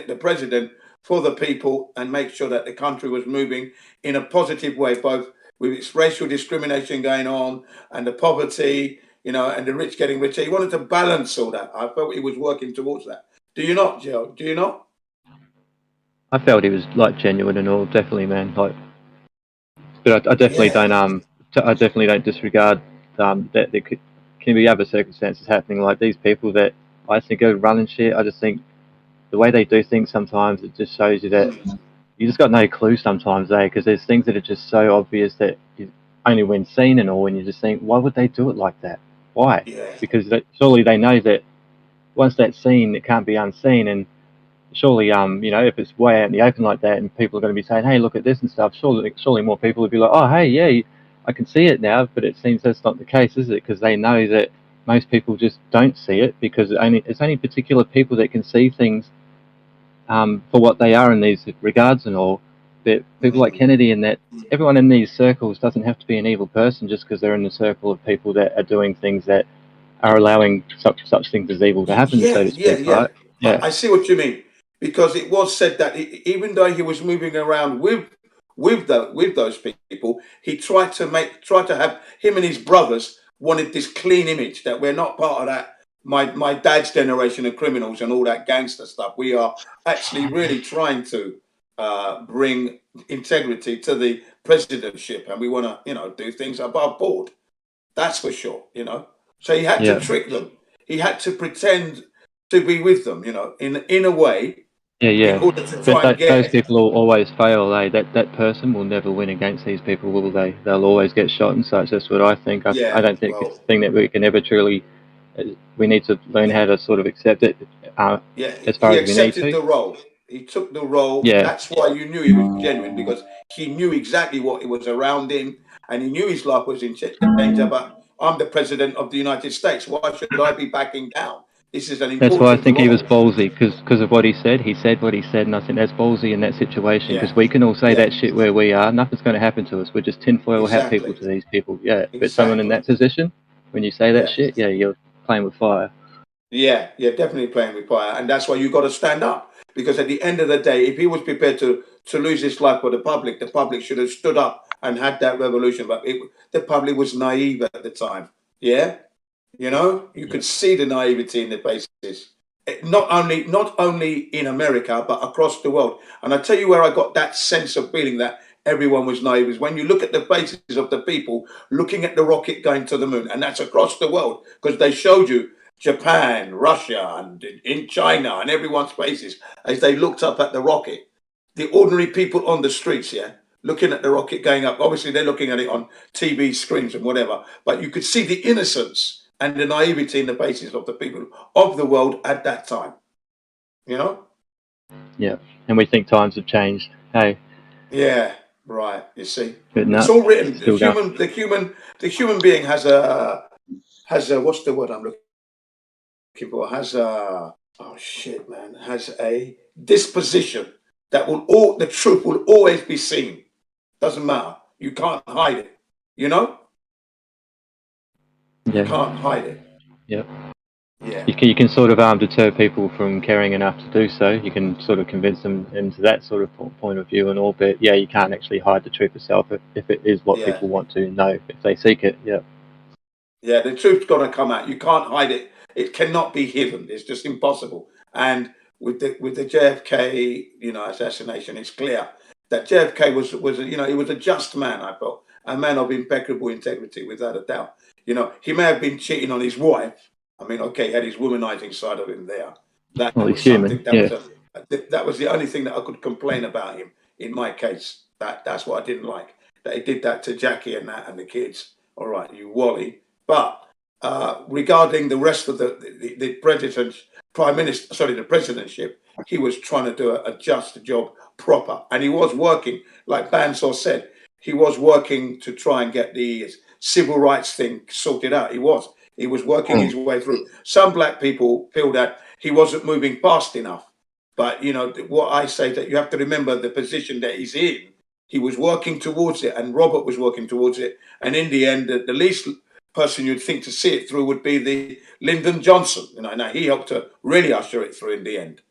the president for the people, and make sure that the country was moving in a positive way, both with its racial discrimination going on and the poverty, you know, and the rich getting richer. He wanted to balance all that. I felt he was working towards that. Do you not, Joe? Do you not? I felt he was like genuine and all, definitely, man. Like, but I definitely don't. I definitely don't disregard that there can be other circumstances happening. Like these people that I think are running shit. I just think the way they do things sometimes, it just shows you that you just got no clue sometimes, because there's things that are just so obvious that only when seen and all, and you just think, why would they do it like that? Why? Yeah. Because surely they know that once that's seen, it can't be unseen, and surely, you know, if it's way out in the open like that, and people are going to be saying, "Hey, look at this" and stuff, surely more people would be like, "Oh, hey, yeah, I can see it now." But it seems that's not the case, is it? Because they know that most people just don't see it, because it's only particular people that can see things for what they are in these regards and all. But people like Kennedy and that, everyone in these circles doesn't have to be an evil person just because they're in the circle of people that are doing things that are allowing such things as evil to happen, so to speak, right? Yeah. I see what you mean, because it was said that even though he was moving around with those people, he tried to have him and his brothers wanted this clean image that we're not part of that. My dad's generation of criminals and all that gangster stuff. We are actually really trying to bring integrity to the presidentship, and we want to, you know, do things above board. That's for sure, you know. So he had to trick them. He had to pretend to be with them, you know, in a way. Yeah. In order to try and get those people will always fail. That person will never win against these people, will they? They'll always get shot and such. That's what I think. I don't think it's a thing that we can ever truly. We need to learn how to sort of accept it. As far he as we need accepted to. the role. He took the role. Yeah. That's why you knew he was genuine, because he knew exactly what it was around him, and he knew his life was in danger. But I'm the president of the United States. Why should I be backing down? This is an important That's why I think role. he was ballsy, because of what he said. He said what he said, and I think that's ballsy in that situation, because we can all say that shit where we are. Nothing's going to happen to us. We're just tinfoil hat people to these people. Yeah. But someone in that position, when you say that shit, you're playing with fire. Yeah, definitely playing with fire. And that's why you got to stand up. Because at the end of the day, if he was prepared to lose his life for the public should have stood up and had that revolution. But the public was naive at the time. Yeah? You know, you could see the naivety in their faces. Not only in America, but across the world. And I tell you where I got that sense of feeling that everyone was naive is when you look at the faces of the people looking at the rocket going to the moon, and that's across the world, because they showed you Japan, Russia, and in China, and everyone's faces as they looked up at the rocket. The ordinary people on the streets, looking at the rocket going up. Obviously, they're looking at it on TV screens and whatever, but you could see the innocence and the naivety in the faces of the people of the world at that time. You know? Yeah, and we think times have changed. Hey. Yeah, right. You see, But no, it's all written. still The human being has a what's the word I'm looking for? Has a has a disposition that the truth will always be seen. Doesn't matter. You can't hide it. You know? Yeah. You can't hide it. Yeah. Yeah. You can sort of deter people from caring enough to do so. You can sort of convince them into that sort of point of view and all, but yeah, you can't actually hide the truth itself if it is what people want to know, if they seek it. Yeah. Yeah, the truth's got to come out. You can't hide it. It cannot be hidden. It's just impossible. And with the JFK, assassination, it's clear that JFK was he was a just man. I felt a man of impeccable integrity, without a doubt. He may have been cheating on his wife. I mean, okay, he had his womanizing side of him there. That was something. That was the only thing that I could complain about him in my case. That's what I didn't like. That he did that to Jackie and the kids. All right, you Wally. But regarding the rest of the presidentship, he was trying to do a just job proper, and he was working, like Bansaw said, he was working to try and get the civil rights thing sorted out. He was working his way through. Some black people feel that he wasn't moving fast enough, but what I say that you have to remember the position that he's in. He was working towards it, and Robert was working towards it, and in the end, the least person you'd think to see it through would be the Lyndon Johnson. Now he helped to really usher it through in the end,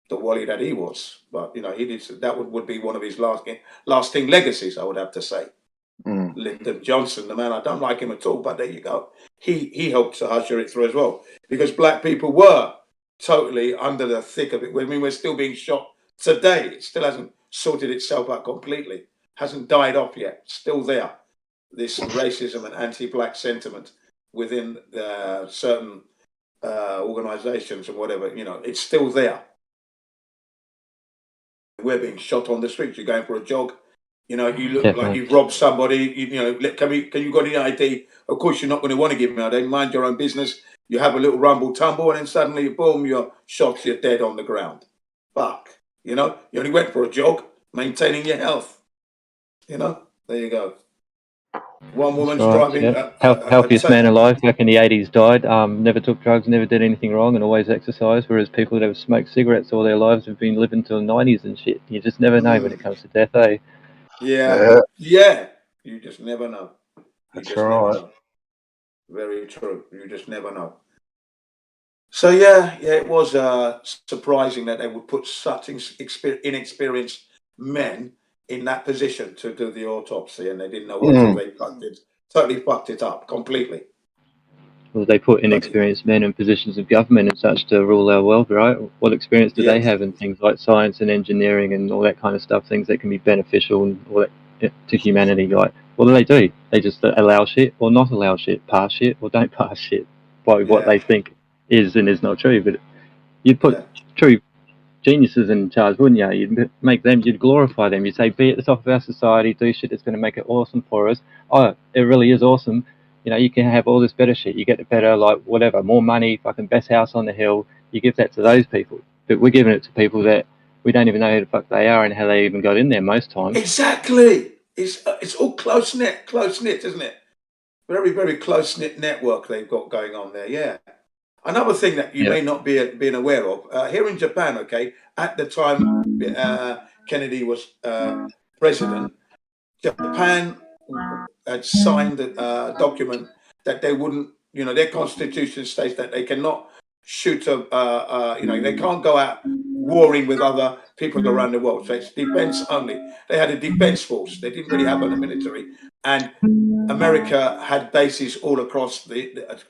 the Wally that he was. But he did. That would be one of his lasting legacies, I would have to say. Lyndon Johnson, the man, I don't like him at all, but there you go. He helped to usher it through as well, because black people were totally under the thick of it. I mean, we're still being shot today. It still hasn't sorted itself out completely. Hasn't died off yet. Still there. This racism and anti-black sentiment within certain organizations and whatever, it's still there. We're being shot on the streets. You're going for a jog, you look like you've robbed somebody. Can you got any ID? Of course, you're not going to want to give me ID. Mind your own business. You have a little rumble tumble, and then suddenly, boom, you're shot. You're dead on the ground. Fuck. You only went for a jog, maintaining your health. There you go. One woman's driving. Yeah. Healthiest man alive back in the 80s died. Never took drugs, never did anything wrong, and always exercised. Whereas people that have smoked cigarettes all their lives have been living till the 90s and shit. You just never know when it comes to death, eh? Yeah. You just never know. That's right. Very true. You just never know. So it was surprising that they would put such inexperienced men in that position to do the autopsy, and they didn't know what to do. They totally fucked it up completely. Well, they put inexperienced men in positions of government and such to rule our world, right? What experience do they have in things like science and engineering and all that kind of stuff, things that can be beneficial and all that to humanity? Like, what do? They just allow shit or not allow shit, pass shit or don't pass shit by what they think is and is not true. But you'd put true geniuses in charge, wouldn't you? You'd make them, you'd glorify them. You'd say, be at the top of our society, do shit that's going to make it awesome for us. Oh, it really is awesome. You can have all this better shit. You get the better, like, whatever, more money, fucking best house on the hill. You give that to those people. But we're giving it to people that we don't even know who the fuck they are and how they even got in there most times. Exactly. It's all close-knit, isn't it? Very, very close-knit network they've got going on there, yeah. Another thing that you may not be being aware of, here in Japan, at the time Kennedy was president, Japan had signed a document that they wouldn't, their constitution states that they cannot shoot they can't go out warring with other people around the world. So it's defense only. They had a defense force. They didn't really have a military. and America had bases all across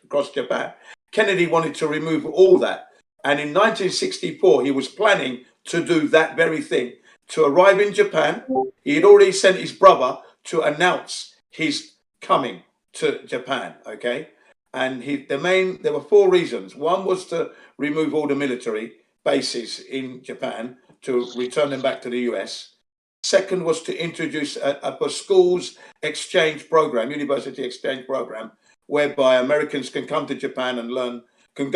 across Japan. Kennedy wanted to remove all that, and in 1964 he was planning to do that very thing. To arrive in Japan, he had already sent his brother to announce his coming to Japan. Okay, and there were 4 reasons. One was to remove all the military bases in Japan to return them back to the US. Second was to introduce a schools exchange program, university exchange program, whereby Americans can come to Japan and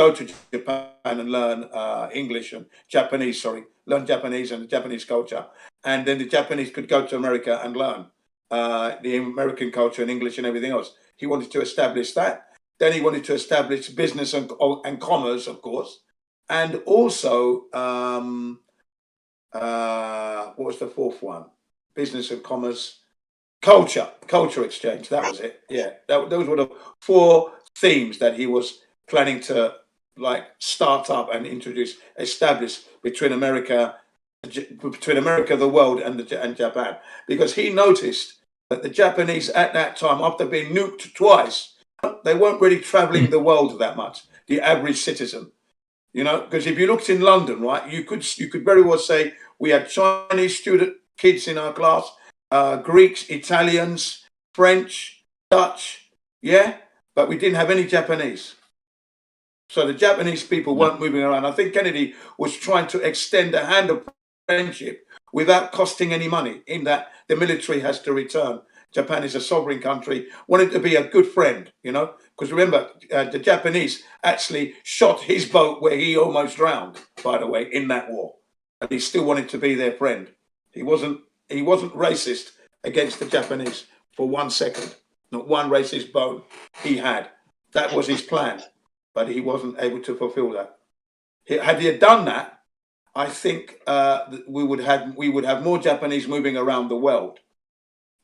go to Japan and learn English and Japanese, learn Japanese and the Japanese culture. And then the Japanese could go to America and learn the American culture and English and everything else. He wanted to establish that. Then he wanted to establish business and commerce, of course. And also, what was the 4th one? Business and commerce, culture exchange. That was it. Yeah, those were the 4 themes that he was planning to start up and establish between America, the world, and Japan, because he noticed that the Japanese at that time, after being nuked twice, they weren't really traveling the world that much. The average citizen. You know, because if you looked in London, right, you could very well say we had Chinese student kids in our class, Greeks, Italians, French, Dutch, yeah, but we didn't have any Japanese. So the Japanese people weren't moving around. I think Kennedy was trying to extend a hand of friendship without costing any money, in that the military has to return. Japan is a sovereign country, wanted to be a good friend, you know, because remember, the Japanese actually shot his boat where he almost drowned, by the way, in that war. And he still wanted to be their friend. He wasn't racist against the Japanese for 1 second. Not one racist bone he had. That was his plan, but he wasn't able to fulfill that. Had he done that, I think we would have more Japanese moving around the world.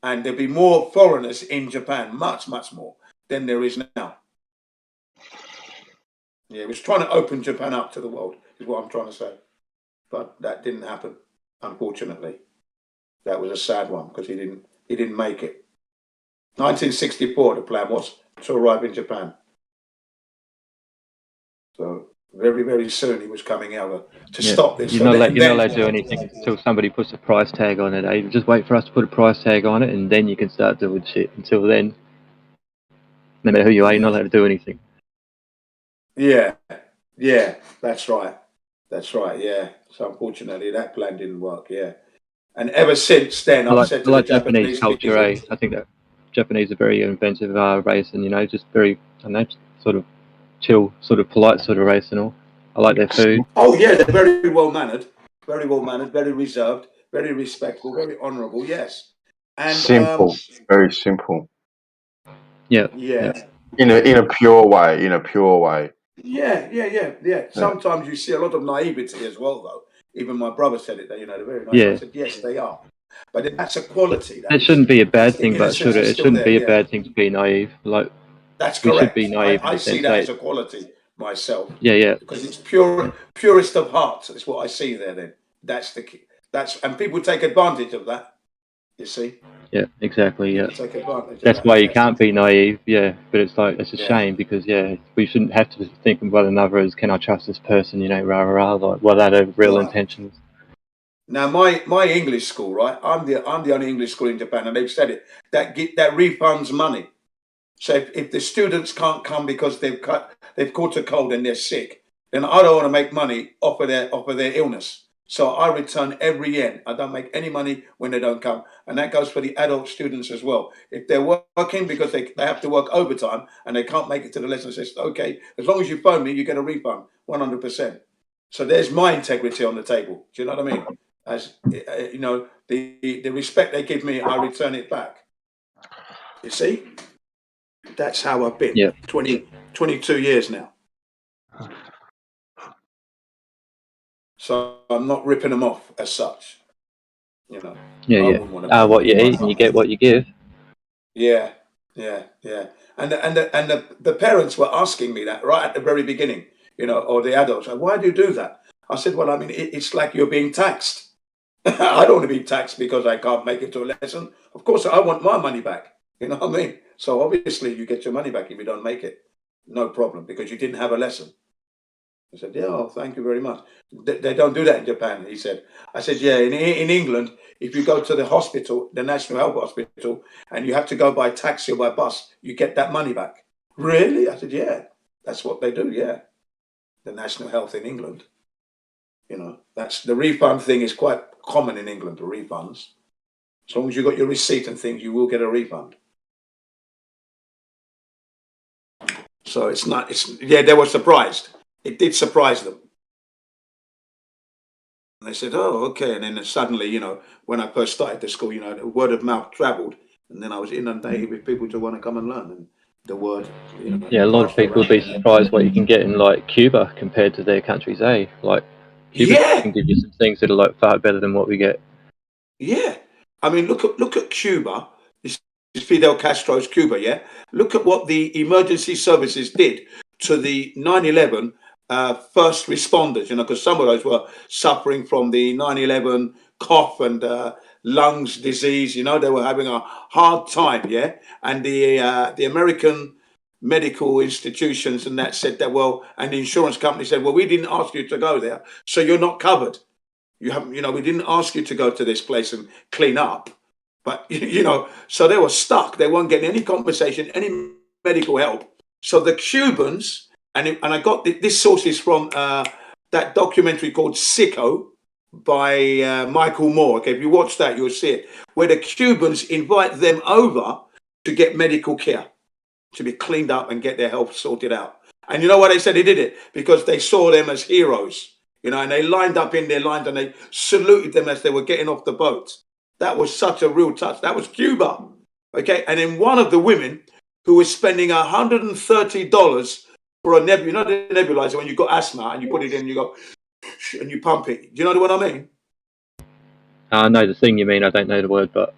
And there'd be more foreigners in Japan, much, much more than there is now. Yeah, he was trying to open Japan up to the world, is what I'm trying to say. But that didn't happen, unfortunately. That was a sad one, because he didn't make it. 1964, the plan was to arrive in Japan. So very, very soon he was coming out to stop this. You're not allowed to do anything until somebody puts a price tag on it. Eh? Just wait for us to put a price tag on it, and then you can start doing shit. Until then, no matter who you are, you're not allowed to do anything. Yeah, that's right. Yeah. So unfortunately, that plan didn't work. Yeah, and ever since then, I've said to the Japanese culture. I think that Japanese are very inventive race, and just very, sort of chill, sort of polite sort of race and all. I like their food. Oh yeah, they're very well mannered, very reserved, very respectful, very honourable. Yes, and simple, very simple. Yeah. In a pure way. Yeah. Sometimes you see a lot of naivety as well, though. Even my brother said it. They're very nice. I said, yes, they are. But that's a quality. It shouldn't be a bad thing, but it shouldn't be a bad thing to be naive. Like, that's correct. We should be naive. I see that as a quality myself. Yeah. Because it's purest of heart. That's what I see there. Then that's the key. And people take advantage of that. You see. Yeah, exactly. Yeah. Take advantage. That's why you can't be naive. Yeah, but it's a shame, because we shouldn't have to think of one another as, can I trust this person? Like, without a real intentions. Now, my English school, right? I'm the only English school in Japan, and they've said it that refunds money. So if the students can't come because they've caught a cold and they're sick, then I don't want to make money off of their illness. So I return every yen. I don't make any money when they don't come, and that goes for the adult students as well. If they're working because they have to work overtime and they can't make it to the lesson, says okay, as long as you phone me, you get a refund, 100%. So there's my integrity on the table. Do you know what I mean? As the respect they give me, I return it back. You see, that's how I've been. Yeah. 22 years now. So I'm not ripping them off as such. Yeah. What you eat and you get what you give. Yeah. And the parents were asking me that right at the very beginning, or the adults. Like, why do you do that? I said, well, I mean, it's like you're being taxed. I don't want to be taxed because I can't make it to a lesson. Of course, I want my money back. You know what I mean? So obviously you get your money back if you don't make it. No problem, because you didn't have a lesson. I said, yeah, oh, thank you very much. They don't do that in Japan, he said. I said, yeah, in England, if you go to the hospital, the National Health Hospital, and you have to go by taxi or by bus, you get that money back. Really? I said, yeah, that's what they do, yeah. The National Health in England. You know, that's the refund thing is quite common in England, the refunds. As long as you got your receipt and things, you will get a refund. So yeah, they were surprised. It did surprise them. And they said, oh, okay. And then suddenly, you know, when I first started the school, you know, the word of mouth traveled. And then I was inundated with people to want to come and learn. And the word, you know. Yeah, a lot of people would be surprised what you can get in like Cuba compared to their countries, eh? Like Cuba can give you some things that are like far better than what we get. Yeah. I mean, look at Cuba. This is Fidel Castro's Cuba, yeah? Look at what the emergency services did to the 9/11 first responders, you know, because some of those were suffering from the 9/11 cough and lungs disease, you know, they were having a hard time, yeah? And the American medical institutions and that said that, well, and the insurance company said, well, we didn't ask you to go there, so you're not covered. You haven't, you know, we didn't ask you to go to this place and clean up. But, you know, so they were stuck. They weren't getting any compensation, any medical help. So the Cubans, and I got this source is from that documentary called Sicko by Michael Moore. Okay, if you watch that, you'll see it, where the Cubans invite them over to get medical care, to be cleaned up and get their health sorted out. And you know why they said they did it? Because they saw them as heroes. You know, and they lined up in their lines and they saluted them as they were getting off the boat. That was such a real touch. That was Cuba. Okay. And then one of the women who was spending $130 for a nebulizer, you know, the nebulizer when you've got asthma and you put it in, you go, and you pump it. Do you know what I mean? I know the thing you mean. I don't know the word, but.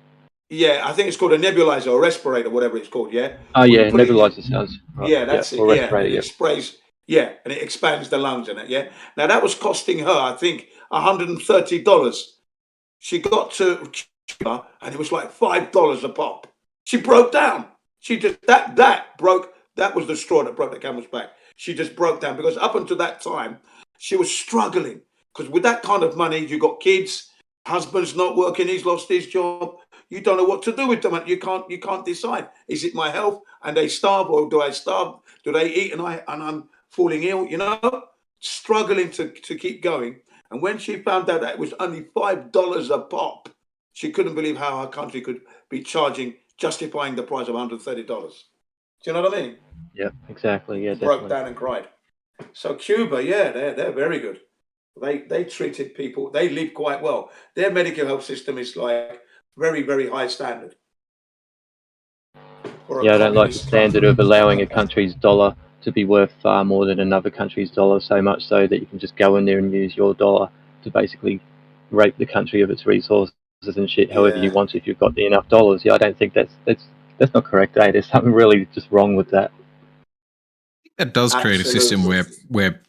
Yeah, I think it's called a nebulizer or respirator, whatever it's called. Yeah. Oh, yeah. Nebulizer sounds. Right. Yeah, that's it. Yeah. And it sprays. Yeah, and it expands the lungs in it. Yeah. Now that was costing her, I think, $130. She got to Cuba and it was like $5 a pop. She broke down. She just that broke. That was the straw that broke the camel's back. She just broke down because up until that time, she was struggling because with that kind of money, you got kids, husband's not working, he's lost his job. You don't know what to do with them. You can't decide. Is it my health and they starve, or do I starve? Do they eat and I'm falling ill? You know, struggling to keep going. And when she found out that it was only $5 a pop, she couldn't believe how her country could be justifying the price of $130. Do you know what I mean? Yeah, exactly. Yeah, broke down and cried. So Cuba, yeah, they're very good. They treated people. They live quite well. Their medical health system is like very, very high standard. Yeah, I don't like the standard of allowing a country's dollar to be worth far more than another country's dollar, so much so that you can just go in there and use your dollar to basically rape the country of its resources and shit however you want if you've got enough dollars. Yeah, I don't think that's not correct, eh? There's something really just wrong with that. That does create a system where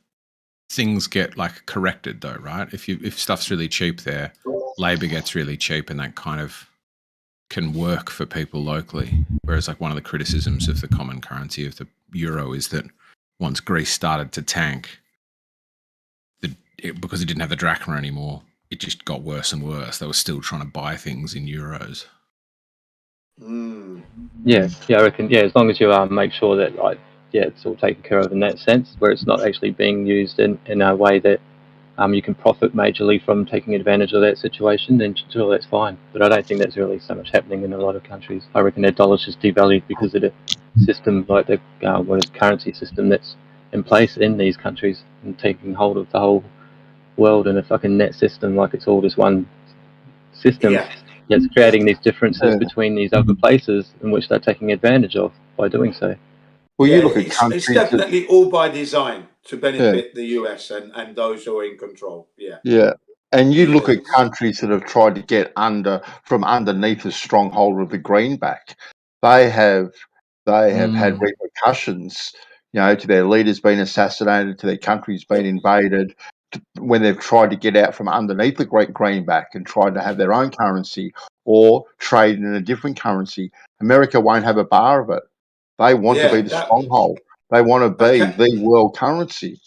things get like corrected though, right? If stuff's really cheap there, labor gets really cheap and that kind of can work for people locally. Whereas like one of the criticisms of the common currency of the euro is that once Greece started to tank, because it didn't have the drachma anymore, it just got worse and worse. They were still trying to buy things in euros. Yeah, I reckon. Yeah, as long as you make sure that it's all taken care of in that sense, where it's not actually being used in a way that you can profit majorly from taking advantage of that situation, then sure, that's fine. But I don't think that's really so much happening in a lot of countries. I reckon their dollar's just devalued because of the system, like the currency system that's in place in these countries and taking hold of the whole world in a fucking net system, like it's all just one system. Yeah, it's creating these differences between these other places in which they're taking advantage of by doing so. Well, you look at countries. It's definitely all by design to benefit the US and those who are in control. Yeah. Yeah. And you look at countries that have tried to get from underneath the stronghold of the greenback. They have had repercussions, you know, to their leaders being assassinated, to their countries being invaded, when they've tried to get out from underneath the great greenback and tried to have their own currency or trade in a different currency, America won't have a bar of it. They want to be the stronghold. They want to be the world currency.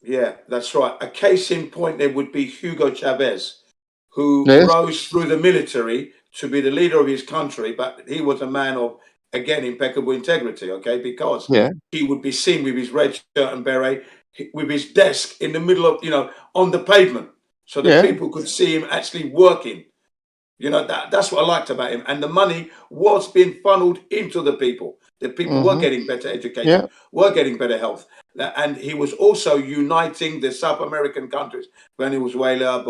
Yeah, that's right. A case in point there would be Hugo Chavez, who rose through the military to be the leader of his country, but he was a man of, again, impeccable integrity, okay, because he would be seen with his red shirt and beret, with his desk in the middle of, on the pavement, so that people could see him actually working. That's what I liked about him. And the money was being funneled into the people. The people were getting better education, were getting better health. And he was also uniting the South American countries, Venezuela,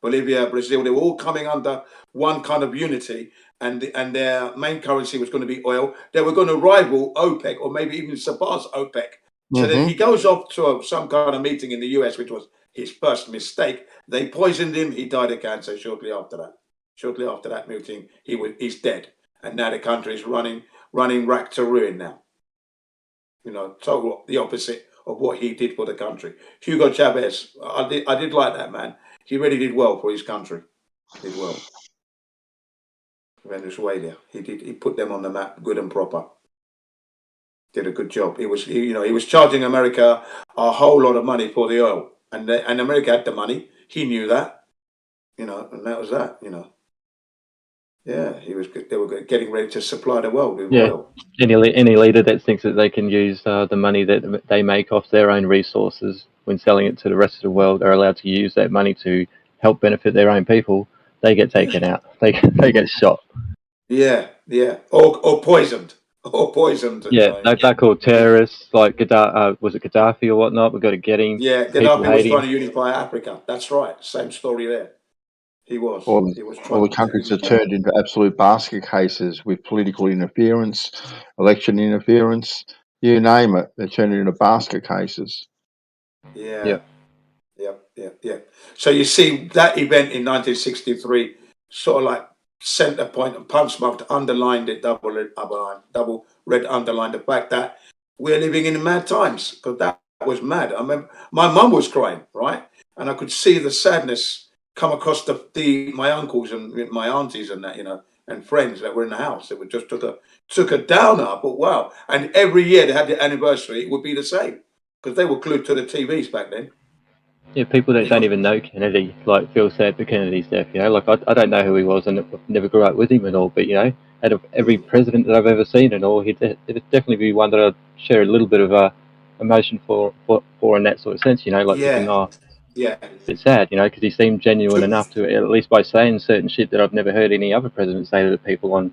Bolivia, Brazil. They were all coming under one kind of unity. And their main currency was going to be oil. They were going to rival OPEC or maybe even surpass OPEC. So then he goes off to some kind of meeting in the US, which was his first mistake. They poisoned him. He died of cancer shortly after that. Shortly after that meeting, he's dead. And now the country is running rack to ruin now. Total the opposite of what he did for the country. Hugo Chavez, I did like that man. He really did well for his country. Did well. Venezuela, he put them on the map, good and proper. Did a good job. He was charging America a whole lot of money for the oil, and America had the money. He knew that, and that was that. Yeah, they were getting ready to supply the world with oil. Any leader that thinks that they can use the money that they make off their own resources when selling it to the rest of the world are allowed to use that money to help benefit their own people. They get taken out. They get shot. Yeah, or poisoned. Yeah, they're called terrorists. Like was it Gaddafi or whatnot? We've got to get him. Yeah, Gaddafi was trying to unify Africa. That's right. Same story there. He was. All the countries are turned into absolute basket cases with political interference, election interference, you name it. They're turned into basket cases. Yeah. So you see that event in 1963 sort of like center point and punch marked, underlined it, double red underlined the fact that we're living in mad times, because that was mad. I remember my mum was crying, right? And I could see the sadness come across my uncles and my aunties and that, and friends that were in the house. It just took a downer, but wow. And every year they had the anniversary, it would be the same, because they were glued to the TVs back then. Yeah, people that don't even know Kennedy feel sad for Kennedy's death. Like I don't know who he was, and never grew up with him and all. But out of every president that I've ever seen and all, it'd definitely be one that I'd share a little bit of emotion for in that sort of sense. Thinking, it's sad, because he seemed genuine enough to, at least by saying certain shit that I've never heard any other president say to the people on,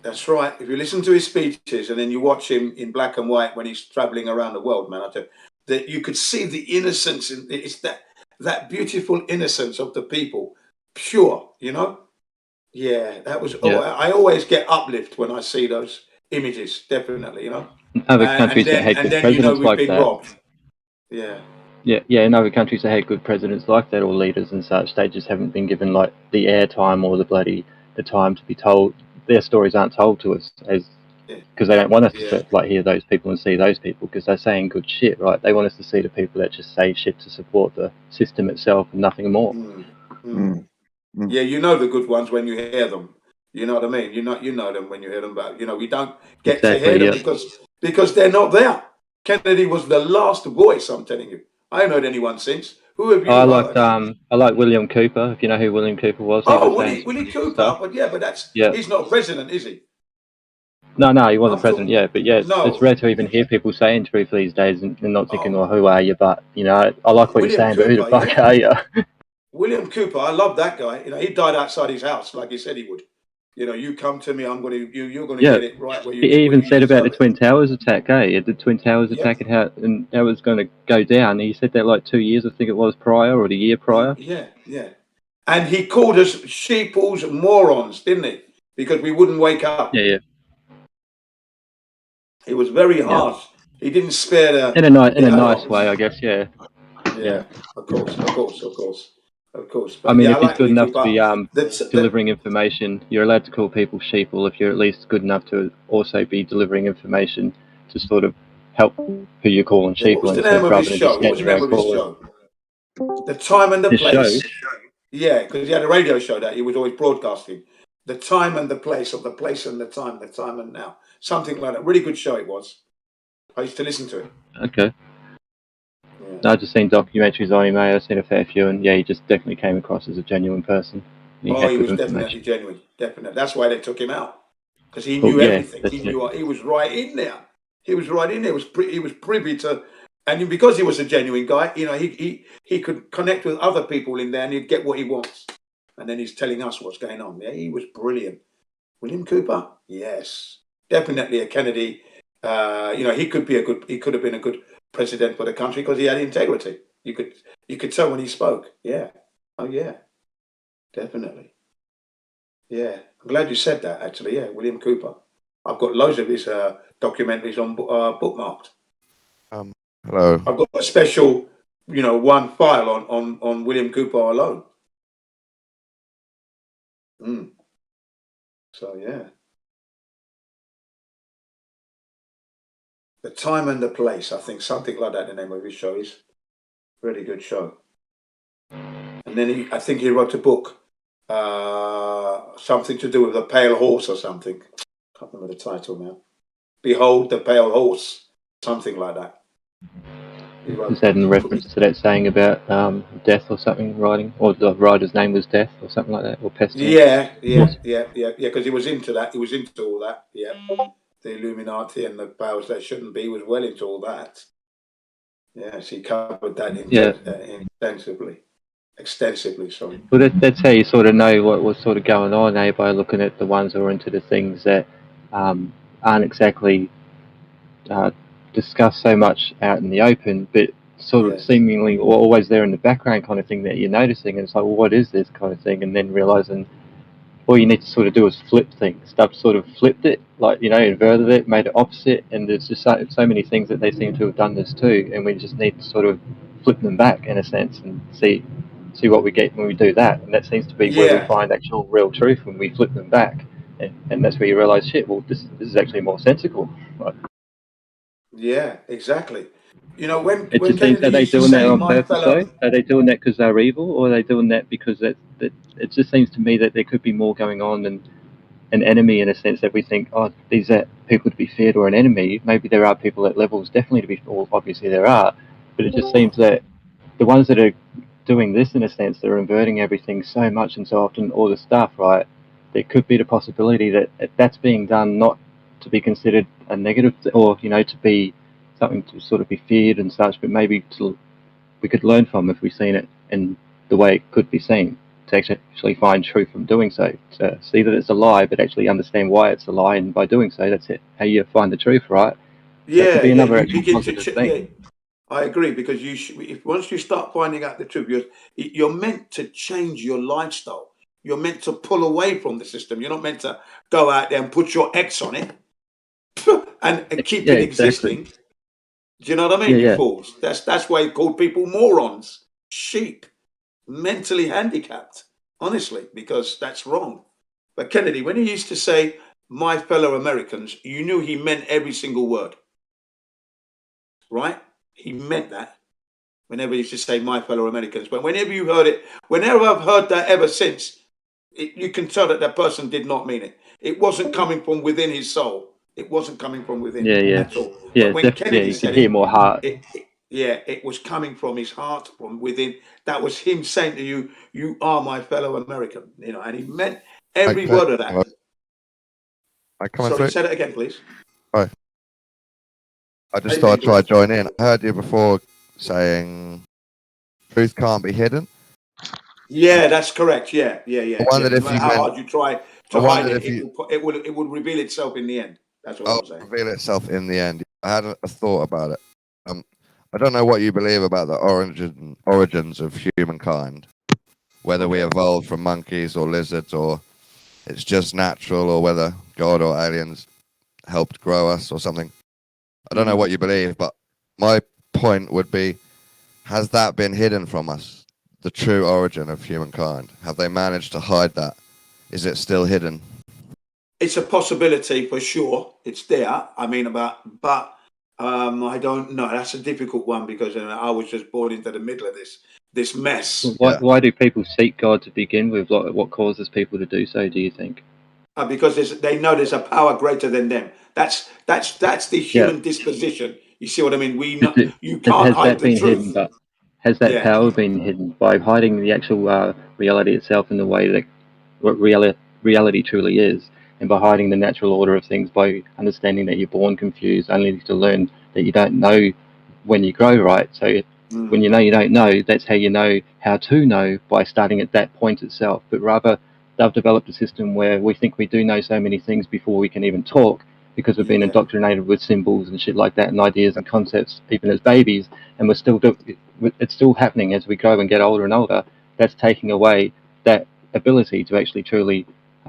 That's right. If you listen to his speeches and then you watch him in black and white when he's traveling around the world, man, I tell you, that you could see the innocence. It's that beautiful innocence of the people, pure. Yeah, that was. Yeah. I always get uplift when I see those images. Definitely, Other countries that had good presidents like that. Robbed. Yeah. Yeah. In other countries that had good presidents like that, or leaders and such, they just haven't been given the airtime or the time to be told. Their stories aren't told to us because they don't want us to hear those people and see those people, because they're saying good shit, right? They want us to see the people that just say shit to support the system itself and nothing more. Yeah, the good ones when you hear them. You know what I mean? You know them when you hear them, but we don't get to hear them because they're not there. Kennedy was the last voice. I'm telling you, I haven't heard anyone since. Who have you? I like William Cooper. If you know who William Cooper was. Willie Cooper. But he's not a president, is he? No, he wasn't president yet. But it's rare to even hear people saying truth these days and not thinking, who are you? But I like what you're saying, but who the fuck are you? William Cooper, I love that guy. He died outside his house like he said he would. You come to me, you're going to get it right. Where he even said about the Twin Towers attack, the Twin Towers attack and how it was going to go down. He said that 2 years, I think it was, prior, or the year prior. Yeah. And he called us sheeples, morons, didn't he? Because we wouldn't wake up. Yeah. It was very harsh. He didn't spare the... In a nice way, I guess, yeah. Yeah, of course. But I mean, if he's good enough to be delivering information, you're allowed to call people sheeple if you're at least good enough to also be delivering information to sort of help who you're calling Yeah, what sheeple was the and stuff name of his rather than just show? What was the getting name around of his calling. show? The time and the His place. show? Yeah, because he had a radio show that he was always broadcasting. The time and the place, or the place and the time and now. Something like that. Really good show it was. I used to listen to it. Okay. Yeah. I've just seen documentaries on him, I've seen a fair few, and yeah, he just definitely came across as a genuine person. He Oh, had he good was definitely information. genuine. Definitely. That's why they took him out. Because he Well, knew yeah, everything. that's He it. knew. He was right in there. He was right in there. He was privy to, and because he was a genuine guy, you know, he could connect with other people in there, and he'd get what he wants. And then he's telling us what's going on. Yeah, he was brilliant. William Cooper, yes, definitely a Kennedy. You know, he could have been a good president for the country because he had integrity. You could tell when he spoke. Yeah. Oh yeah, definitely. Yeah, I'm glad you said that. Actually, yeah, William Cooper. I've got loads of his documentaries on bookmarked. Hello. I've got a special, you know, one file on William Cooper alone. So yeah, the time and the place. I think something like that. The name of his show is really good show. And then I think he wrote a book, something to do with a pale horse or something. Can't remember the title now. Behold the Pale Horse, something like that. Is that in reference to that saying about death or something, writing, or the writer's name was Death or something like that, or pestilence? Yeah. Because he was into that. He was into all that. Yeah, the Illuminati and the powers that shouldn't be. He was well into all that. Yes, he covered that extensively. Sorry. Well, that's how you sort of know what was sort of going on, by looking at the ones who are into the things that aren't exactly discussed so much out in the open, but sort of seemingly always there in the background kind of thing that you're noticing. And it's like, well, what is this kind of thing? And then realizing all you need to sort of do is flip things. Stuff sort of flipped it, like, you know, inverted it, made it opposite. And there's just so many things that they seem to have done this too. And we just need to sort of flip them back in a sense and see what we get when we do that. And that seems to be where we find actual real truth when we flip them back. And that's where you realize, shit, well, this is actually more sensical. Right? Yeah, exactly. You know, when It just seems, Kennedy are they used to doing that say, on "My purpose fellow," though? Are they doing that because they're evil, or are they doing that because that it just seems to me that there could be more going on than an enemy, in a sense that we think, oh, these are people to be feared or an enemy. Maybe there are people at levels definitely to be, well, obviously there are, but it just seems that the ones that are doing this, in a sense, they're inverting everything so much and so often, all the stuff, right? There could be the possibility that that's being done not to be considered a negative, or, you know, to be something to sort of be feared and such, but maybe we could learn from if we've seen it in the way it could be seen, to actually find truth from doing so, to see that it's a lie, but actually understand why it's a lie, and by doing so, that's it, how you find the truth, right? That could be another you actual begin positive to. thing. I agree, because if once you start finding out the truth, you're meant to change your lifestyle. You're meant to pull away from the system. You're not meant to go out there and put your X on it and keep it existing. Do you know what I mean? You fools. That's why you call people morons, sheep, mentally handicapped. Honestly, because that's wrong. But Kennedy, when he used to say, "My fellow Americans," you knew he meant every single word, right? He meant that. Whenever he used to say, "My fellow Americans," but whenever you heard it, whenever I've heard that ever since, you can tell that person did not mean it. It wasn't coming from within his soul. It wasn't coming from within at all. But when Kennedy you said could hear more heart. it was coming from his heart, from within. That was him saying to you, "You are my fellow American," you know, and he meant every word of that. Sorry, say that again, please. Hi. I just thought I'd try to join in. I heard you before saying truth can't be hidden. Yeah, that's correct. Yeah. I wondered if no matter how hard you try to hide it, it will reveal itself in the end. That's what I'm saying. Reveal itself in the end. I had a thought about it. I don't know what you believe about the origins of humankind, whether we evolved from monkeys or lizards, or it's just natural, or whether God or aliens helped grow us or something. I don't know what you believe, but my point would be, has that been hidden from us? The true origin of humankind? Have they managed to hide that? Is it still hidden? It's a possibility for sure. It's there. I mean, but I don't know. That's a difficult one because I was just born into the middle of this mess. Why do people seek God to begin with? Like, what causes people to do so, do you think? Because they know there's a power greater than them. That's the human disposition. You see what I mean? You can't hide the truth. Hidden, but has that power been hidden by hiding the actual reality itself in the way that what reality truly is, and by hiding the natural order of things, by understanding that you're born confused, only to learn that you don't know when you grow, right? So when you know you don't know, that's how you know how to know, by starting at that point itself. But rather, they've developed a system where we think we do know so many things before we can even talk, because we've been indoctrinated with symbols and shit like that, and ideas and concepts even as babies, and it's still happening as we grow and get older and older. That's taking away that ability to actually truly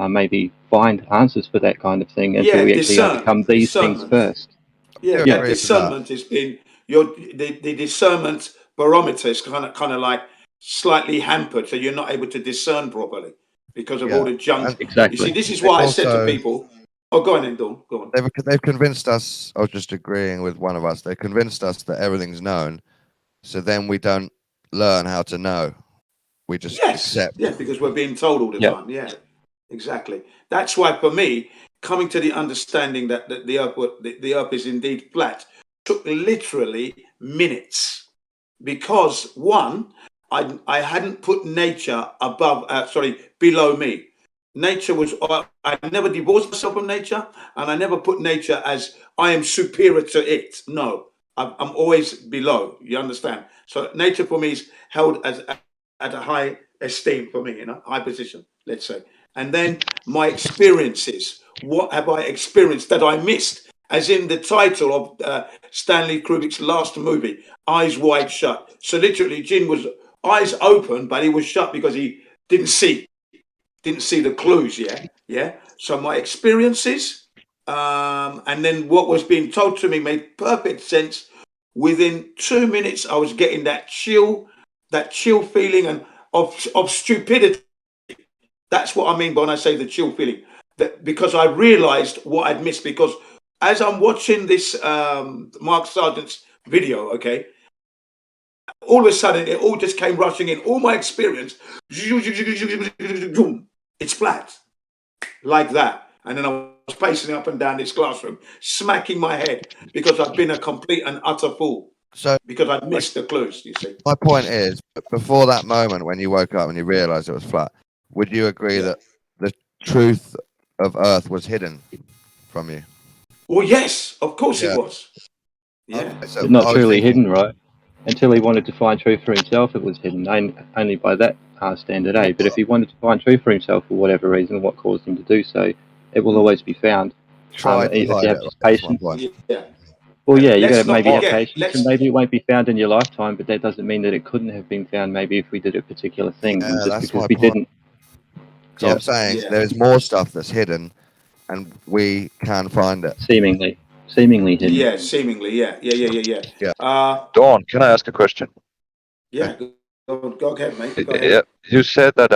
maybe find answers for that kind of thing until we actually overcome these things first. That discernment has been the discernment barometer is kind of like slightly hampered, so you're not able to discern properly because of all the junk. Exactly. You see, this is why I said to people, "Oh, go on, then, Dawn. Go on." They've convinced us. I was just agreeing with one of us. They convinced us that everything's known, so then we don't learn how to know. We just accept. Yeah, because we're being told all the time. Yeah, exactly. That's why, for me, coming to the understanding that the earth is indeed flat took literally minutes, because one, I hadn't put nature below me. Nature was, I never divorced myself from nature, and I never put nature as I am superior to it. No, I'm always below. You understand? So nature for me is held at a high esteem for me, high position, let's say. And then my experiences. What have I experienced that I missed? As in the title of Stanley Kubrick's last movie, Eyes Wide Shut. So literally, Jin was eyes open, but he was shut because he didn't see the clues. Yeah. So my experiences, and then what was being told to me made perfect sense. Within 2 minutes, I was getting that chill feeling and of stupidity. That's what I mean when I say the chill feeling. That because I realized what I'd missed, because as I'm watching this Mark Sargent's video, okay, all of a sudden it all just came rushing in. All my experience, it's flat, like that. And then I was pacing up and down this classroom, smacking my head because I've been a complete and utter fool. So because I missed the clues, you see. My point is, before that moment when you woke up and you realized it was flat, would you agree that the truth of Earth was hidden from you? Well, yes, of course it was. Yeah. But not truly hidden, right? Until he wanted to find truth for himself, it was hidden, only by that standard, eh? But if he wanted to find truth for himself for whatever reason, what caused him to do so, it will always be found. If you have this patience. Well, yeah, you got to maybe have patience, and maybe it won't be found in your lifetime, but that doesn't mean that it couldn't have been found maybe if we did a particular thing, just because we didn't. So I'm saying there's more stuff that's hidden, and we can find it. Seemingly hidden. Yeah, seemingly, yeah. Dawn, can I ask a question? Yeah, go ahead, mate. Go ahead. Yeah, you said that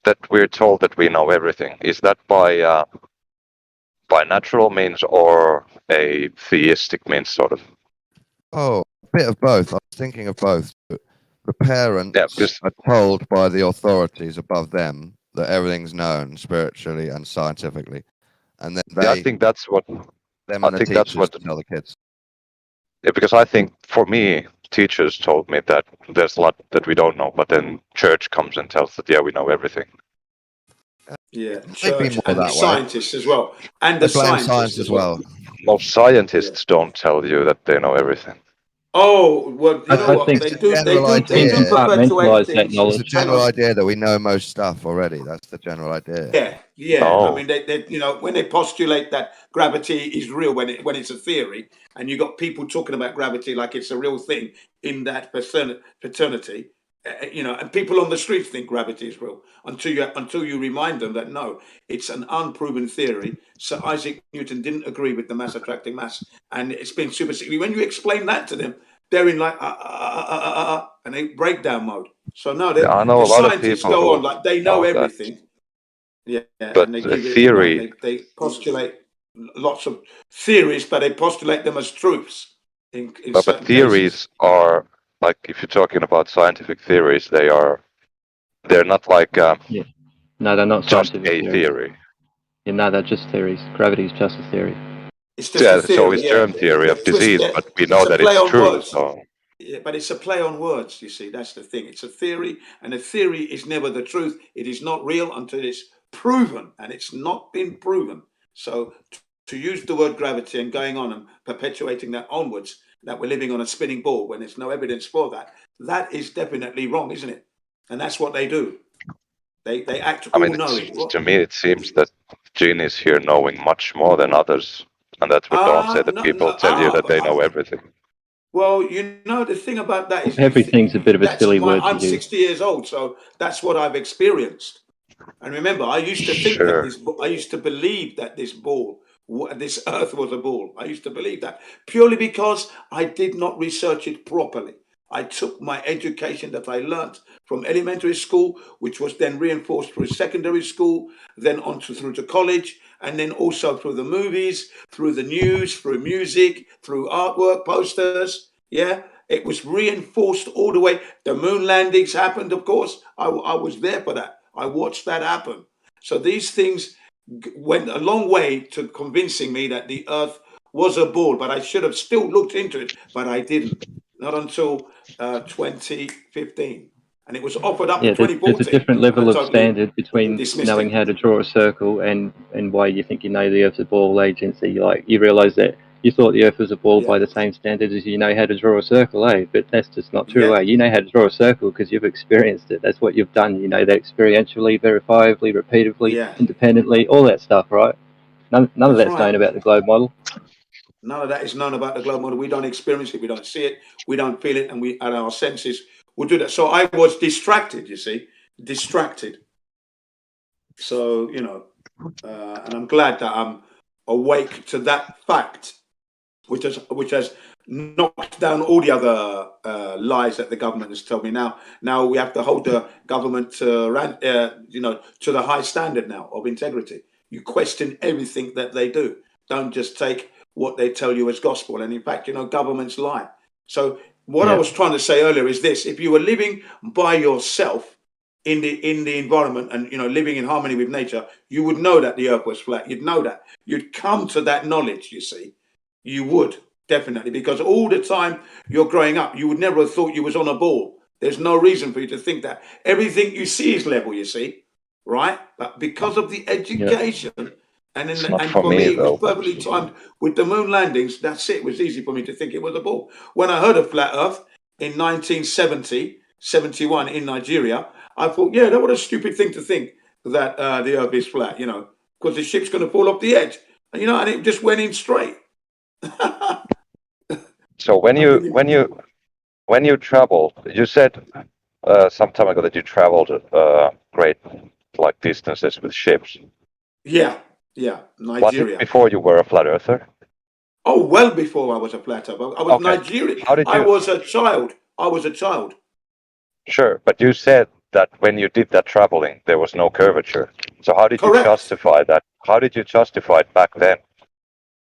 that we're told that we know everything. Is that by natural means or a theistic means, sort of? Oh, a bit of both. I was thinking of both. The parents are told by the authorities above them that everything's known spiritually and scientifically, and then they. I think that's what. I think that's what tell the kids. Yeah, because I think for me, teachers told me that there's a lot that we don't know, but then church comes and tells that we know everything. Yeah, church and the scientists as well, and the scientists as well. Most scientists don't tell you that they know everything. Oh, well, you know what? They do compartmentalize that knowledge. It's a general idea that we know most stuff already. That's the general idea. Yeah. I mean, they when they postulate that gravity is real when it's a theory, and you got people talking about gravity like it's a real thing in that fraternity, and people on the streets think gravity is real until you remind them that no, it's an unproven theory. Sir Isaac Newton didn't agree with the mass attracting mass, and it's been superseded. When you explain that to them, they're in like and they breakdown mode. So no, I know the a lot of scientists people go on like they know everything. Yeah, but and they the give theory. they postulate. lots of theories, but they postulate them as truths in But certain theories cases. are like, if you're talking about scientific theories, they're not like Yeah. No, they're not just scientific a theories. theory. Yeah, no, they're just theories. Gravity is just a theory. It's just a Yeah, so theory, it's yeah. germ theory of disease, but we know It's a that play it's on true. words. So Yeah, but it's a play on words, you see. That's the thing. It's a theory, and a theory is never the truth. It is not real until it's proven, and it's not been proven. So to use the word gravity and going on and perpetuating that onwards, that we're living on a spinning ball when there's no evidence for that, that is definitely wrong, isn't it? And that's what they do. They act I mean, all-knowing. to me, it seems that Gene is here knowing much more than others, and that's what Dawn said. That people tell you that they know everything. Well, you know, the thing about that is everything's a bit of a silly word to I'm use. 60 years old, so that's what I've experienced. And remember, I used to think that I used to believe that this earth was a ball. I used to believe that purely because I did not research it properly. I took my education that I learnt from elementary school, which was then reinforced through secondary school, then on through to college, and then also through the movies, through the news, through music, through artwork, posters. Yeah, it was reinforced all the way. The moon landings happened, of course. I was there for that. I watched that happen. So these things went a long way to convincing me that the earth was a ball, but I should have still looked into it, but I didn't. Not until 2015. And it was offered up in There's 2014. a different level I of totally standard between dismissed knowing it. how to draw a circle and why you think you know the Earth's a ball agency. Like, you realise that you thought the Earth was a ball by the same standard as you know how to draw a circle, eh? But that's just not true, eh? You know how to draw a circle because you've experienced it. That's what you've done. You know that experientially, verifiably, repeatedly, independently, all that stuff, right? None of that's known about the globe model. None of that is known about the globe model. We don't experience it. We don't see it. We don't feel it. And our senses will do that. So I was distracted, you see, distracted. So, you know, and I'm glad that I'm awake to that fact, which has knocked down all the other lies that the government has told me. Now we have to hold the government to, you know, to the high standard now of integrity. You question everything that they do. Don't just take what they tell you as gospel. And in fact, you know, governments lie. So what I was trying to say earlier is this: if you were living by yourself in the environment and, you know, living in harmony with nature, you would know that the earth was flat. You'd know that. You'd come to that knowledge, you see. You would, definitely, because all the time you're growing up, you would never have thought you was on a ball. There's no reason for you to think that. Everything you see is level, you see, right? But because of the education, and for me, it was perfectly timed with the moon landings. That's it. It was easy for me to think it was a ball. When I heard of flat Earth in 1970, 71 in Nigeria, I thought, yeah, that was a stupid thing to think that the Earth is flat, you know, because the ship's going to fall off the edge, and, you know, and it just went in straight. So when you traveled, you said some time ago that you traveled great like distances with ships. Yeah, Nigeria. Was it before you were a flat earther? Oh, well before I was a flat earther. I was Nigerian. I was a child. Sure, but you said that when you did that traveling, there was no curvature. So how did you justify that? How did you justify it back then?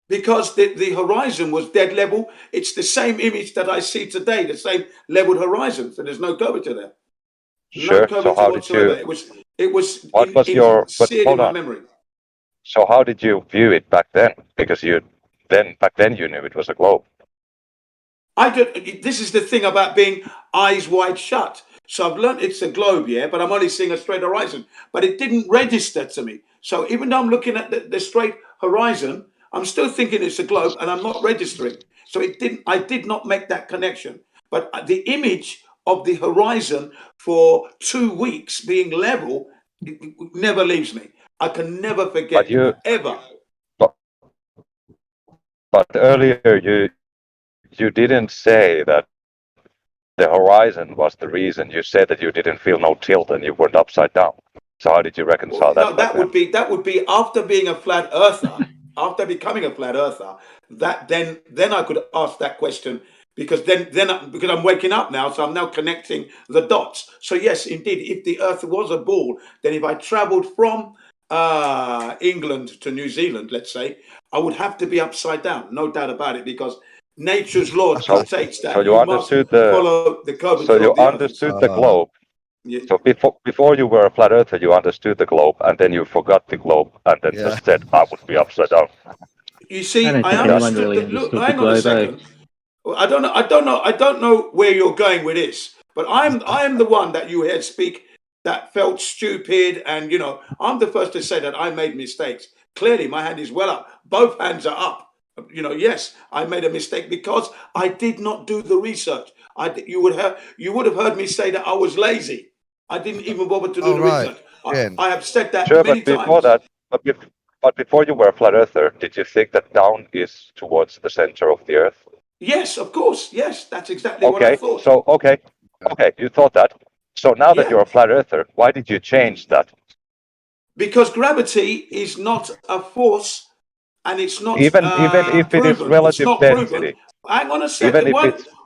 Because the horizon was dead level. It's the same image that I see today, the same leveled horizon. So there's no curvature there. Sure. No curvature so how whatsoever. did you? It was What was your? But seared hold in my on. memory. So how did you view it back then? Because back then you knew it was a globe. This is the thing about being eyes wide shut. So I've learned it's a globe, yeah, but I'm only seeing a straight horizon. But it didn't register to me. So even though I'm looking at the straight horizon, I'm still thinking it's a globe, and I'm not registering. So I did not make that connection. But the image of the horizon for 2 weeks being level, it never leaves me. I can never forget it, ever. But earlier you didn't say that the horizon was the reason. You said that you didn't feel no tilt and you weren't upside down. So how did you reconcile that? No, that would be after being a flat earther, after becoming a flat earther. That then I could ask that question, because because I'm waking up now, so I'm now connecting the dots. So yes, indeed, if the Earth was a ball, then if I travelled from England to New Zealand, let's say, I would have to be upside down, no doubt about it, because nature's law dictates that so you understood follow the curvature so you of the earth. understood the globe. Yeah. So before you were a flat earther, you understood the globe, and then you forgot the globe, and then just said, "I would be upside down." You see, I don't think anyone really understood hang the on a globe. second. I don't know where you're going with this, but I am the one that you heard speak that felt stupid, and I'm the first to say that I made mistakes. Clearly, my hand is well up. Both hands are up. Yes, I made a mistake because I did not do the research. You would have heard me say that I was lazy. I didn't even bother to do the research. I have said that many times. But before you were a flat earther, did you think that down is towards the center of the earth? Yes, of course. Yes, that's exactly what I thought. So okay, you thought that. So now that you're a flat earther, why did you change that? Because gravity is not a force, and it's not even if proven. it is relative density. Hang on a second.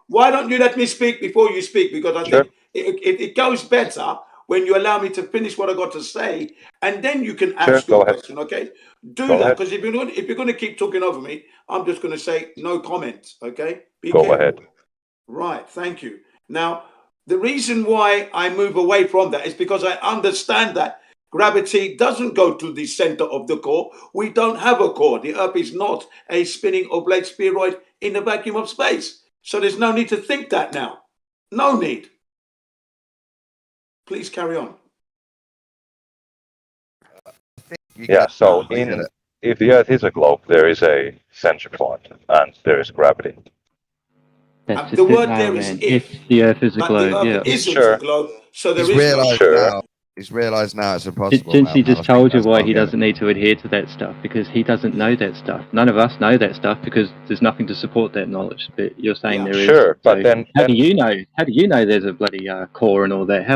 Why don't you let me speak before you speak? Because I think it goes better when you allow me to finish what I got to say, and then you can ask your question. Okay, do that, because if you're going to keep talking over me, I'm just going to say no comment. Okay, be careful. Ahead. Right, thank you. Now, the reason why I move away from that is because I understand that gravity doesn't go to the center of the core. We don't have a core. The Earth is not a spinning oblate spheroid in the vacuum of space. So there's no need to think that now. No need. Please carry on. Yeah, so if the Earth is a globe, there is a central point and there is gravity. The word there is if the Earth is a globe. The Earth isn't a globe, so there is no. He's realised now it's impossible. Since he just told you why he doesn't need to adhere to that stuff, because he doesn't know that stuff. None of us know that stuff because there's nothing to support that knowledge. But you're saying there is. Sure, but then how do you know? How do you know there's a bloody core and all that?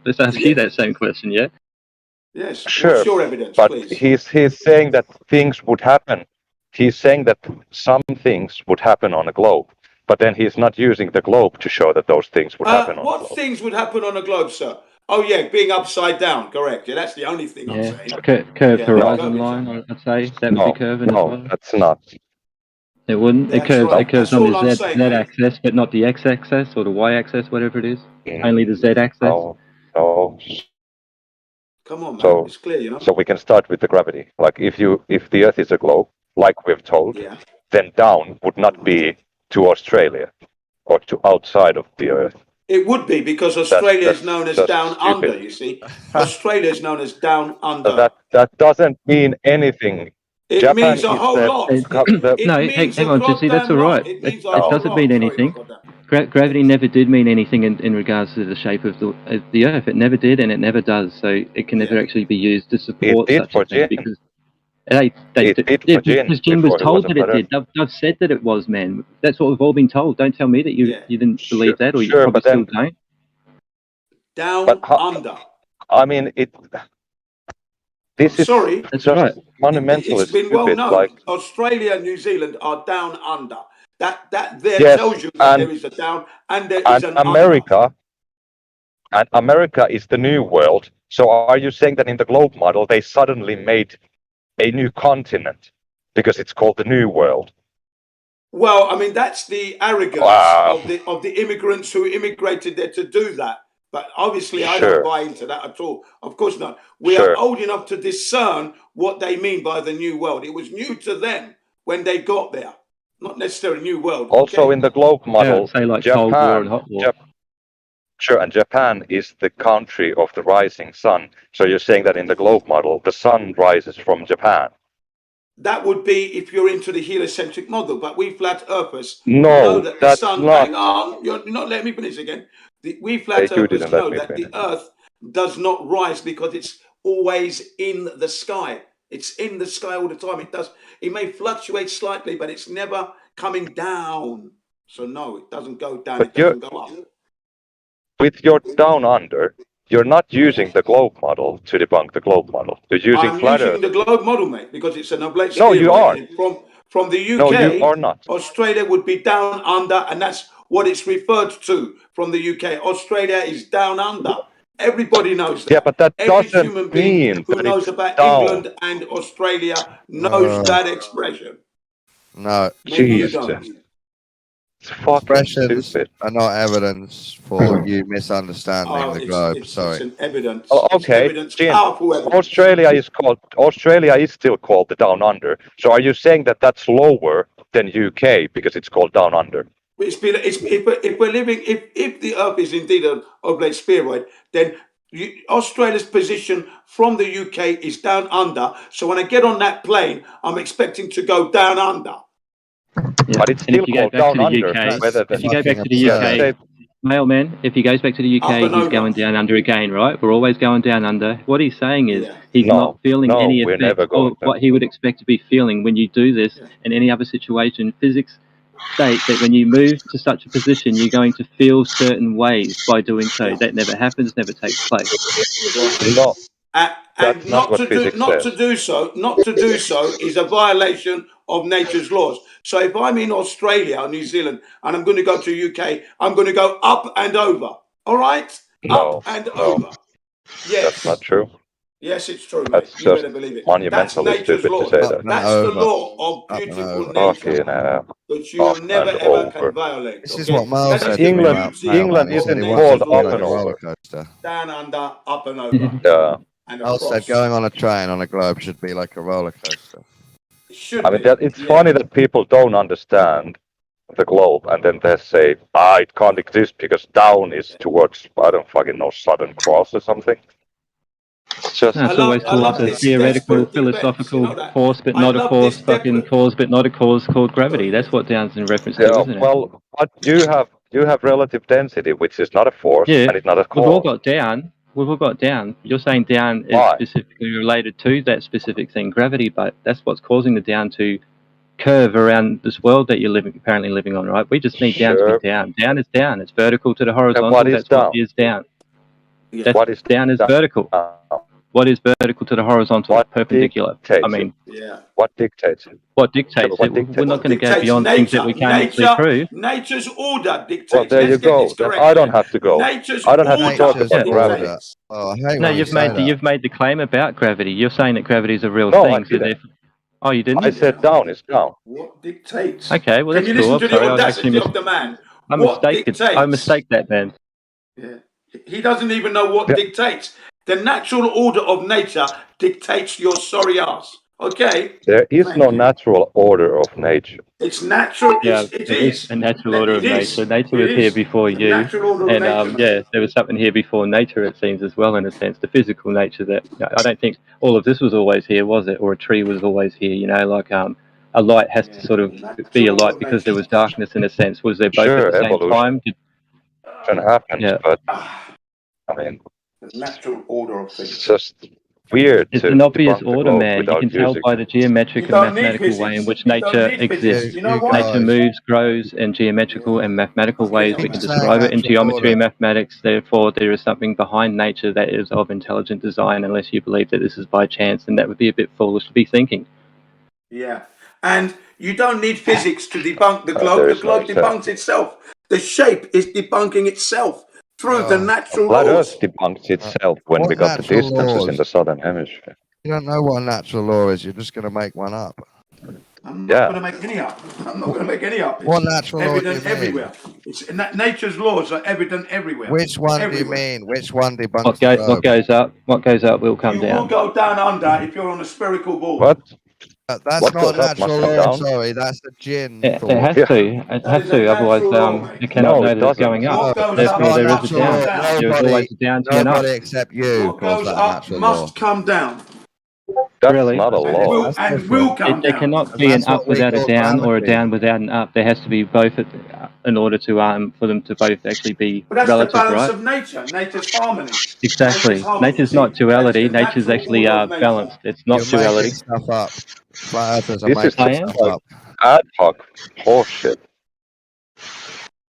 Let's ask you that same question, yeah? Yes. Sure. What's your evidence, but please? he's saying that things would happen. He's saying that some things would happen on a globe, but then he's not using the globe to show that those things would happen on a globe. What things would happen on a globe, sir? Oh yeah, being upside down, correct. Yeah, that's the only thing I'm saying. Curved horizon line, I'd say. That would be curving as well. No, that's not. It wouldn't. That's it curves on the Z axis, but not the X axis or the Y axis, whatever it is. Only the Z axis. No. Come on, man. It's clear, So we can start with the gravity. Like if the Earth is a globe, like we've told, then down would not be to Australia or to outside of the Earth. It would be, because Australia is known as down under, you see. Australia is known as down under. That doesn't mean anything. It Japan means a whole lot. Hang on, Jesse, that's all right. It doesn't mean anything. Gravity never did mean anything in regards to the shape of the Earth. It never did, and it never does. So it can never actually be used to support such a thing. Because because Jim was told that it did. I've said that it was, man. That's what we've all been told. Don't tell me that you didn't believe that, or you probably still don't. Down under. I mean, This is just fundamentally It's been well known. Like Australia and New Zealand are down under. That tells you that there is a down and there is an America. under. And America is the new world. So are you saying that in the globe model they suddenly made a new continent because it's called the New World? Well, I mean, that's the arrogance of the immigrants who immigrated there to do that. But obviously, I don't buy into that at all. Of course not. We are old enough to discern what they mean by the New World. It was new to them when they got there, not necessarily New World. Also, in the globe model, say like Cold War and Hot War. And Japan is the country of the rising sun. So you're saying that in the globe model, the sun rises from Japan. That would be if you're into the heliocentric model, but we flat earthers know that the sun. Hang on, you're not letting me finish again. We flat earthers know that the Earth does not rise because it's always in the sky. It's in the sky all the time. It may fluctuate slightly, but it's never coming down. So no, it doesn't go down. It doesn't go up. With your down under, you're not using the globe model to debunk the globe model. You're using flat Earth. I'm using the globe model, mate, because it's an oblate. No, you are. From the UK, no, you are not. Australia would be down under, and that's what it's referred to from the UK. Australia is down under. Everybody knows that. Yeah, but that Every doesn't human being mean who that knows it's about down. England and Australia knows that expression. No. Maybe you Jesus. don't. It's fucking Expressions stupid. are not evidence for you misunderstanding the globe. It's Sorry. an evidence. Oh, It's okay, evidence, Jim. powerful evidence. Australia is still called the Down Under. So are you saying that that's lower than UK because it's called Down Under? If the Earth is indeed an oblate spheroid, then Australia's position from the UK is down under. So when I get on that plane, I'm expecting to go down under. Yeah. But it's And still if you go called back down to the under. UK, Whether if you go back to the absurd. UK, Mailman, if he goes back to the Up UK, and he's over. going down under again, right? We're always going down under. What he's saying is Yeah. he's not feeling any we're effect never going of what he would expect to be feeling when you do this in any other situation. Physics state that when you move to such a position, you're going to feel certain ways by doing so. Yeah. That never happens, never takes place. No. And That's not what physics not says. to do so is a violation of nature's laws. So if I'm in Australia or New Zealand and I'm going to go to UK, I'm going to go up and over. All right, No, up and no. over. Yes, That's not true. Yes, it's true, mate. That's You just better believe it. monumentally That's nature's stupid to law. say Up that. and That's the over. law of Up and beautiful over. nature Fucking that you up never and ever over. can violate. This is okay? what Miles That said is to the me England- about beauty England Mailman. He said isn't he of wants called it to be up like and a over. roller coaster. down under, up and over, Yeah. and Miles said across. going on a train on a globe should be like a roller coaster. It should I mean, be. it's funny that people don't understand the globe and then they say, it can't exist because down is towards, I don't fucking know, Southern Cross or something. It's just, No, it's always towards a theoretical, philosophical force, but not a force, fucking cause, but not a cause called gravity. That's what Down's in reference to, isn't it? well, but you have relative density, which is not a force Yeah, and it's not a we've all cause. got down. We've all got down. You're saying down is Why? specifically related to that specific thing, gravity, but that's what's causing the down to curve around this world that you're apparently living on, right? We just need down to Sure. be down. Down is down. It's vertical to the horizontal. what is That's what down? is down. Yeah. What is Down is down? vertical. What is vertical to the horizontal? What Perpendicular. dictates I mean, Yeah. What dictates it? what dictates What it? dictates We're not going to go Dictates beyond things that we can't actually prove. Nature's order dictates. Well, there you Let's get go. this Then correct. I don't have to go. Nature's I don't have to order talk Nature's about order. gravity. Oh, I hate No, when you say that. you've made the claim about gravity. You're saying that gravity is a real No, I thing. So didn't. therefore, oh, you didn't? I said down is down. What dictates? Okay, well Can that's you cool. listen I'm to sorry, the I audacity actually of the man? I What mistake that, man. Yeah. He doesn't even know what Yeah. dictates. The natural order of nature dictates your sorry ass. Okay? There is Thank no you. natural order of nature. It's natural. Yeah, It there is a natural order of It is. nature. Nature It was here is. before The you, natural order of and nature, yeah, mate. there was something here before nature. It seems as well, in a sense, the physical nature. That I don't think all of this was always here, was it? Or a tree was always here. You know, like a light has to sort of be a light because there was darkness. In a sense, was there both Sure, at the same evolution time? happens, Yeah. but I mean, The natural order of it's things. just weird It's to an obvious debunk the order, globe man. You without can tell using by the geometric You and don't need mathematical way physics. in which You don't nature need physics. exists. You know You what? Nature guys. moves, grows in geometrical and mathematical ways. We Keep can saying describe it in natural geometry and order. mathematics. Therefore, there is something behind nature that is of intelligent design, unless you believe that this is by chance, and that would be a bit foolish to be thinking. Yeah. And you don't need physics to debunk the globe. there The is no globe example. debunks itself. The shape is debunking itself through the natural Flat laws. Earth debunks itself when What we got the natural distances in laws? the southern hemisphere. You don't know what a natural law is. You're just going to make one up. I'm not going to make any up. I'm not going to make any up. What natural law do you evident mean? everywhere. Nature's laws are evident everywhere. Which one do you Everywhere. mean? Which one debunks What the goes globe? up will come You will down. go down under if you're on a spherical ball. What? That's What not goes a up must natural come law. down? Sorry, that's a gin It thought. has Yeah. to. It That has is a to. Otherwise, natural law, mate. you cannot No, know it that it's doesn't. going up. What goes That's up Therefore, not a there is a natural down. law. down. There is always a down to an up. Nobody except you What calls goes that a up natural law. must come down. That's Really? not a And law. That's will different. come There down. cannot be an That's what up we without a call down or a gravity. down without an up. There has to be both in order to for them to both actually be But that's the relative, balance right? of nature. Nature's harmony. Exactly. harmony. Nature's See, not duality. that is the Nature's natural actually order of nature. balanced. It's not You're duality. making stuff up. Flat earthers are This is making I am. stuff like up. ad hoc horseshit.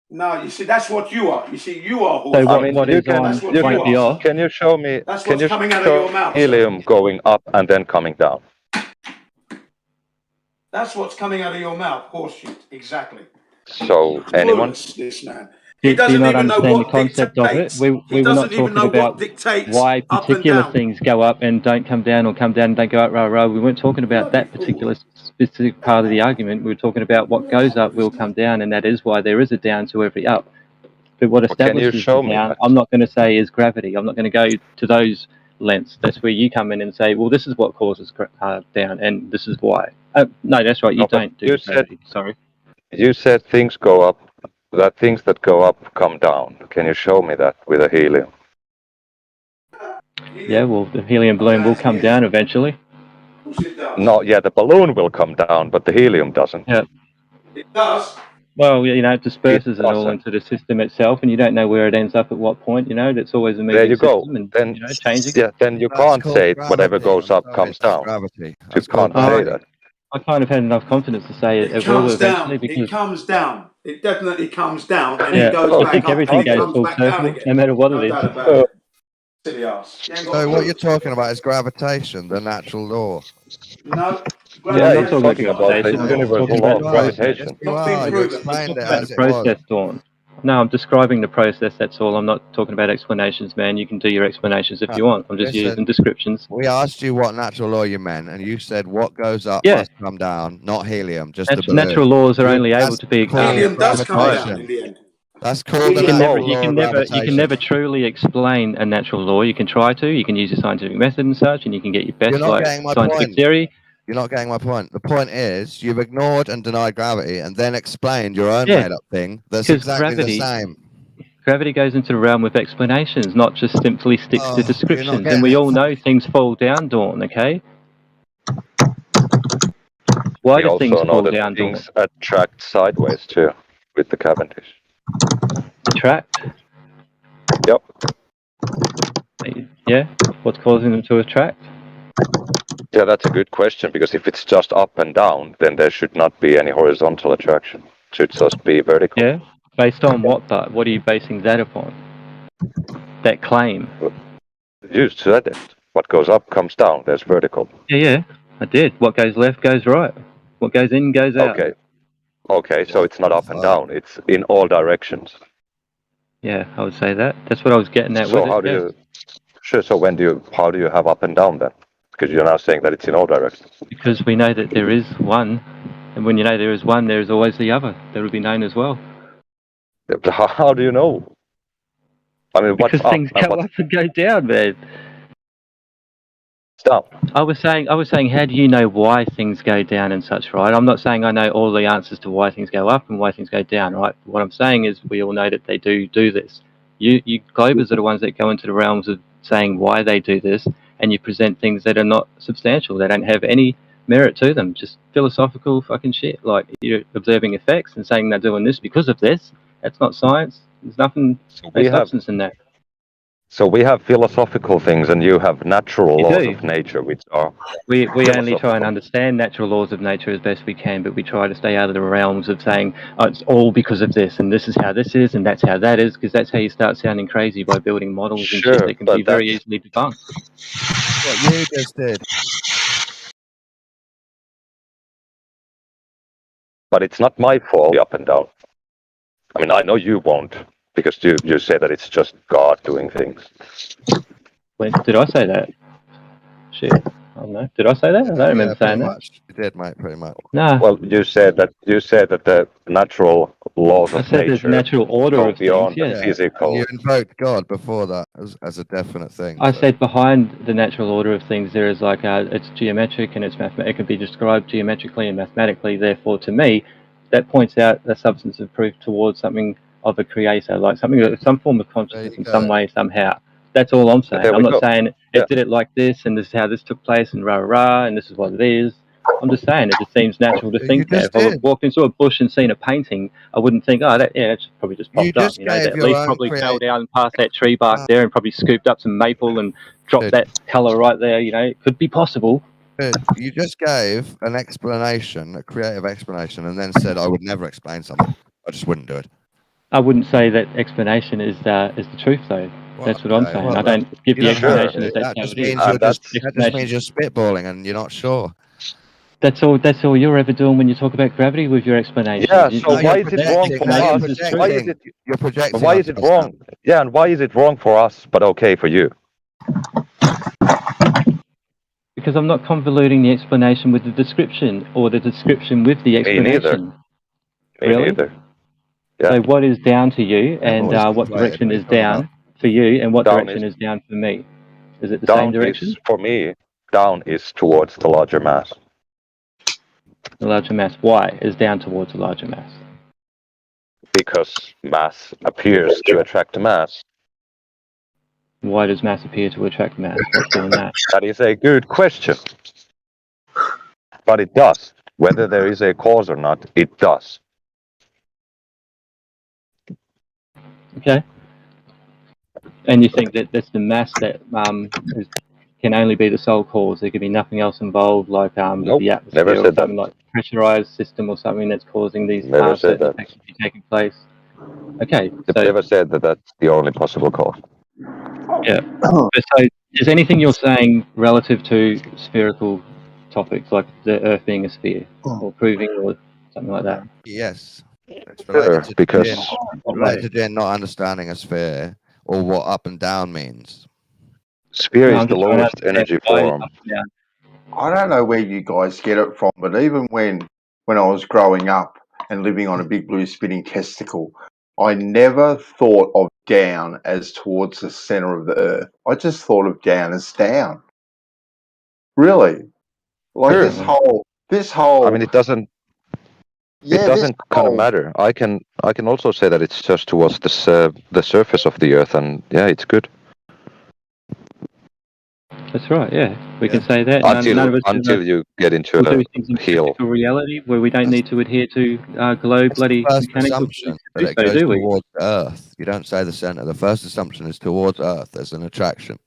No, you see, that's what you are. You see, you are So horse. what, I mean, what you is can- on That's what you won't you be are. off? Can you show me? That's Can what's you coming out of show your mouth, sir. helium going up and then coming down? That's what's coming out of your mouth. Horseshit. Exactly. So anyone? Clueless, this man. He Do you doesn't not even know understand the what concept of it? dictates. We He were not doesn't even talking know about what dictates why up and particular down. things go up and don't come down, or come down and don't go up, rah, rah. We weren't talking about that particular specific part of the argument. We were talking about what goes up will come down, and that is why there is a down to every up. But what Well, can you establishes show the me down, that? I'm not going to say is gravity. I'm not going to go to those lengths. That's where you come in and say, well, this is what causes down, and this is why. No, that's right. You No, but don't do you said gravity. Sorry. you said things go up. That things that go up come down. Can you show me that with a helium? Yeah, well, the helium balloon will come down eventually. No, yeah, the balloon will come down, but the helium doesn't. Yeah. It does. Well, you know, it disperses it all doesn't. into the system itself, and you don't know where it ends up at what point. You know, it's always a There moving you go. system, and Then, you know, changing. yeah, then you That's can't called say whatever gravity. goes I'm up sorry, comes that's down. gravity. You That's called can't say gravity. that. I kind of had enough confidence to say It it will comes eventually, down. It because comes down. It definitely comes down, and yeah, it goes I Oh, back think up, and everything it goes comes full back down circle, again. no matter what No it doubt is. about it. Silly ass. You ain't got So a what clue. you're talking about is gravitation, the natural law. No. Yeah, I'm yeah, not he's talking about talking about the gravitation. I'm universal talking law about of the Right. process. Yes, gravitation. you Not been are. You proven. I'm explained talking it about as the it was. process, Dawn. No, I'm describing the process, that's all. I'm not talking about explanations, man. You can do your explanations if you want. I'm just Listen, using descriptions. we asked you what natural law you meant, and you said what goes up Yeah. must come down, not helium, just the balloon. Natural laws are only able That's to be called Helium does come gravitation. down in the end. That's called the You can natural never- law of gravitation. You can never truly explain a natural law. You can try to. You can use your scientific method and such, and you can get your best You're not getting my scientific point. theory. You're not getting my point. The point is you've ignored and denied gravity and then explained your own Yeah, made-up thing that's because exactly the same. gravity goes into the realm of explanations, not just simply sticks Oh, to you're not descriptions. getting And we it. all know things fall down, Dawn. Okay. Why We do things also know fall that down, Dawn? things attract sideways too, with the Cavendish. Attract. Yep. Yeah. What's causing them to attract? Yeah, that's a good question, because if it's just up and down, then there should not be any horizontal attraction. It should just be vertical. Yeah. Based on what, but what are you basing that upon? That claim. You said it. What goes up comes down. There's vertical. Yeah, I did. What goes left goes right. What goes in goes out. Okay. Okay, so it's not up and down. It's in all directions. Yeah, I would say that. That's what I was getting at So with how it. do Yeah. you? Sure. So how do you have up and down then? Because you're now saying that it's in all directions. Because we know that there is one, and when you know there is one, there is always the other. That would be known as well. How do you know? I mean, what's Because up things and go what's up and go down, man. down? I was saying, how do you know why things go down and such, right? I'm not saying I know all the answers to why things go up and why things go down, right? What I'm saying is we all know that they do this. You Globers are the ones that go into the realms of saying why they do this, and you present things that are not substantial. They don't have any merit to them. Just philosophical fucking shit. Like you're observing effects and saying they're doing this because of this. That's not science. There's nothing, no substance in that. So we have philosophical things, and you have natural You laws do. of nature, which are We only try and philosophical. understand natural laws of nature as best we can, but we try to stay out of the realms of saying, oh, it's all because of this, and this is how this is, and that's how that is, because that's how you start sounding crazy by building models and shit Sure, that can but be very that's easily debunked. What you just did. but it's not my fault up and down. I mean, I know you won't, because you say that it's just God doing things. When did I say that? Shit, I don't know. Did I say that? I don't remember saying that. Much. You did, mate, pretty much. Nah. Well, you said that the natural laws I of said there's nature natural order go of beyond things. the Yeah. physical. You invoked God before that as a definite thing. I so. said behind the natural order of things there is like it's geometric and it's it can be described geometrically and mathematically. Therefore, to me, that points out the substance of proof towards something of a creator, like some form of consciousness in some way, somehow. That's all I'm saying. I'm not saying it did it like this and this is how this took place and rah rah and this is what it is. I'm just saying it just seems natural to think that. If I walked into a bush and seen a painting, I wouldn't think, oh, that's probably just popped up. You know, that leaf probably fell down and past that tree bark there and probably scooped up some maple and dropped that colour right there. You know, it could be possible. You just gave an explanation, a creative explanation, and then said I would never explain something. I just wouldn't do it. I wouldn't say that explanation is the truth, though. That's what I'm saying. I don't give the explanation that that's how it is. That just means you're spitballing and you're not sure. That's all you're ever doing when you talk about gravity with your explanation. Yeah, so why is it wrong for us? Why is it? You're projecting. Why is it wrong? Yeah, and why is it wrong for us but okay for you? Because I'm not convoluting the explanation with the description, or the description with the explanation. Me neither. Yeah. So what is down to you, and what direction is down for you, and what direction is down for me? Is it the same direction? For me, down is towards the larger mass. The larger mass. Why is down towards the larger mass? Because mass appears to attract mass. Why does mass appear to attract mass? What's doing that? That is a good question. But it does. Whether there is a cause or not, it does. Okay. And you think that that's the mass that can only be the sole cause? There could be nothing else involved, like Nope, the atmosphere never or said something that. like pressurized system or something that's causing these Never said that. effects to be taking place. Okay. They've never said that that's the only possible cause. Yeah. So is anything you're saying relative to spherical topics, like the Earth being a sphere, or proving, or something like that? Yes. It's Sure, because related to not understanding a sphere or what up and down means. Sphere is the lowest energy form. I don't know where you guys get it from, but even when I was growing up and living on a big blue spinning testicle, I never thought of down as towards the center of the Earth. I just thought of down as down. Really, like Sure. this whole. I mean, it doesn't kind of matter. I can also say that it's just towards the surface of the Earth, and yeah, it's good. That's right. Yeah, we can say that. Until you get into a hill. Reality where we don't need to adhere to globe bloody mechanical assumption that it goes towards Earth. You don't say the center. The first assumption is towards Earth. There's an attraction.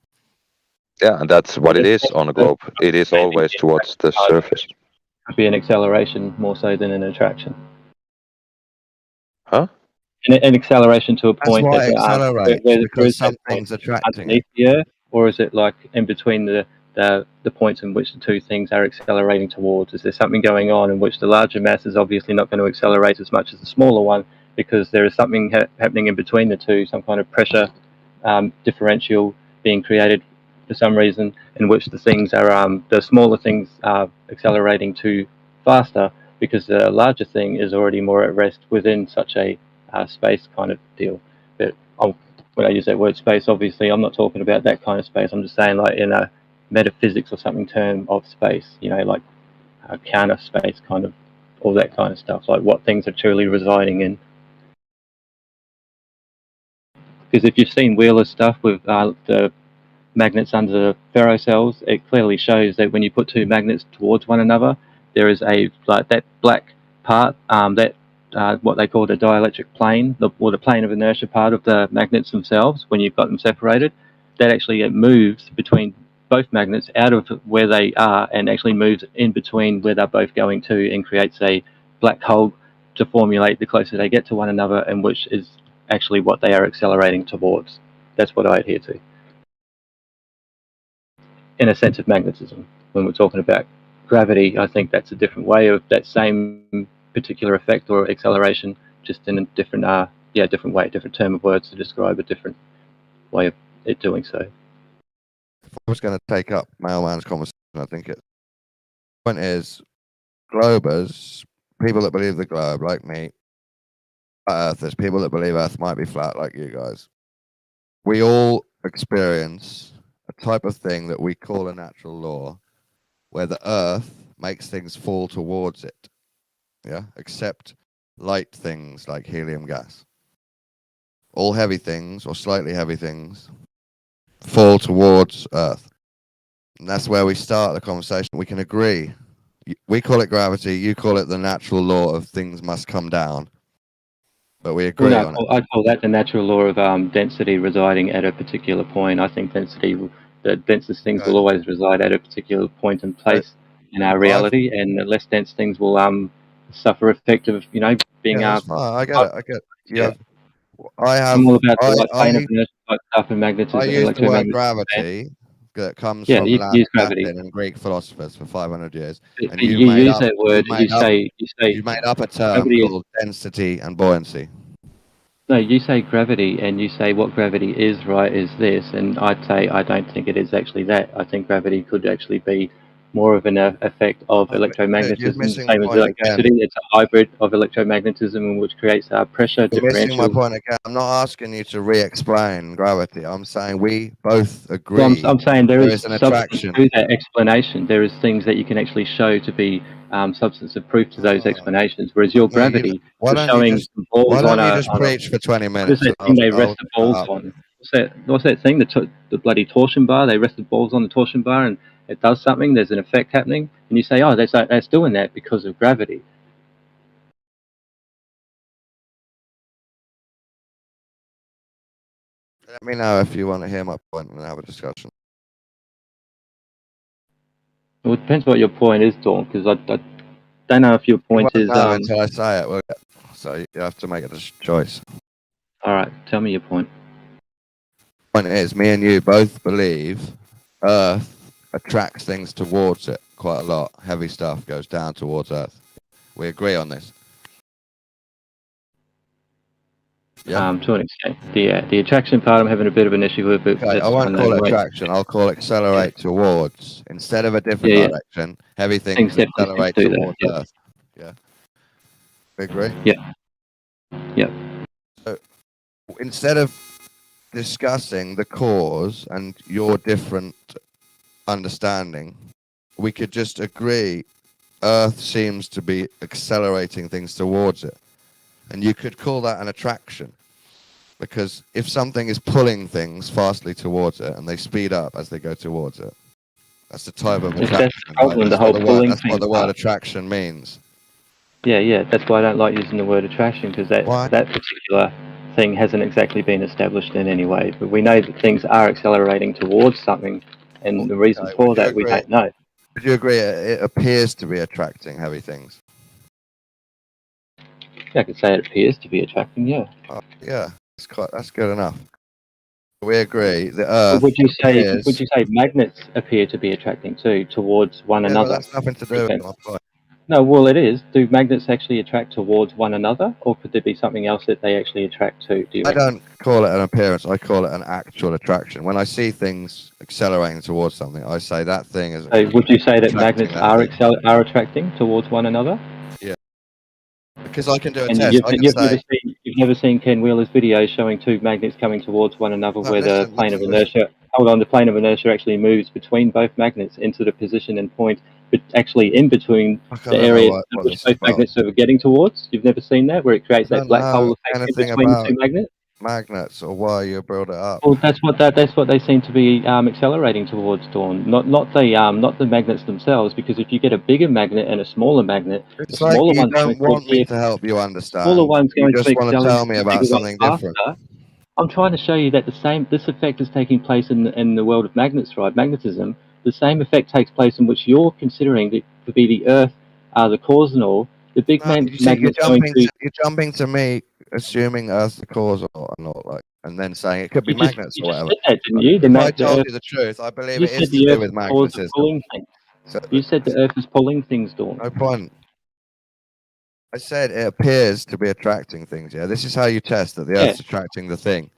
Yeah, and that's what it is on a globe. It is always towards the surface. Be an acceleration more so than an attraction. Huh? An acceleration to a point where because something's attracting underneath the Earth, or is it like in between the points in which the two things are accelerating towards? Is there something going on in which the larger mass is obviously not going to accelerate as much as the smaller one, because there is something happening in between the two, some kind of pressure differential being created for some reason, in which the things are the smaller things are accelerating too faster, because the larger thing is already more at rest within such a space kind of deal. But when I use that word space, obviously I'm not talking about that kind of space. I'm just saying, like, in a metaphysics or something term of space, you know, like counter space, kind of all that kind of stuff, like what things are truly residing in. Because if you've seen Wheeler's stuff with the magnets under the ferrocells, it clearly shows that when you put two magnets towards one another, there is a, like, that black part, that what they call the dielectric plane, or the plane of inertia part of the magnets themselves, when you've got them separated, that actually moves between both magnets out of where they are and actually moves in between where they're both going to, and creates a black hole to formulate the closer they get to one another, and which is actually what they are accelerating towards. That's what I adhere to, in a sense of magnetism. When we're talking about gravity, I think that's a different way of that same particular effect or acceleration, just in a different different way, different term of words to describe a different way of it doing so. If I was going to take up Mailman's conversation, I think the point is, globers, people that believe the globe, like me, Earthers, people that believe Earth might be flat, like you guys, we all experience a type of thing that we call a natural law, where the Earth makes things fall towards it. Yeah, except light things like helium gas. All heavy things, or slightly heavy things, fall towards Earth. And that's where we start the conversation. We can agree. We call it gravity, you call it the natural law of things must come down. But we agree on it. I call that the natural law of density residing at a particular point. I think the densest things will always reside at a particular point and place in our reality, and the less dense things will suffer effect of, you know, being I get it. Yeah. I'm all about the plane of inertia type stuff and magnetism. I use the word gravity that comes Yeah, from you can use gravity. Latin and Greek philosophers for 500 years, But and you use that word. you made up a term gravity called density and buoyancy. No, you say gravity, and you say what gravity is, right, is this, and I'd say I don't think it is actually that. I think gravity could actually be more of an effect of You're electromagnetism, the missing the same as point again. electricity. It's a hybrid of electromagnetism, which creates pressure You're missing my differentials. point again. I'm not asking you to re-explain gravity. I'm saying we both agree. So I'm saying there is an substance attraction. to that explanation. There is things that you can actually show to be substance of proof to those explanations. Whereas your gravity, Why you're don't showing you balls on a just preach for 20 what is minutes? that thing they rest the balls on? What's that thing? The bloody torsion bar. They rest the balls on the torsion bar, and it does something. There's an effect happening, and you say, "Oh, that's doing that because of gravity." Let me know if you want to hear my point and have a discussion. Well, it depends what your point is, Dawn, because I don't know if your point is. No, until I say it, so you have to make a choice. All right, tell me your point. Point is, me and you both believe Earth attracts things towards it quite a lot. Heavy stuff goes down towards Earth. We agree on this. Yeah. To an extent, the attraction part I'm having a bit of an issue with. But Okay, I won't call it attraction. I'll call it accelerate towards. Instead of a different direction, heavy things accelerate towards Earth. Yeah. Agree? Yeah. Yeah. So instead of discussing the cause and your different understanding, we could just agree Earth seems to be accelerating things towards it. And you could call that an attraction. Because if something is pulling things fastly towards it and they speed up as they go towards it, that's the type of attraction. That's the problem, right? the whole pulling That's thing. what the word attraction means. Yeah, that's why I don't like using the word attraction, because that particular thing hasn't exactly been established in any way. But we know that things are accelerating towards something, and the reasons for that we don't know. Would you agree it appears to be attracting heavy things? Yeah, I could say it appears to be attracting, yeah. Yeah, that's good enough. We agree. The Earth. Would you say magnets appear to be attracting too towards one another? Well, that's nothing to do with my point. No, well, it is. Do magnets actually attract towards one another, or could there be something else that they actually attract to? I don't call it an appearance. I call it an actual attraction. When I see things accelerating towards something, I say that thing is. So would you say that magnets are attracting towards one another? Yeah. Because I can do a and test. You've never seen Ken Wheeler's video showing two magnets coming towards one another, where the plane of inertia. Hold on, the plane of inertia actually moves between both magnets into the position and point, but actually in between the areas which both magnets are getting towards. You've never seen that, where it creates that black hole effect in between the two magnets. Magnets, or why you build it up? Well, that's what they seem to be accelerating towards, Dawn. Not the magnets themselves, because if you get a bigger magnet and a smaller magnet, the smaller one's going to want me to help you understand. Smaller one's going to want to tell me about something different. I'm trying to show you that this effect is taking place in the world of magnets, right? Magnetism. The same effect takes place in which you're considering to be the Earth, the cause and all. The big magnets you're jumping to me, assuming Earth's the cause or not, like, and then saying it could be magnets or whatever. You said that, didn't you? If I told you the truth, I believe it is to do with magnetism. You said the Earth is pulling things, Dawn. No point. I said it appears to be attracting things. Yeah, this is how you test that the Earth's attracting the thing.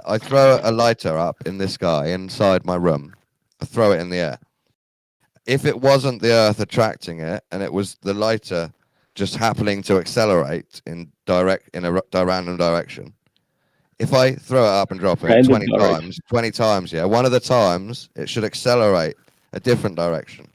I throw a lighter up in the sky inside my room. I throw it in the air. If it wasn't the Earth attracting it, and it was the lighter just happening to accelerate in a random direction, if I throw it up and drop it 20 times, yeah, one of the times it should accelerate a different direction.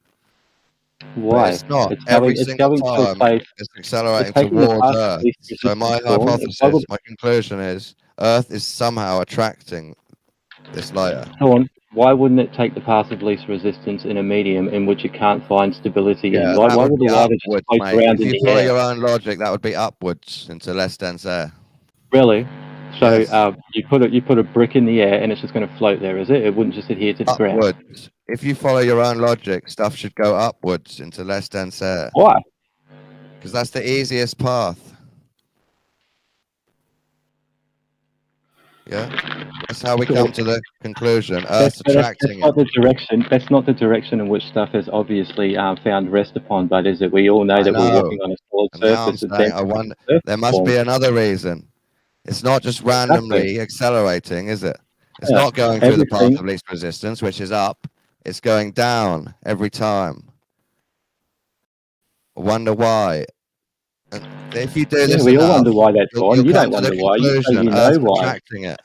Why? But it's not. Every single time it's accelerating towards Earth. So my hypothesis, my conclusion is Earth is somehow attracting this lighter. Why wouldn't it take the path of least resistance in a medium in which it can't find stability in? Why would the lighter just float around in the air? If you follow your own logic, that would be upwards into less dense air. Really? So you put a brick in the air and it's just going to float there, is it? It wouldn't just adhere to the ground. Upwards. If you follow your own logic, stuff should go upwards into less dense air. Why? Because that's the easiest path. Yeah, that's how we Sure. come to the conclusion. Earth's That's attracting not it. the direction. That's not the direction in which stuff has obviously found rest upon. But is it? We all know I that we're know. walking on a solid And now I'm surface. saying, I wonder, there must be another reason. It's not just randomly accelerating, is it? It's not going through the path of least resistance, which is up. It's going down every time. I wonder why. And if you do this we enough, all wonder why that's on. You come don't to the wonder why. You say conclusion, you know Earth's why. attracting it.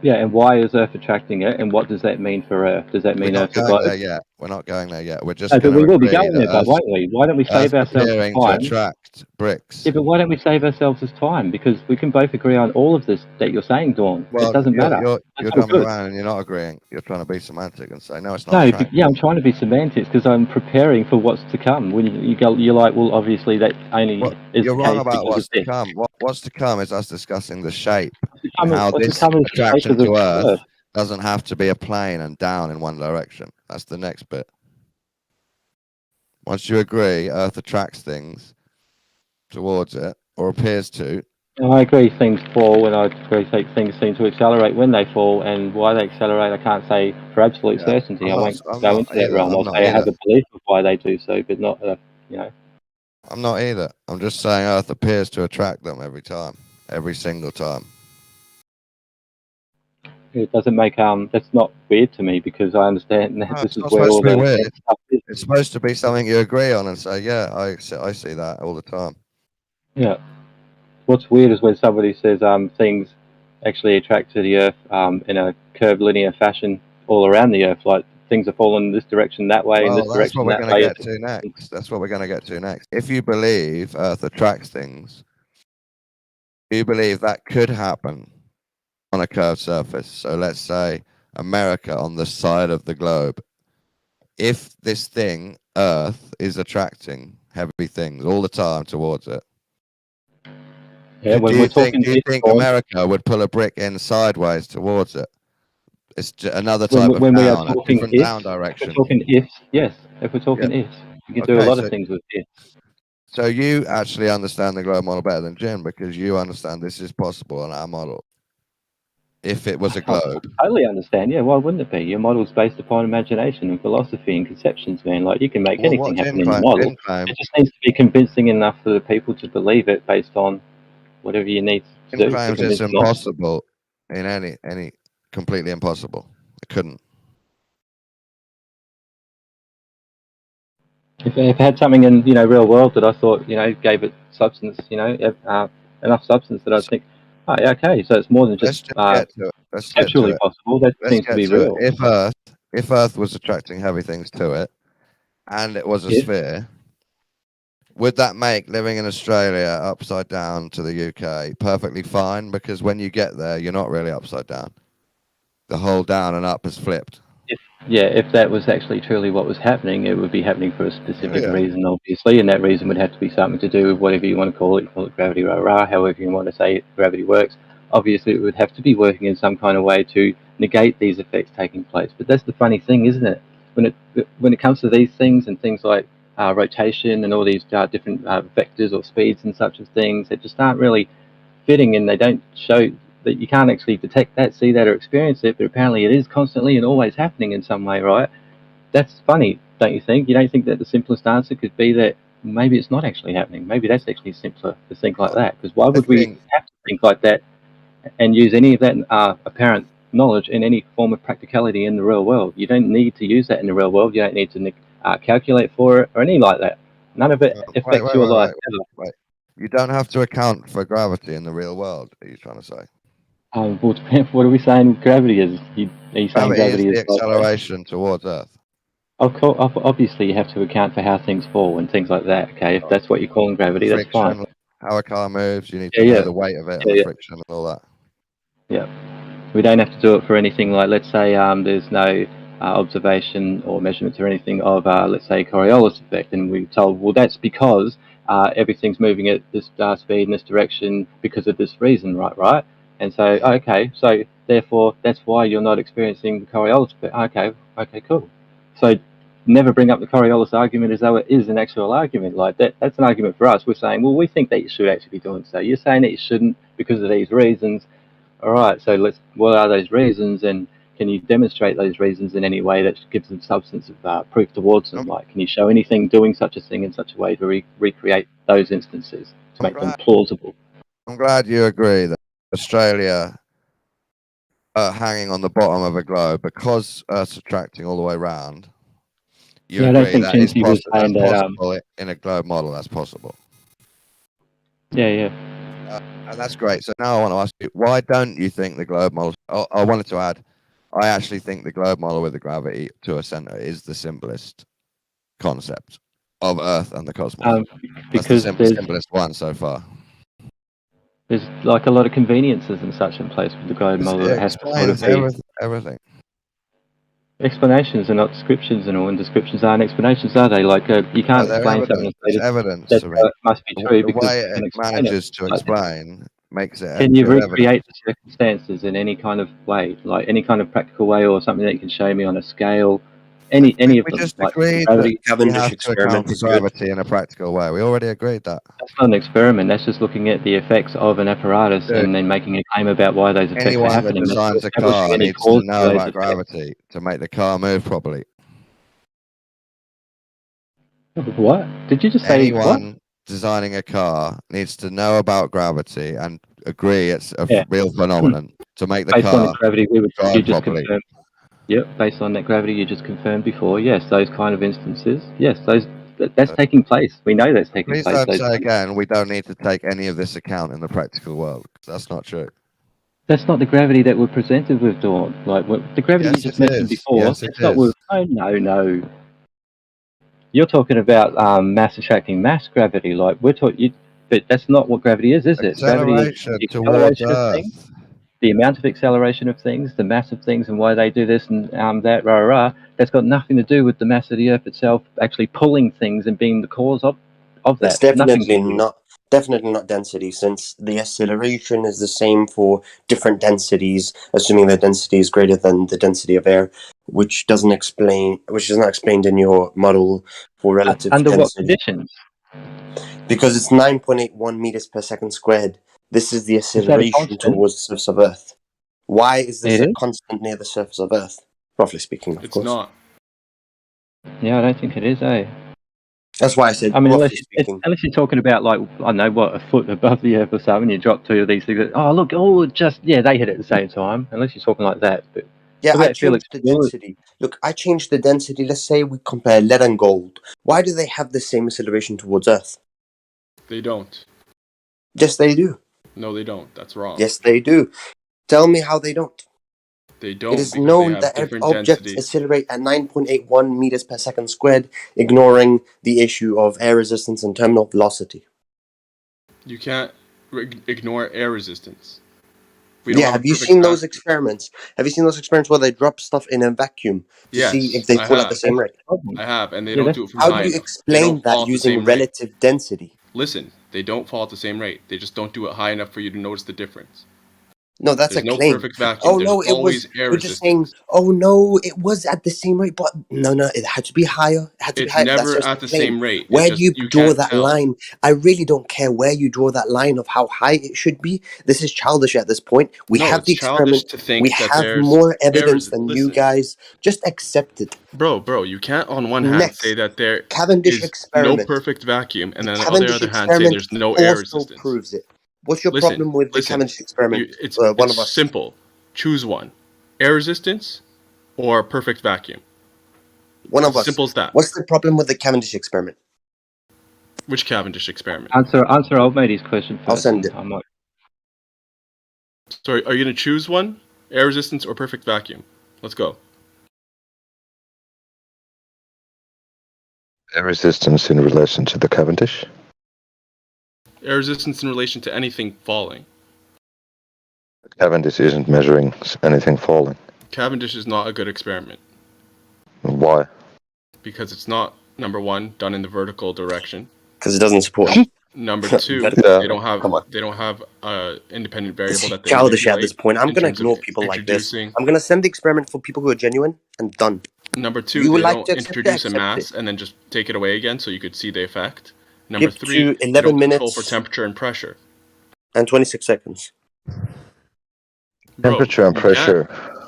Yeah, and why is Earth attracting it? And what does that mean for Earth? Does that We're mean not Earth's going globe? there yet. We're not going there yet. We're just No, but going to we will be agree going there, that won't we? Why don't we save Earth's ourselves appearing time? to attract bricks. Yeah, but why don't we save ourselves this time? Because we can both agree on all of this that you're saying, Dawn. Well, it doesn't matter. You're jumping around and you're not agreeing. You're trying to be semantic and say, no, it's not No, attracting. yeah, I'm trying to be semantics because I'm preparing for what's to come. When you go, you're like, well, obviously that only is You're the wrong case about because what's of to this. come. What's to come is us discussing the shape and What's how to this come is the shape attraction of the to Earth Earth. doesn't have to be a plane and down in one direction. That's the next bit. Once you agree, Earth attracts things towards it, or appears to. I agree things fall, and I agree things seem to accelerate when they fall, and why they accelerate I can't say for absolute certainty. I won't go into that realm. I'll say I have a belief of why they do so, but not, you know. I'm not either. I'm just saying Earth appears to attract them every time, every single time. It doesn't make that's not weird to me because I understand that this is where all the weird. stuff is. It's supposed to be something you agree on and say, yeah, I see that all the time. Yeah. What's weird is when somebody says things actually attract to the Earth in a curved linear fashion all around the Earth, like things are falling in this direction that way, in this That's what direction we're that going to way. get to next. That's what we're going to get to next. If you believe Earth attracts things, do you believe that could happen on a curved surface? So let's say America on the side of the globe. If this thing, Earth, is attracting heavy things all the time towards it, yeah, do you think America would pull a brick in sideways towards it? It's another type of when we are down, a talking different down direction. If we're talking ifs, yes. If we're talking ifs, you can do a lot of things with ifs. So you actually understand the globe model better than Jim because you understand this is possible on our model. If it was a globe. I totally understand. Yeah, why wouldn't it be? Your model's based upon imagination and philosophy and conceptions, man. Like you can make anything happen in your model. It just needs to be convincing enough for the people to believe it based on whatever you need to do. Jim claims it's impossible in any completely impossible. It couldn't. If I had something in real world that I thought gave it substance, enough substance that I think, oh yeah, okay, so it's more than just conceptually possible. That seems to be real. If Earth was attracting heavy things to it, and it was a sphere, would that make living in Australia upside down to the UK perfectly fine? Because when you get there, you're not really upside down. The whole down and up is flipped. If that was actually truly what was happening, it would be happening for a specific reason, obviously, and that reason would have to be something to do with whatever you want to call it. You call it gravity, however you want to say gravity works. Obviously, it would have to be working in some kind of way to negate these effects taking place. But that's the funny thing, isn't it? When it comes to these things and things like rotation and all these different vectors or speeds and such of things that just aren't really fitting, and they don't show that you can't actually detect that, see that, or experience it, but apparently it is constantly and always happening in some way, right? That's funny, don't you think? You don't think that the simplest answer could be that maybe it's not actually happening? Maybe that's actually simpler to think like that. Because why would we have to think like that and use any of that apparent knowledge in any form of practicality in the real world? You don't need to use that in the real world. You don't need to calculate for it or anything like that. None of it affects your life ever. You don't have to account for gravity in the real world, are you trying to say? Well, what are we saying gravity is? Are you saying gravity is the acceleration towards Earth? Obviously, you have to account for how things fall and things like that, okay? If that's what you're calling gravity, that's fine. How a car moves, you need to know the weight of it and the friction and all that. Yeah. We don't have to do it for anything like, let's say, there's no observation or measurements or anything of, let's say, Coriolis effect, and we're told, well, that's because everything's moving at this speed in this direction because of this reason, right? And so, okay, so therefore, that's why you're not experiencing the Coriolis effect. Okay, cool. So never bring up the Coriolis argument as though it is an actual argument. Like that's an argument for us. We're saying, well, we think that you should actually be doing so. You're saying that you shouldn't because of these reasons. All right, so what are those reasons, and can you demonstrate those reasons in any way that gives them substance of proof towards them? Like, can you show anything doing such a thing in such a way to recreate those instances to make them plausible? I'm glad you agree that Australia, hanging on the bottom of a globe, because Earth's attracting all the way around, you Yeah, I don't agree think that is Chinty was saying that, possible in a globe model. That's possible. Yeah. And that's great. So now I want to ask you, why don't you think the globe model? I wanted to add, I actually think the globe model with the gravity to a center is the simplest concept of Earth and the cosmos. Because that's the simplest one so far. There's like a lot of conveniences and such in place with the globe model. It has to sort of be everything. Explanations are not descriptions and all, and descriptions aren't explanations, are they? Like you can't explain something. There's evidence. That must be true the because way it manages to explain makes it. Can you recreate the circumstances in any kind of way, like any kind of practical way, or something that you can show me on a scale? Any of them? We just agreed that we have to account for gravity in a practical way. We already agreed that. That's not an experiment. That's just looking at the effects of an apparatus and then making a claim about why those effects Anyone are happening. that designs a car needs to know about gravity to make the car move properly. What? Did you just say? Anyone designing a car needs to know about gravity and agree it's a real phenomenon to make the based car on the gravity, we would drive just properly. confirm. Yep, based on that gravity you just confirmed before. Yes, those kind of instances. Yes, that's taking place. We know that's taking Please place. don't say again, we don't need to take any of this account in the practical world. That's not true. That's not the gravity that we're presented with, Dawn. Like the gravity you just mentioned before. Yes, it's not with. Oh, no. You're talking about mass attracting mass gravity. Like we're talking, but that's not what gravity is it? Acceleration gravity is the towards acceleration of things, the amount of acceleration of things, the mass of things, and why they do this and that. That's got nothing to do with the mass of the Earth itself actually pulling things and being the cause of that. It's definitely not density, since the acceleration is the same for different densities, assuming the density is greater than the density of air, which is not explained in your model for relative under density. What conditions? Because it's 9.81 meters per second squared. This is the acceleration towards the surface of Earth. Why is this a constant near the surface of Earth? Roughly speaking, of course. It's not. Yeah, I don't think it is, That's why I said, I mean, unless you're talking about, like, I don't know, what, a foot above the Earth or something, you drop two of these things, they hit at the same time, unless you're talking like that. But yeah, I changed the density. Look, I changed the density. Let's say we compare lead and gold. Why do they have the same acceleration towards Earth? They don't. Yes, they do. No, they don't. That's wrong. Yes, they do. Tell me how they don't. They don't. It is known that objects accelerate at 9.81 meters per second squared, ignoring the issue of air resistance and terminal velocity. You can't ignore air resistance. Have you seen those experiments? Have you seen those experiments where they drop stuff in a vacuum to see if they fall at the same rate? I have, and they don't do it from high. How do you explain that using relative density? Listen, they don't fall at the same rate. They just don't do it high enough for you to notice the difference. No, that's There's a no claim. Perfect vacuum. Oh, no, it was. We're just saying, oh, no, it was at the same rate, but no, it had to be higher. It had to be higher. It's never at the same rate. Where do you draw that line? I really don't care where you draw that line of how high it should be. This is childish at this point. We have the experiment. We have more evidence than you guys. Just accept it. Bro, you can't on one hand say that there is no perfect vacuum, and then on the other hand say there's no air resistance. Proves it. What's your problem with the Cavendish experiment? It's simple. Choose one. Air resistance or perfect vacuum. One of us. Simple as that. What's the problem with the Cavendish experiment? Which Cavendish experiment? Answer old matey's question first. I'll send it. Sorry, are you going to choose one? Air resistance or perfect vacuum? Let's go. Air resistance in relation to the Cavendish? Air resistance in relation to anything falling. Cavendish isn't measuring anything falling. Cavendish is not a good experiment. Why? Because it's not, number one, done in the vertical direction. Because it doesn't support. Number two, they don't have an independent variable that they childish at this point. I'm going to ignore people like this. I'm going to send the experiment for people who are genuine and done. Number two, You would they like don't to accept it, introduce a accept mass it. and then just take it away again so you could see the effect. Number Skip three, to they 11 don't control for minutes temperature and pressure. and 26 seconds. Bro, Temperature and you can't- pressure.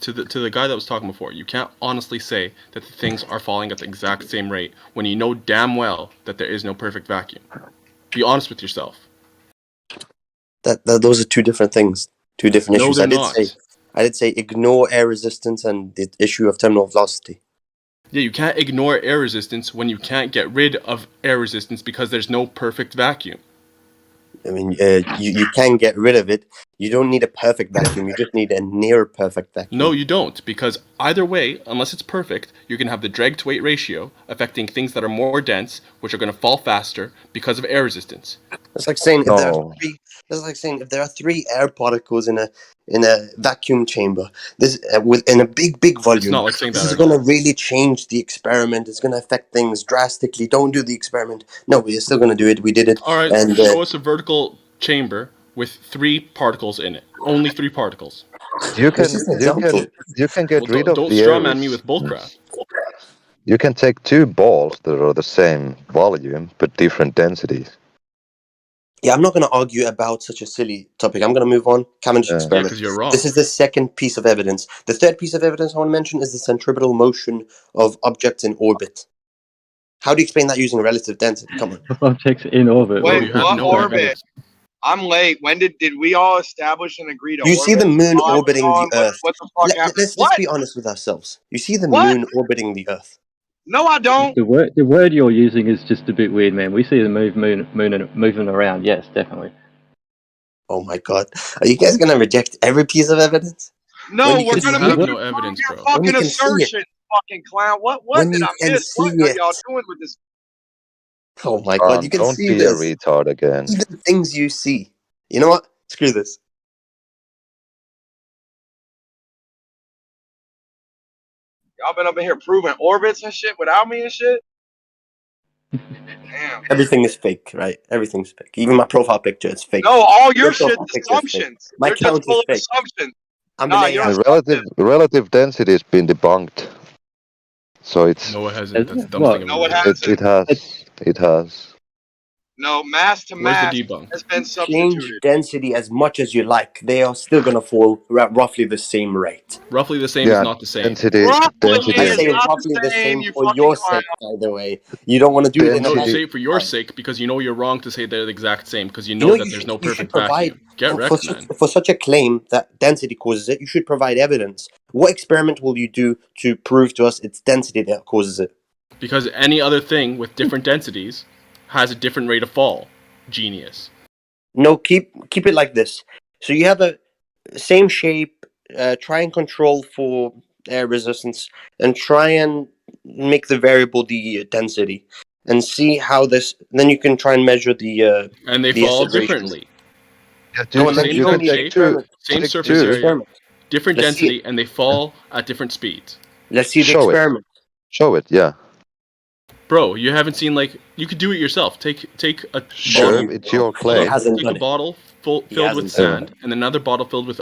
To the guy that was talking before, you can't honestly say that the things are falling at the exact same rate when you know damn well that there is no perfect vacuum. Be honest with yourself. Those are two different things, two different No, issues. they're not. I did say ignore air resistance and the issue of terminal velocity. Yeah, you can't ignore air resistance when you can't get rid of air resistance because there's no perfect vacuum. I mean, you can get rid of it. You don't need a perfect vacuum. You just need a near perfect vacuum. No, you don't, because either way, unless it's perfect, you can have the drag to weight ratio affecting things that are more dense, which are going to fall faster because of air resistance. It's like saying if there are three air particles in a vacuum chamber, this within a big volume. It's not like saying this that is at all. going to really change the experiment. It's going to affect things drastically. Don't do the experiment. No, we're still going to do it. We did it. All right, and show us a vertical chamber with 3 particles in it. Only 3 particles. You can get rid of don't the strawman air me with bullcrap. resistance. You can take 2 balls that are the same volume but different densities. Yeah, I'm not going to argue about such a silly topic. I'm going to move on. Cavendish experiment. because you're wrong. This is the second piece of evidence. The third piece of evidence I want to mention is the centripetal motion of objects in orbit. How do you explain that using relative density? Come on. Objects in orbit. Wait, what orbit? I'm late. When did we all establish and agree to You orbit? see the moon orbiting the What Earth. the fuck happened? Let's be honest with ourselves. You see the moon orbiting the Earth. No, I don't. The word you're using is just a bit weird, man. We see the moon moving around. Yes, definitely. Oh my god, are you guys gonna reject every piece of evidence? No, we're You gonna have make no you evidence, prove bro. your When you fucking can see it. assertion, fucking clown. What When did you I can miss? What see are it. y'all doing with this? Oh my god, you can Don't see be this. a retard again. Even things you see. You know what? Screw this. Y'all been up in here proving orbits and shit without me and shit. Damn. Everything is fake, right? Everything's fake. Even my profile picture is fake. No, all your profile shit's picture is fake. assumptions. My You're count just full is of fake. assumptions. I'm Nah, an you're AI. Relative density has been debunked. So it's No, it hasn't. That's the dumbest thing I've No, ever it heard. hasn't. it has. No, mass to Where's the mass debunk? has been Change substituted. density as much as you like. They are still gonna fall at roughly the same rate. Roughly the same is not the same. Density I is say not roughly the the same, same you for fucking your clown. sake, by the way. You don't want to do it in a No, you vacuum. say it for your sake because you know you're wrong to say they're the exact same because you You know know, that you there's should, no you should perfect provide vacuum. Get wrecked, man. for such a claim that density causes it. You should provide evidence. What experiment will you do to prove to us it's density that causes it? Because any other thing with different densities has a different rate of fall. Genius. No, keep it like this. So you have a same shape. Try and control for air resistance, and try and make the variable the density, and see how this. Then you can try and measure the. And they the fall acceleration. differently. No, and then Same show head me the shape, experiment. same Take surface the area, experiment. different Let's see density, and they fall at different speeds. Let's see the Show it. experiment. Show it, yeah. Bro, you haven't seen you could do it yourself. Take a Sure, bottle. it's your He claim. hasn't Take done a it. bottle filled with hasn't sand, and another bottle filled with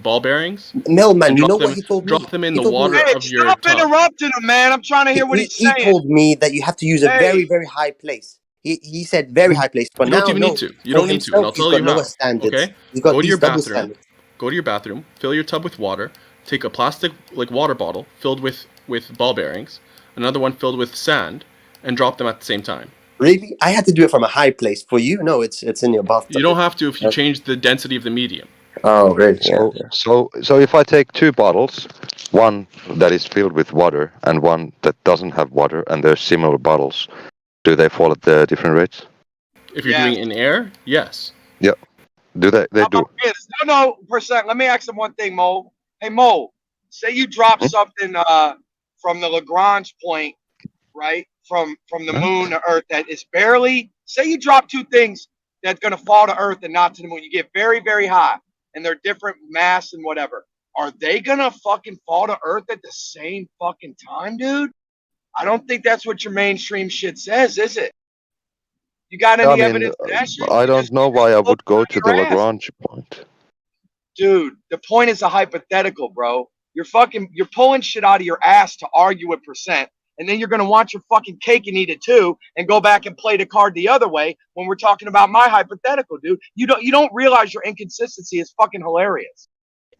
ball bearings. Melman, and you drop know them, what he told me? Drop them in He the told me- water Hey, of your stop tub. interrupting him, man. I'm trying to hear what he's He saying. told me that you have to use a Hey. very, very high place. He said very high place, but You now don't even no. need to. You For don't need to, and himself, I'll he's tell got you how. lower standards. Okay? He's got Go to these your double bathroom. standards. Go to your bathroom. Fill your tub with water. Take a plastic water bottle filled with ball bearings. Another one filled with sand, and drop them at the same time. Really? I had to do it from a high place. For you, no, it's in your bathtub. You don't have to if you change the density of the medium. Oh, really? So if I take 2 bottles, one that is filled with water and one that doesn't have water, and they're similar bottles, do they fall at the different rates? If you're doing it in air, yes. Yeah. Do they? They do. No, percent. Let me ask him one thing, Mo. Hey, Mo, say you drop something from the Lagrange point, right? From the moon to Earth that is barely. Say you drop 2 things that's gonna fall to Earth and not to the moon. You get very, very high, and they're different mass and whatever. Are they gonna fucking fall to Earth at the same fucking time, dude? I don't think that's what your mainstream shit says, is it? You got any evidence of that shit? I don't know why I would go to the Lagrange point. Dude, the point is a hypothetical, bro. you're pulling shit out of your ass to argue with percent, and then you're gonna want your fucking cake and eat it too, and go back and play the card the other way when we're talking about my hypothetical, dude. You don't realize your inconsistency is fucking hilarious.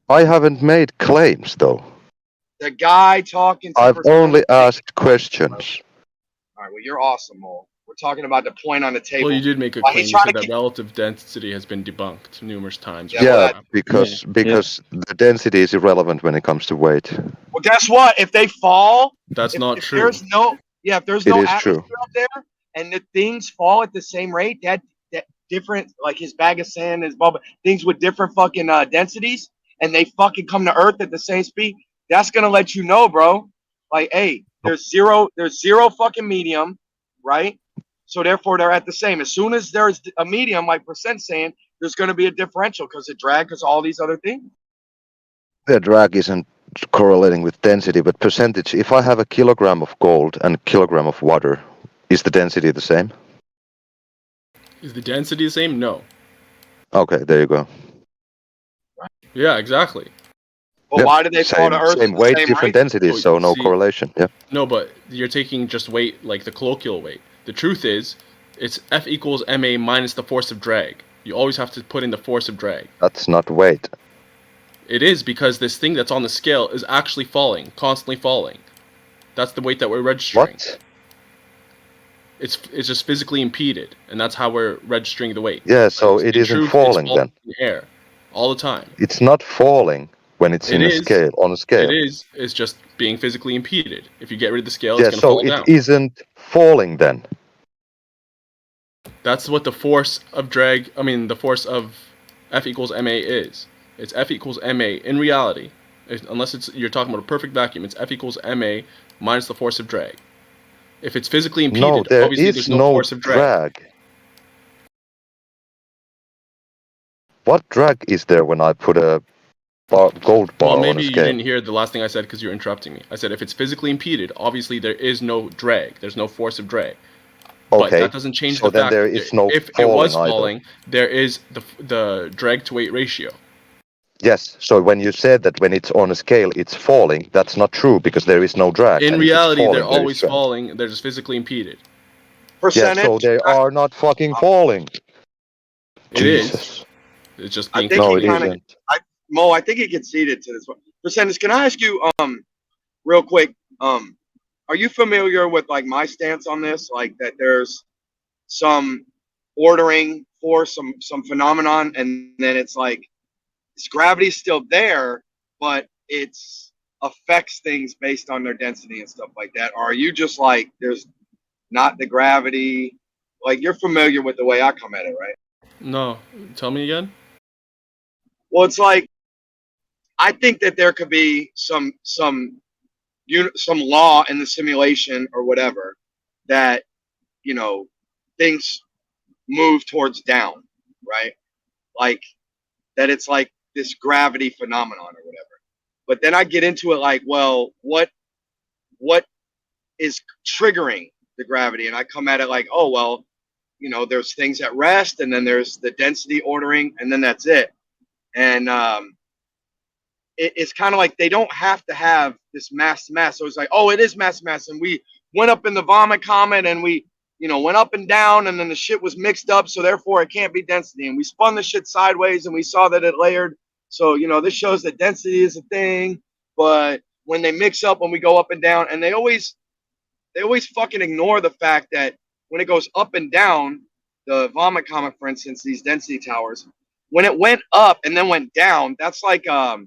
I haven't made claims though. The guy talking to I've only asked questions. All right, well, you're awesome, Mole. We're talking about the point on the table. Well, you did make a Why claim. he's You trying said to that relative density has been debunked numerous times. Yeah, because the density is irrelevant when it comes to weight. Well, guess what? If they fall, That's not true. There's no, if there's It no is atmosphere true. up there, and the things fall at the same rate, that different, like his bag of sand, his bubble, things with different fucking densities, and they fucking come to Earth at the same speed. That's gonna let you know, bro. Like, hey, there's zero fucking medium, right? So therefore, they're at the same. As soon as there's a medium, like percent saying, there's going to be a differential because of drag, because all these other things. The drag isn't correlating with density, but percentage. If I have a kilogram of gold and a kilogram of water, is the density the same? Is the density the same? No. Okay, there you go. Yeah, exactly. Well, why did they fall to Earth? Same weight, different densities, so no correlation. Yeah. No, but you're taking just weight, like the colloquial weight. The truth is, it's F equals ma minus the force of drag. You always have to put in the force of drag. That's not weight. It is, because this thing that's on the scale is actually falling, constantly falling. That's the weight that we're registering. What? It's just physically impeded, and that's how we're registering the weight. Yeah, so it isn't falling then. In the air all the time. It's not falling when it's on a scale. It is. It's just being physically impeded. If you get rid of the scale, Yeah, it's so going to fall down. it isn't falling then. That's what the force of drag, the force of F equals ma is. It's F equals ma in reality. Unless you're talking about a perfect vacuum, it's F equals ma minus the force of drag. If it's physically impeded, No, there obviously is there's no no force of drag. What drag is there when I put a gold bar Well, on maybe a you scale? didn't hear the last thing I said because you're interrupting me. I said if it's physically impeded, obviously there is no drag. There's no force of drag. But Okay, that doesn't change so the then fact there that is no if it was falling either. falling, there is the drag to weight ratio. Yes, so when you said that when it's on a scale it's falling, that's not true because there is no drag. In and if it's reality, falling, they're there is always drag. falling. They're just physically impeded. Yeah, so they are not fucking falling. It Jesus. is. It's just being. No, it isn't. Mo, I think he conceded to this one. Percentage, can I ask you, real quick, are you familiar with like my stance on this? Like that there's some ordering for some phenomenon, and then it's like this gravity's still there, but it's affects things based on their density and stuff like that. Or are you just like there's not the gravity? Like you're familiar with the way I come at it, right? No, tell me again. Well, it's like I think that there could be some law in the simulation or whatever that things move towards down, right? Like that it's like this gravity phenomenon or whatever. But then I get into it like, well, what is triggering the gravity? And I come at it like, oh, well, there's things at rest, and then there's the density ordering, and then that's it. And it's kind of like they don't have to have this mass to mass. So it's like, oh, it is mass to mass. And we went up in the vomit comet, and we, went up and down, and then the shit was mixed up. So therefore it can't be density. And we spun the shit sideways, and we saw that it layered. So, this shows that density is a thing. But when they mix up, when we go up and down, and they always fucking ignore the fact that when it goes up and down, the vomit comet, for instance, these density towers, when it went up and then went down, that's like a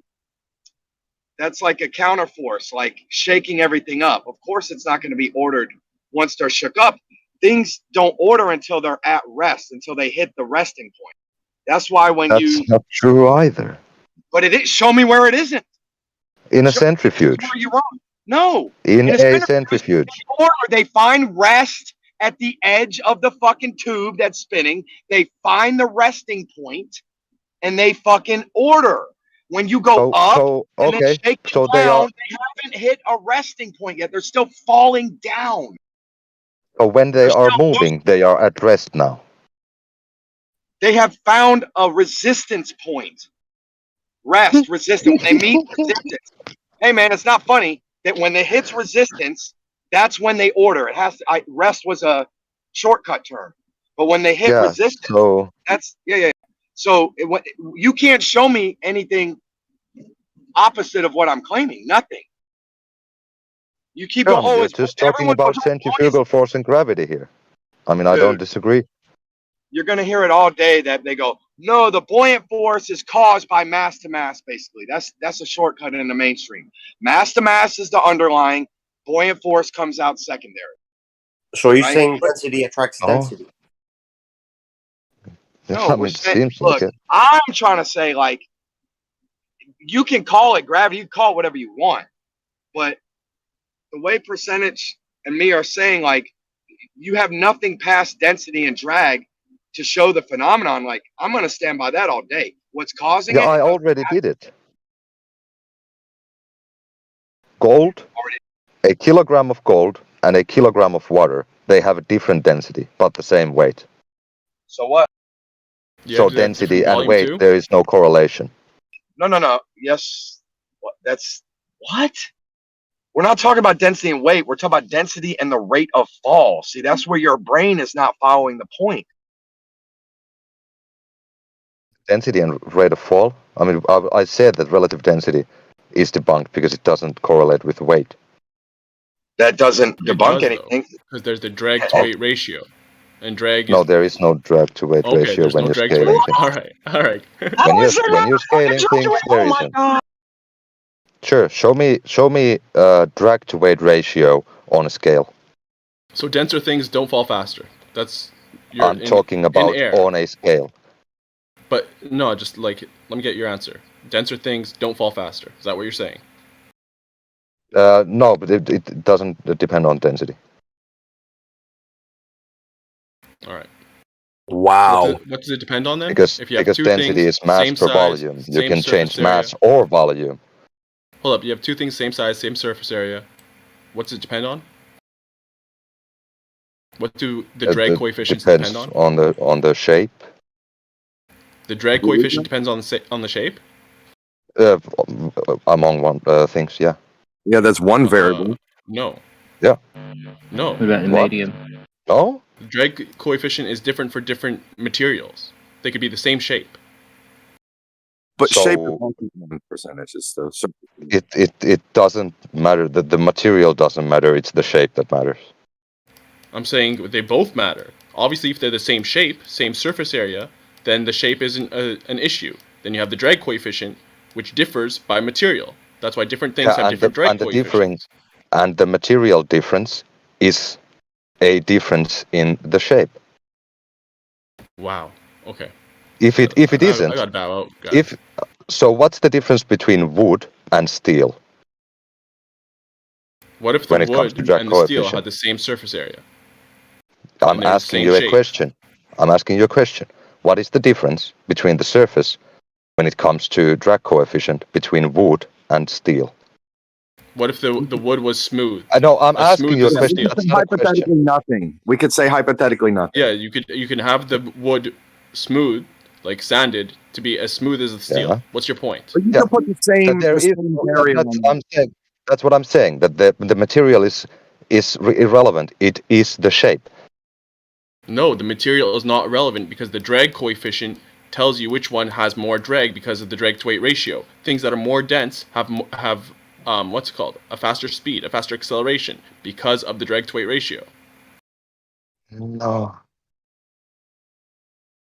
counterforce, like shaking everything up. Of course, it's not going to be ordered once they're shook up. Things don't order until they're at rest, until they hit the resting point. That's why when That's not true either. But it is. Show me where it isn't. In a centrifuge. Where you're wrong. No. In a centrifuge. They find rest at the edge of the fucking tube that's spinning. They find the resting point, and they fucking order. When you go up and then shake it down, they haven't hit a resting point yet. They're still falling down. So when they are moving, they are at rest now. They have found a resistance point. Rest, resistance. They meet resistance. Hey man, it's not funny that when it hits resistance, that's when they order. It has to. Rest was a shortcut term, but when they hit resistance, So that's yeah. So you can't show me anything opposite of what I'm claiming. Nothing. You keep going. Oh, you're it's just talking everyone goes. about centrifugal force and gravity here. I mean, I don't disagree. You're going to hear it all day that they go, no, the buoyant force is caused by mass to mass, basically. That's a shortcut in the mainstream. Mass to mass is the underlying. Buoyant force comes out secondary. So you're saying density attracts Oh. density? No, I we're mean, it saying, seems look, like it. I'm trying to say, like, you can call it gravity, you can call it whatever you want, but the way percentage and me are saying, like, you have nothing past density and drag to show the phenomenon. Like, I'm going to stand by that all day. What's causing it? I already did it. Gold, a kilogram of gold and a kilogram of water, they have a different density, but the same weight. So what? So density and weight, too? there is no correlation. No. Yes. That's what? We're not talking about density and weight. We're talking about density and the rate of fall. See, that's where your brain is not following the point. Density and rate of fall? I mean, I said that relative density is debunked because it doesn't correlate with weight. That doesn't debunk anything. Because there's the drag to weight ratio. And drag is... No, there is no drag to weight ratio there's when no you're drag to scaling weight. things. All right. When you're scaling things, there isn't. Sure, show me drag to weight ratio on a scale. So denser things don't fall faster. That's I'm talking about on a scale. But no, just like, let me get your answer. Denser things don't fall faster. Is that what you're saying? No, but it doesn't depend on density. All right. Wow. What does it depend on then? Because if you have two density things, is mass same per size, volume. You same can change surface area. mass or volume. Hold up, you have two things, same size, same surface area. What's it depend on? What do the drag coefficients depend on? On the shape. The drag coefficient depends on the shape? Among things, yeah. Yeah, that's one variable. No. Yeah. No. What about the medium? No? The drag coefficient is different for different materials. They could be the same shape. But So- shape percentages though. So It doesn't matter. The material doesn't matter. It's the shape that matters. I'm saying they both matter. Obviously, if they're the same shape, same surface area, then the shape isn't an issue. Then you have the drag coefficient, which differs by material. That's why different things have different drag coefficients. And the material difference is a difference in the shape. Wow. Okay. If it isn't, I got bow out. So what's the difference between wood and steel? What if the when it comes to wood drag and the steel coefficient? had the same surface area? I'm asking you a question. I'm asking you a question. What is the difference between the surface when it comes to drag coefficient between wood and steel? What if the wood was smooth? I know. I'm asking you a as question. steel. That's not a question. hypothetically nothing. We could say hypothetically nothing. Yeah, you can have the wood smooth, like sanded, to be as smooth as the steel. Yeah. What's your point? But you can put the same, variable. That's what I'm saying. That the material is irrelevant. It is the shape. No, the material is not relevant because the drag coefficient tells you which one has more drag because of the drag to weight ratio. Things that are more dense have what's it called? A faster speed, a faster acceleration because of the drag to weight ratio. No.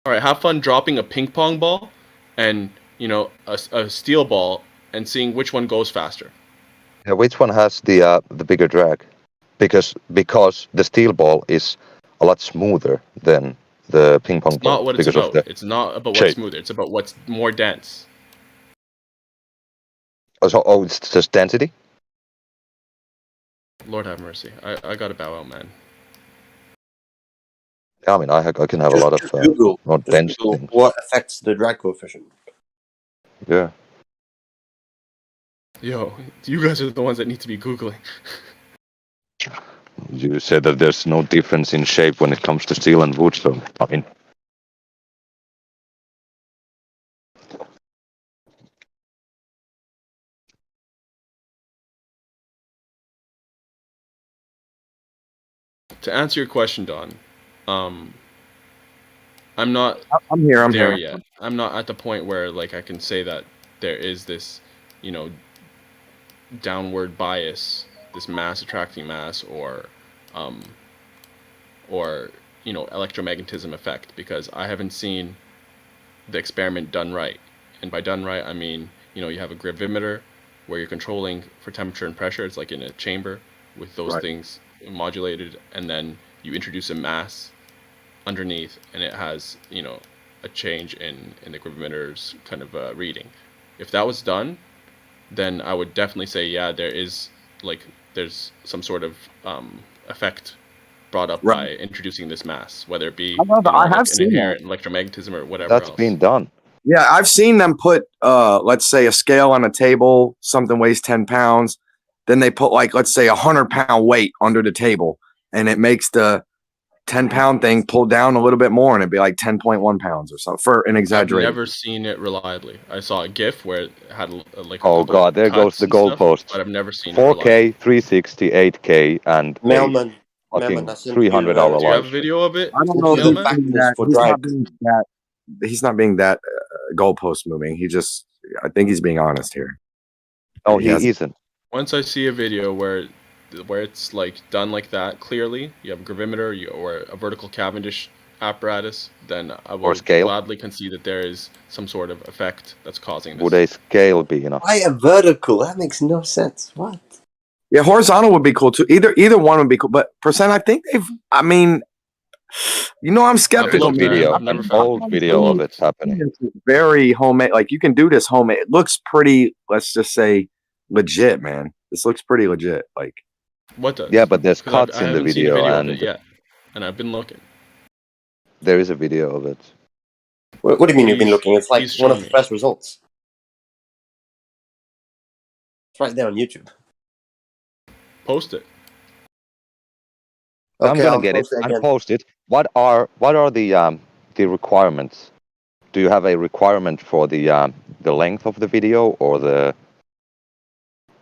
All right, have fun dropping a ping pong ball and, a steel ball and seeing which one goes faster. Yeah, which one has the bigger drag? Because the steel ball is a lot smoother than the ping pong ball. Not what it's about. It's not about what's smoother. It's about what's more dense. Oh, it's just density? Lord have mercy. I gotta bow out, man. I mean, I can have a lot of Google, more dense things. what affects the drag coefficient. Yeah. Yo, you guys are the ones that need to be Googling. You said that there's no difference in shape when it comes to steel and wood, so I mean, To answer your question, Don, I'm not I'm here. there yet. I'm not at the point where like I can say that there is this, you know, downward bias, this mass attracting mass, or you know, electromagnetism effect, because I haven't seen the experiment done right. And by done right, I mean, you know, you have a gravimeter where you're controlling for temperature and pressure. It's like in a chamber with those things modulated, and then you introduce a mass underneath, and it has, you know, a change in the gravimeter's kind of reading. If that was done, then I would definitely say, yeah, there is like there's some sort of effect brought up by introducing this mass, whether it be you know, I have like an seen inherent electromagnetism or whatever That's else. been done. Yeah, I've seen them put, let's say, a scale on a table, something weighs 10 pounds. Then they put, like, let's say, 100-pound weight under the table, and it makes the 10-pound thing pull down a little bit more, and it'd be like 10.1 pounds or something, for an exaggeration. I've never seen it reliably. I saw a GIF where it had like a Oh god, there goes the goalpost. but I've never seen 4K, 360, 8K, and Mailman, fucking I sent 300-hour Do you have a live. video of it? I don't know if he's Mailman? being that. for He's not drag. being that. He's not being that goalpost moving. He just, I think he's being honest here. No, He he has- isn't. Once I see a video where it's like done like that clearly, you have a gravimeter or a vertical Cavendish apparatus, then I will scale. gladly concede that there is some sort of effect that's causing this. Would a scale be enough? Why a vertical? That makes no sense. What? Yeah, horizontal would be cool too. Either one would be cool. But percent, I think they've. I mean, you know, I'm skeptical. looked at it. Video, I've never an found old video of it happening. It's very homemade. Like, you can do this homemade. It looks pretty. Let's just say legit, man. This looks pretty legit. Like, What does? Yeah, but there's 'Cause cuts I in the haven't seen a video, video of and it yet, and I've been looking. there is a video of it. What do you mean you've been looking? It's like Please one show of the me. best results. It's right there on YouTube. Post it. I'm Okay, gonna I'll get it post it and again. post it. What are the requirements? Do you have a requirement for the length of the video, or the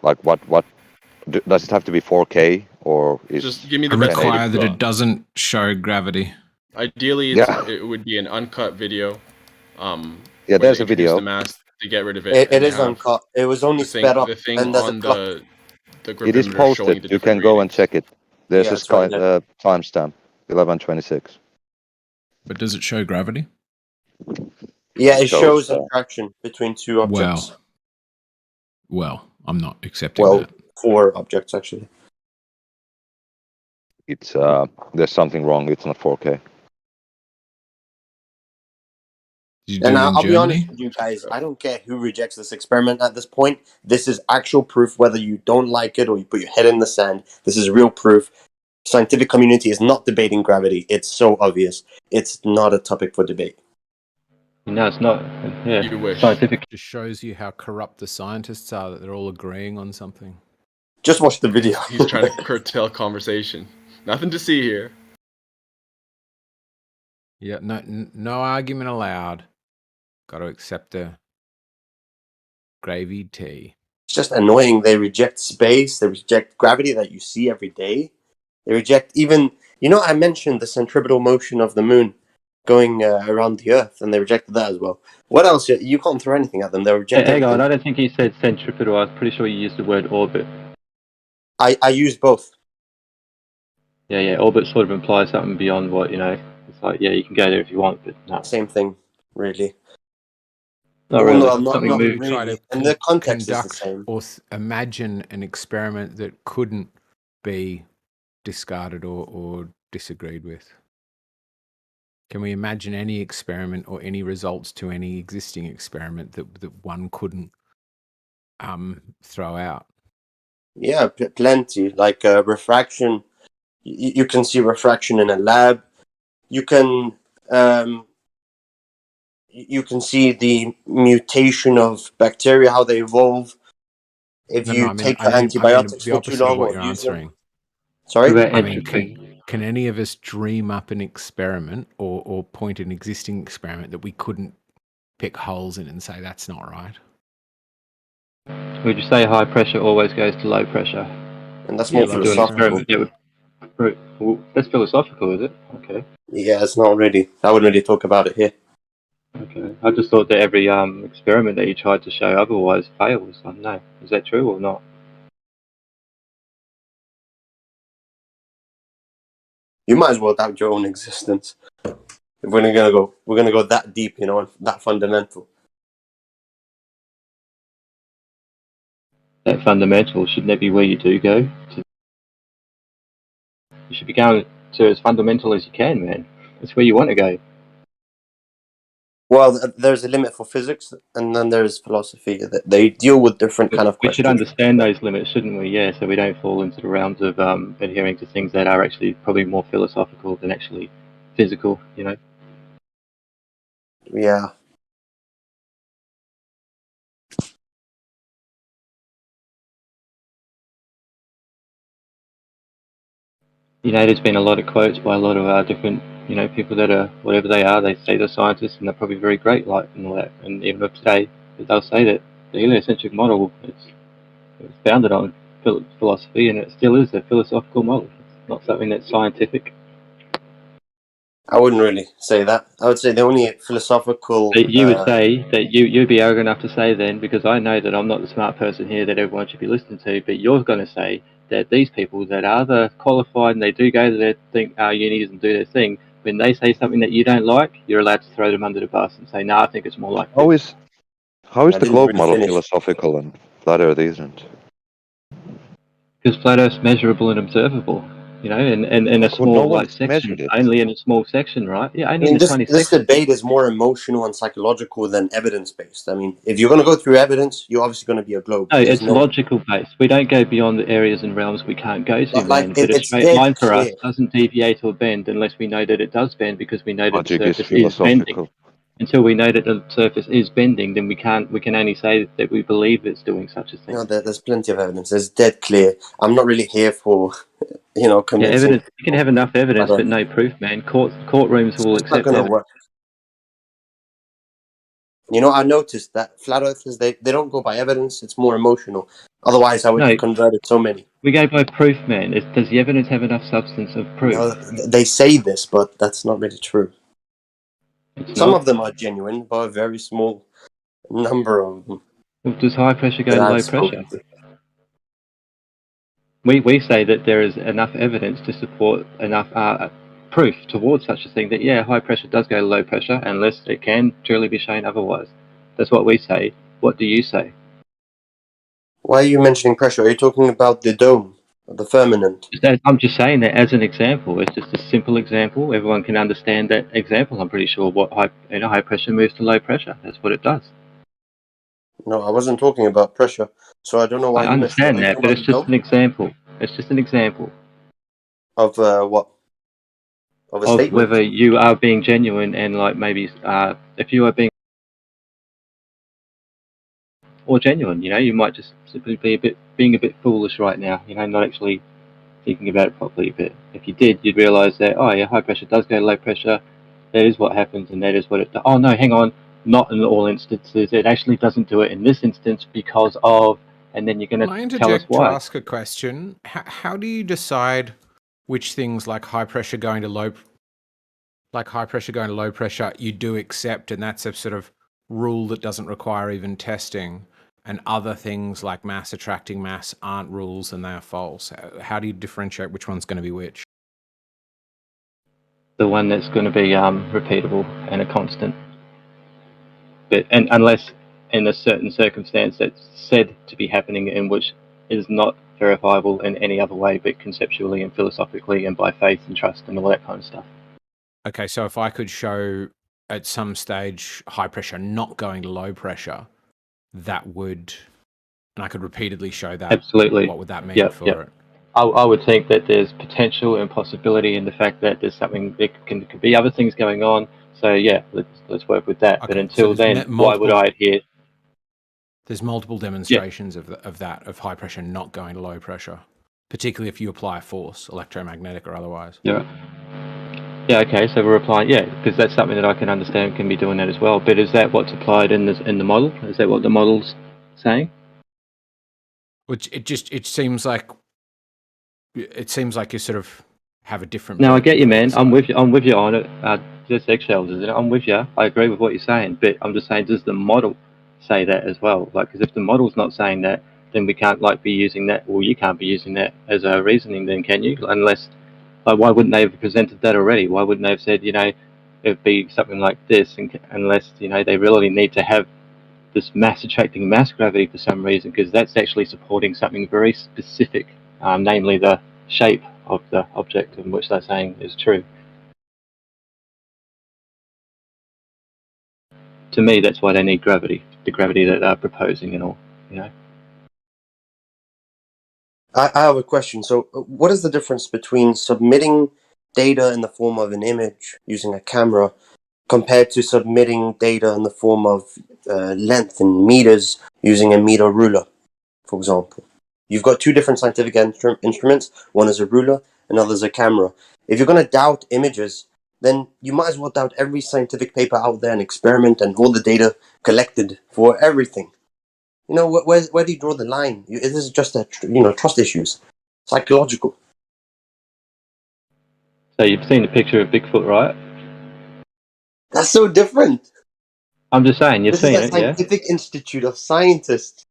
like what does it have to be 4K, or is Just give me I the best require video. that it doesn't show gravity. Ideally, it would be an uncut video. Yeah, where there's they a video. introduce the mask to get rid of it. It and is have uncut. It was only the thing, sped up, the thing and there's a on clock. the It is gravimeter showing posted. the You can different go readings. and check it. There's Yeah, a it's right there. timestamp, 11:26. But does it show gravity? Yeah, it shows shows, attraction between two objects. Well, I'm not accepting Well, that. 4 objects actually. It's there's something wrong. It's not 4K. Did you do And it in I'll be honest Germany? with you guys, I don't care who rejects this experiment at this point. This is actual proof, whether you don't like it or you put your head in the sand. This is real proof. Scientific community is not debating gravity. It's so obvious. It's not a topic for debate. No, it's not. Yeah, You wish. scientific. Just shows you how corrupt the scientists are, that they're all agreeing on something. Just watch the video. He's trying to curtail conversation. Nothing to see here. Yeah, no argument allowed. Got to accept a gravy tea. It's just annoying. They reject space. They reject gravity that you see every day. They reject even, you know, I mentioned the centripetal motion of the moon going around the Earth, and they rejected that as well. What else? You can't throw anything at them. They reject Hang on, everything. I don't think he said centripetal. I was pretty sure you used the word orbit. I use both. Yeah, orbit sort of implies something beyond what, you know. It's like, yeah, you can go there if you want, but no. Same thing, really. Not Well, really. no, not Something really. moves. Try to And the context is the conduct same. or imagine an experiment that couldn't be discarded or disagreed with. Can we imagine any experiment or any results to any existing experiment that one couldn't throw out? Yeah, plenty. Like refraction. You can see refraction in a lab. You can see the mutation of bacteria, how they evolve. If No, you I mean, take I mean antibiotics the for too opposite of long what or you're use them. answering. Sorry? About I mean, entropy. can any of us dream up an experiment or point an existing experiment that we couldn't pick holes in and say that's not right? Would you say high pressure always goes to low pressure? And that's Yeah, more like Do an philosophical. experiment, Right. Well, that's philosophical, is it? Okay. Yeah, it's not really. I wouldn't really talk about it here. Okay. I just thought that every experiment that you tried to show otherwise fails. I don't know. Is that true or not? You might as well doubt your own existence. If we're gonna go that deep, you know, and that fundamental. That fundamental shouldn't that be where you do go? You should be going to as fundamental as you can, man. That's where you want to go. Well, there's a limit for physics, and then there's philosophy. That they deal with different kind of We should questions. understand those limits, shouldn't we? Yeah, so we don't fall into the realms of adhering to things that are actually probably more philosophical than actually physical, you know? Yeah. You know, there's been a lot of quotes by a lot of different, you know, people that are, whatever they are, they say they're scientists and they're probably very great, like, and all that. And even up today, they'll say that the heliocentric model, it's founded on philosophy, and it still is a philosophical model. It's not something that's scientific. I wouldn't really say that. I would say the only philosophical. You would say that you'd be arrogant enough to say then, because I know that I'm not the smart person here that everyone should be listening to, but you're going to say that these people that are the qualified and they do go to their unis and do their thing, when they say something that you don't like, you're allowed to throw them under the bus and say, no, I think it's more like this. How is I the didn't globe really model finish. philosophical and flat Earth isn't? Because flat Earth's measurable and observable, you know, and in a No small one's section, measured it. only in a small section, right? Yeah, I only in mean, a tiny this section. debate is more emotional and psychological than evidence based. I mean, if you're going to go through evidence, you're obviously going to be a globe. No, There's it's logical based. We don't go beyond the areas and realms we can't go to, But, like, man. But a it's straight dead line for us clear. doesn't deviate or bend unless we know that it does bend, because we know that the Logic is surface is bending. philosophical. Until we know that the surface is bending, then we can only say that we believe it's doing such a thing. No, there's plenty of evidence. It's dead clear. I'm not really here for, you know, Yeah, convincing. evidence. You can have enough evidence, but no proof, man. Courtrooms will It's not accept going to evidence. work. You know, I noticed that flat earthers, they don't go by evidence. It's more emotional. Otherwise, I would have converted so many. We go by proof, man. Does the evidence have enough substance of proof? No, they say this, but that's not really true. Some of them are genuine, but a very small number of them. Well, does high pressure go to low pressure? We say that there is enough evidence to support enough proof towards such a thing that, yeah, high pressure does go to low pressure unless it can truly be shown otherwise. That's what we say. What do you say? Why are you mentioning pressure? Are you talking about the dome, the firmament? I'm just saying that as an example. It's just a simple example. Everyone can understand that example. I'm pretty sure what high pressure moves to low pressure. That's what it does. No, I wasn't talking about pressure, so I don't know why I you understand that, but it's just an example. It's just an example of what? Of a of statement? whether you are being genuine and like maybe if you are being or genuine, you know, you might just simply be being a bit foolish right now, you know, not actually thinking about it properly. But if you did, you'd realise that, oh yeah, high pressure does go to low pressure. That is what happens, and that is what it does. Oh no, hang on, not in all instances. It actually doesn't do it in this instance because of, and then you're going to tell us To why. ask a question, how do you decide which things like high pressure going to low pressure you do accept, and that's a sort of rule that doesn't require even testing, and other things like mass attracting mass aren't rules and they are false? How do you differentiate which one's going to be which? The one that's going to be repeatable and a constant. But and unless in a certain circumstance that's said to be happening, in which is not verifiable in any other way, but conceptually and philosophically and by faith and trust and all that kind of stuff. Okay, so if I could show at some stage high pressure not going to low pressure, that would, and I could repeatedly show that. Absolutely. What would that mean for it? I would think that there's potential and possibility in the fact that there's something, there could be other things going on. So yeah, let's work with that. Okay, but until so then, why would I adhere? There's multiple demonstrations of high pressure not going to low pressure, particularly if you apply a force, electromagnetic or otherwise. Yeah. Yeah. Okay. So we're applying. Yeah, because that's something that I can understand can be doing that as well. But is that what's applied in the model? Is that what the model's saying? Which it seems like you're sort of have a different. No, I get you, man. I'm with you. I'm with you on it. Just eggshells, isn't it? I'm with you. I agree with what you're saying, but I'm just saying, does the model say that as well? Like, because if the model's not saying that, then we can't be using that. Well, you can't be using that as a reasoning, then, can you? Unless, why wouldn't they have presented that already? Why wouldn't they have said, it'd be something like this, unless they really need to have this mass attracting mass gravity for some reason, because that's actually supporting something very specific, namely the shape of the object in which they're saying is true. To me, that's why they need gravity, the gravity that they're proposing and all, I have a question. So, what is the difference between submitting data in the form of an image using a camera compared to submitting data in the form of length in meters using a meter ruler, for example? You've got two different scientific instruments. One is a ruler, another is a camera. If you're going to doubt images, then you might as well doubt every scientific paper out there and experiment and all the data collected for everything. Where do you draw the line? This is just trust issues, psychological. So you've seen a picture of Bigfoot, right? That's so different. I'm just saying, you've seen This is a it, yeah? scientific institute of scientists.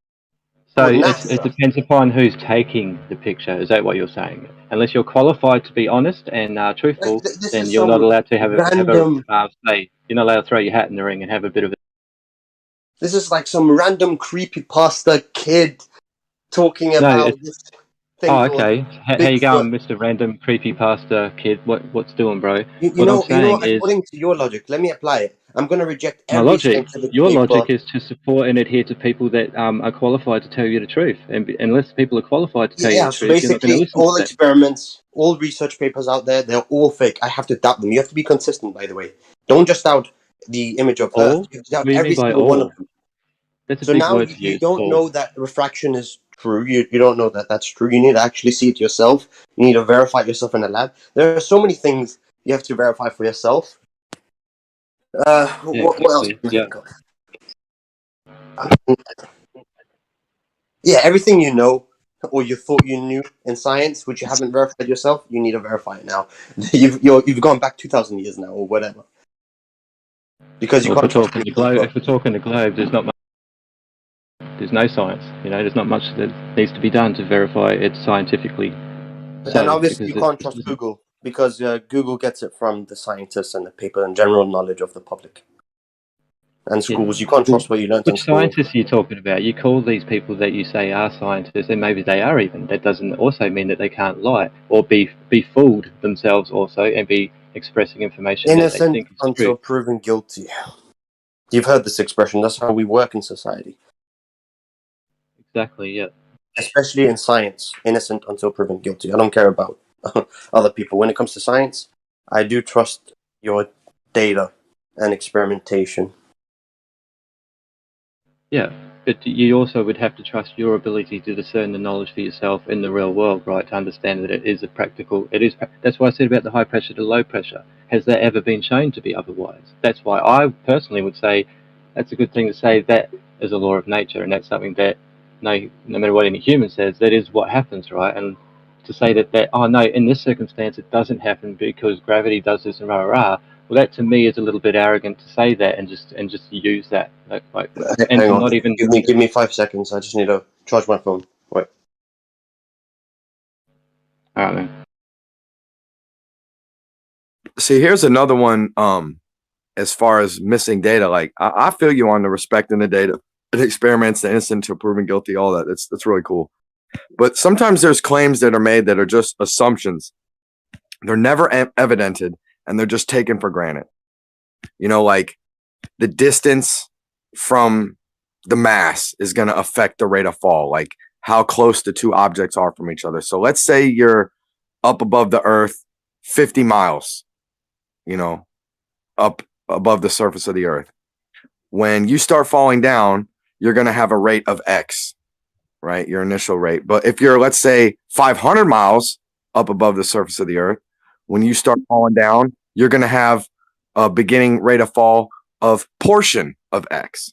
So Called it NASA. depends upon who's taking the picture. Is that what you're saying? Unless you're qualified to be honest and truthful, This then is you're not some allowed to have a random. say. You're not allowed to throw your hat in the ring and have a bit of a. This is like some random creepypasta kid talking No. about this thing Oh, called okay. How you Bigfoot. going, Mr. Random Creepypasta Kid? What's doing, bro? You What I'm know, saying is, according to your logic, let me apply it. I'm going to reject my every logic. scientific Your paper. logic is to support and adhere to people that are qualified to tell you the truth. And unless people are qualified to tell you Yeah, the so truth, you're not going to basically, listen to all them. experiments, all research papers out there, they're all fake. I have to doubt them. You have to be consistent, by the way. Don't just doubt the image of All? Earth. You have to doubt What do you mean every by single one of all? them. That's a So big now word to you use. don't All. know that refraction is true. You don't know that that's true. You need to actually see it yourself. You need to verify it yourself in a lab. There are so many things you have to verify for yourself. Yeah, What else exactly. can I Yeah. think of? Yeah, everything you know or you thought you knew in science, which you haven't verified yourself, you need to verify it now. You've gone back 2,000 years now or whatever. Because you Well, if we're can't trust talking any the globe, paper. if we're talking the globe, there's not much. There's no science. There's not much that needs to be done to verify it scientifically. And obviously, Because you can't trust Google because Google gets it from the scientists and the paper and general knowledge of the public. And schools, you can't trust what you learned in Which school. scientists are you talking about? You call these people that you say are scientists, and maybe they are even. That doesn't also mean that they can't lie or be fooled themselves also and be expressing information that they Innocent think is until true. proven guilty. You've heard this expression. That's how we work in society. Exactly, yeah. Especially in science. Innocent until proven guilty. I don't care about other people. When it comes to science, I do trust your data and experimentation. Yeah, but you also would have to trust your ability to discern the knowledge for yourself in the real world, right? To understand that it is that's why I said about the high pressure to low pressure. Has that ever been shown to be otherwise? That's why I personally would say that's a good thing to say that is a law of nature, and that's something that no matter what any human says, that is what happens, right? And to say that oh no, in this circumstance it doesn't happen because gravity does this and rah rah. Well, that to me is a little bit arrogant to say that and just use that, and Hang to on. not even. Give me 5 seconds. I just need to charge my phone. Wait. All right, man. See, here's another one. As far as missing data, like I feel you on the respecting the data, the experiments, the innocent until proven guilty, all that. That's really cool. But sometimes there's claims that are made that are just assumptions. They're never evidented, and they're just taken for granted. Like the distance from the mass is going to affect the rate of fall, like how close the two objects are from each other. So let's say you're up above the Earth 50 miles, up above the surface of the Earth. When you start falling down, you're going to have a rate of X, right? Your initial rate. But if you're, let's say, 500 miles up above the surface of the Earth, when you start falling down, you're going to have a beginning rate of fall of portion of X,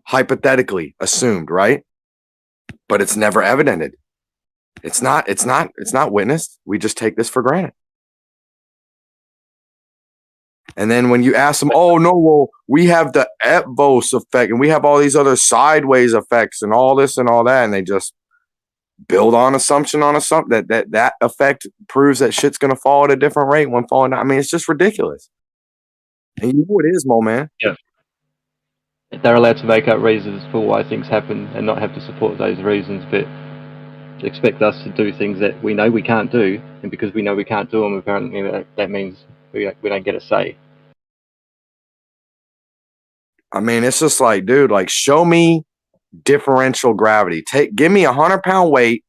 hypothetically assumed, right? But it's never evidented. It's not witnessed. We just take this for granted. And then when you ask them, oh no, well, we have the Epvos effect and we have all these other sideways effects and all this and all that, and they just build on assumption that effect proves that shit's gonna fall at a different rate when falling down. I mean, it's just ridiculous. And you know what it is, Mo, man. Yeah. They're allowed to make up reasons for why things happen and not have to support those reasons, but expect us to do things that we know we can't do, and because we know we can't do them, apparently that means we don't get a say. I mean, it's just like, dude, like, show me differential gravity. Give me 100-pound weight,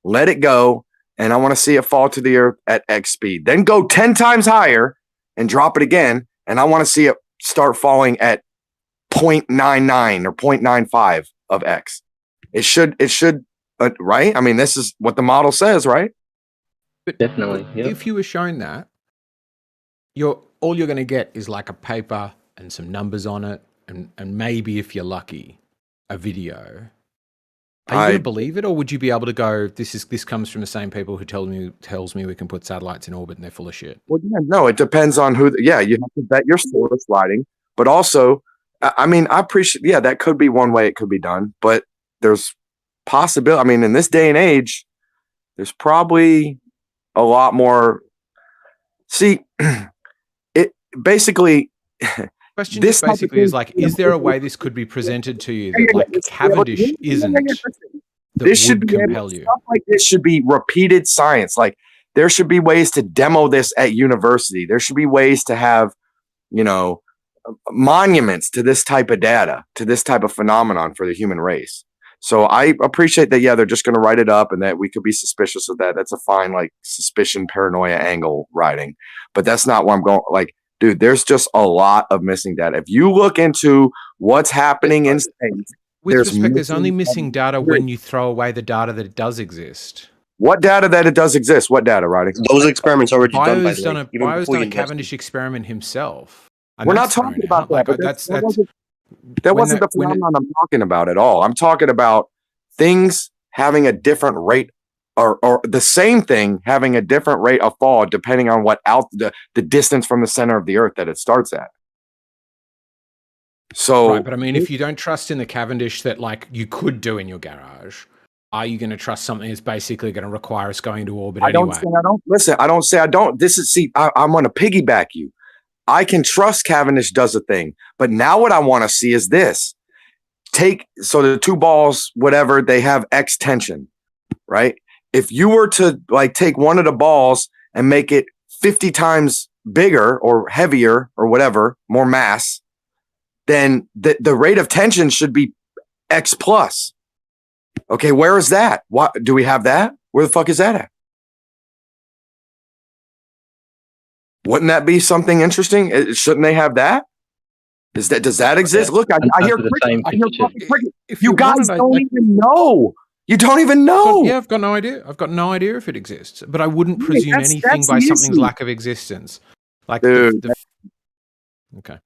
let it go, and I want to see it fall to the earth at X speed. Then go 10 times higher and drop it again, and I want to see it start falling at 0.99 or 0.95 of X. It should, right? I mean, this is what the model says, right? But definitely, yeah. If you were shown that, all you're going to get is like a paper and some numbers on it, and maybe if you're lucky, a video. Are you going to believe it, or would you be able to go, this comes from the same people who tells me we can put satellites in orbit and they're full of shit? Well, yeah, no, it depends on who. You have to bet your source writing, but also, I mean, I appreciate. Yeah, that could be one way it could be done, but there's possibility. I mean, in this day and age, there's probably a lot more. See, it basically. Question this basically is like, is there a way this could be presented to you that like Cavendish isn't? This should compel you. Stuff like this should be repeated science. Like there should be ways to demo this at university. There should be ways to have, monuments to this type of data, to this type of phenomenon for the human race. So I appreciate that. Yeah, they're just going to write it up, and that we could be suspicious of that. That's a fine, like suspicion, paranoia angle writing, but that's not where I'm going. Like. Dude, there's just a lot of missing data. If you look into what's happening in space, there's only missing data when you throw away the data that it does exist. What data that it does exist? What data, Roddy? Those experiments already done by Bio's done a Cavendish experiment himself. We're not talking about that. Like, that wasn't the phenomenon I'm talking about at all. I'm talking about things having a different rate. Or the same thing having a different rate of fall depending on what the distance from the center of the earth that it starts at. So, right, but I mean, if you don't trust in the Cavendish that like you could do in your garage, are you going to trust something that's basically going to require us going to orbit anyway? I don't say I don't. I'm going to piggyback you. I can trust Cavendish does a thing, but now what I want to see is this. So the two balls, whatever, they have X tension, right? If you were to like take one of the balls and make it 50 times bigger or heavier or whatever, more mass, then the rate of tension should be X plus. Okay, where is that? What do we have that? Where the fuck is that at? Wouldn't that be something interesting? Shouldn't they have that? Does that exist? Look, I hear cricket. You guys don't even know. You don't even know. I've got no idea. I've got no idea if it exists, but I wouldn't presume anything by something's lack of existence. Like, dude, okay.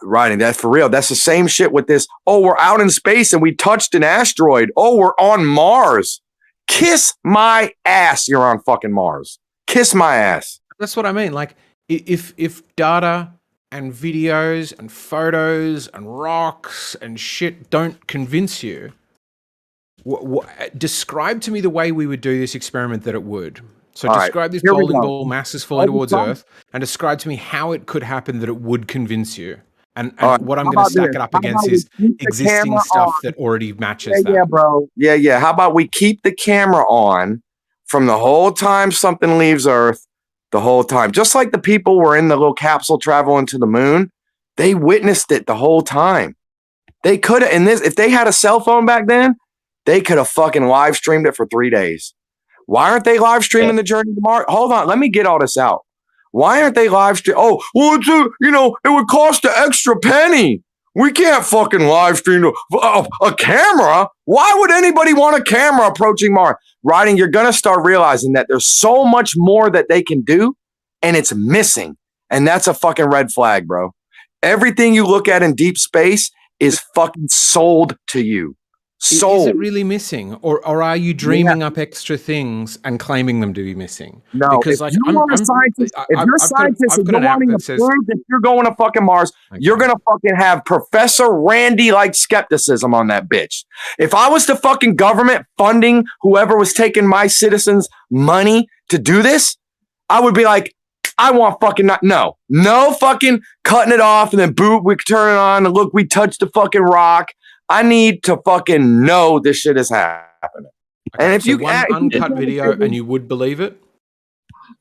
Right, that's for real. That's the same shit with this. Oh, we're out in space and we touched an asteroid. Oh, we're on Mars. Kiss my ass. You're on fucking Mars. Kiss my ass. That's what I mean. Like, if data and videos and photos and rocks and shit don't convince you. Describe to me the way we would do this experiment that it would. So describe this bowling ball masses falling towards Earth, and describe to me how it could happen that it would convince you. And what I'm going to stack it up against is existing stuff that already matches that. Yeah, bro. Yeah. How about we keep the camera on from the whole time something leaves Earth, the whole time. Just like the people were in the little capsule traveling to the moon, they witnessed it the whole time. They could have, if they had a cell phone back then, they could have fucking live streamed it for 3 days. Why aren't they live streaming the journey to Mars? Hold on, let me get all this out. Why aren't they live stream? Oh, well, it would cost an extra penny. We can't fucking live stream a camera. Why would anybody want a camera approaching Mars? Riding, you're gonna start realizing that there's so much more that they can do, and it's missing. And that's a fucking red flag, bro. Everything you look at in deep space is fucking sold to you. Is it really missing, or are you dreaming up extra things and claiming them to be missing? No, because if like you want a scientist, if you're a scientist and you're wanting to prove that you're going to fucking Mars, you're gonna fucking have Professor Randy like skepticism on that bitch. If I was the fucking government funding whoever was taking my citizens' money to do this, I would be like, I want fucking no fucking cutting it off and then boop, we turn it on and look, we touched the fucking rock. I need to fucking know this shit is happening. Okay, and if so you one uncut video and you would believe it?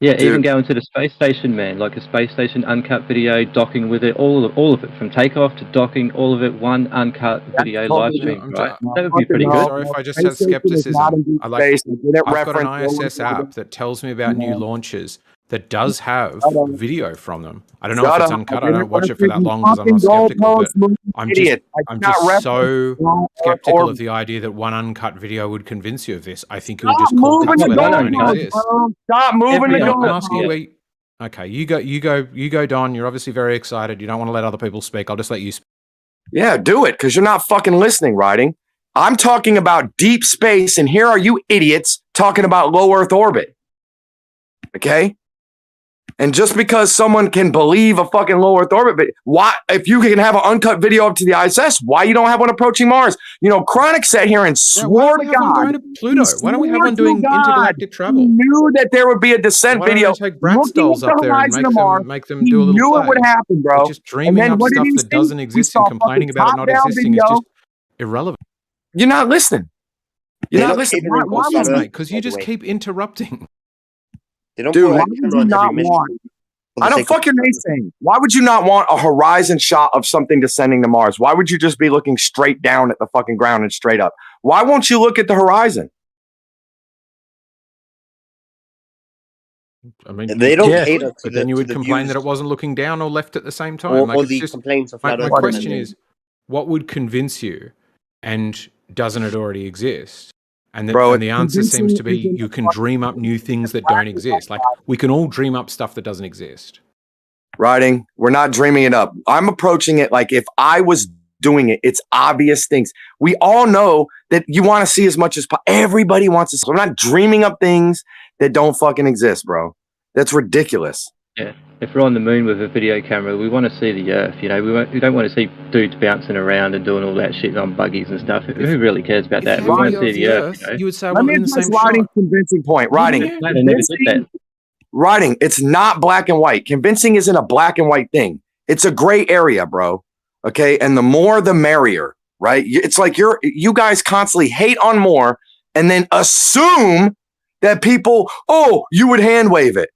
Yeah, Dude. even going to the space station, man, like a space station uncut video, docking with it, all of it, from takeoff to docking, all of it, one uncut video live stream, right? That would be pretty good. Sorry if I just have skepticism. I've got an ISS app that tells me about new launches that does have video from them. I don't know if it's uncut. I don't watch it for that long because I'm not skeptical, but I'm just so skeptical of the idea that one uncut video would convince you of this. I think it would just call cuts where they don't exist. Stop moving the goalposts. Okay, you go, Don. You're obviously very excited. You don't want to let other people speak. I'll just let you speak. Yeah, do it, because you're not fucking listening, Riding. I'm talking about deep space, and here are you idiots talking about low Earth orbit. Okay? And just because someone can believe a fucking low Earth orbit, but why, if you can have an uncut video up to the ISS, why you don't have one approaching Mars? You know, Chronic sat here and swore to God. Going to Pluto? Why don't we have one doing intergalactic travel? He knew that there would be a descent video. Take Bratz dolls up there and make them do a little knew play. It would happen, bro. Just dreaming up stuff that doesn't exist and complaining about it not existing is just irrelevant. You're not listening. You're not listening. Why, because you just keep interrupting. Dude, why would you not want? I don't fucking saying. Why would you not want a horizon shot of something descending to Mars? Why would you just be looking straight down at the fucking ground and straight up? Why won't you look at the horizon? I mean, they don't hate us, but then you would complain that it wasn't looking down or left at the same time. Or the complaints of my question is, what would convince you, and doesn't it already exist? And the answer seems to be you can dream up new things that don't exist. Like, we can all dream up stuff that doesn't exist. Riding, we're not dreaming it up. I'm approaching it like if I was doing it, it's obvious things. We all know that you want to see as much as everybody wants to see. I'm not dreaming up things that don't fucking exist, bro. That's ridiculous. Yeah. If we're on the moon with a video camera, we want to see the Earth. You know, we don't want to see dudes bouncing around and doing all that shit on buggies and stuff. Who really cares about that? We want to see the Earth. You know? You would say, let me address Riding's convincing point. Riding, it's not black and white. Convincing isn't a black and white thing. It's a gray area, bro. Okay, and the more, the merrier. Right? It's like you guys constantly hate on more, and then assume that people, you would hand wave it.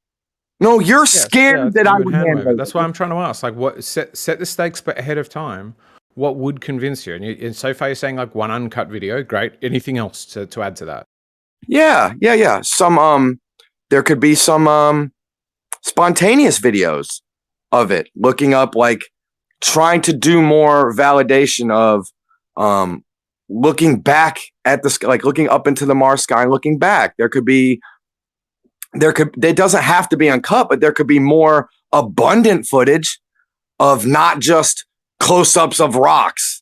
No, you're scared that I would hand wave it. That's why I'm trying to ask. Like, what set the stakes ahead of time? What would convince you? And so far, you're saying like one uncut video. Great. Anything else to add to that? Yeah. Some there could be some spontaneous videos of it. Looking up, like trying to do more validation of looking back at the sky, like looking up into the Mars sky and looking back. It doesn't have to be uncut, but there could be more abundant footage of not just close-ups of rocks,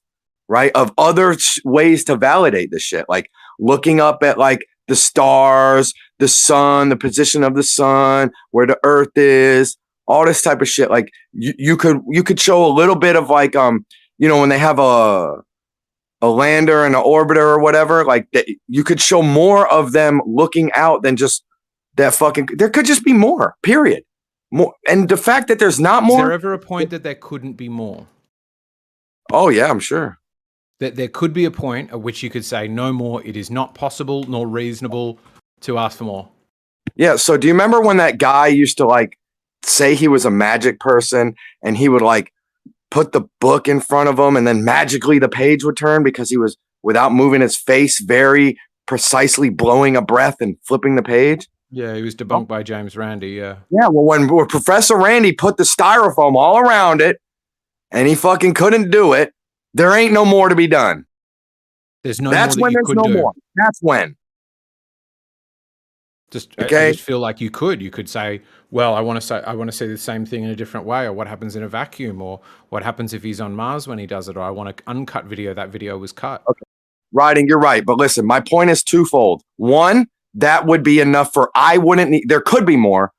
right? Of other ways to validate this shit, like looking up at like the stars, the sun, the position of the sun, where the Earth is, all this type of shit. Like you could show a little bit of like when they have a lander and an orbiter or whatever, like you could show more of them looking out than just that fucking. There could just be more. Period. More, and the fact that there's not more. Is there ever a point that there couldn't be more? Oh yeah, I'm sure. That there could be a point at which you could say no more. It is not possible nor reasonable to ask for more. Yeah. So do you remember when that guy used to like say he was a magic person and he would like put the book in front of him and then magically the page would turn because he was, without moving his face, very precisely blowing a breath and flipping the page? Yeah, he was debunked by James Randi, yeah. Yeah, well, when Professor Randy put the styrofoam all around it and he fucking couldn't do it, there ain't no more to be done. There's no That's more when there's no more. That's when. I just feel like you could say, well, I want to see the same thing in a different way, or what happens in a vacuum, or what happens if he's on Mars when he does it, or I want an uncut video, that video was cut. Okay. Riding, you're right. But listen, my point is twofold. One, that would be enough for I wouldn't need, there could be more,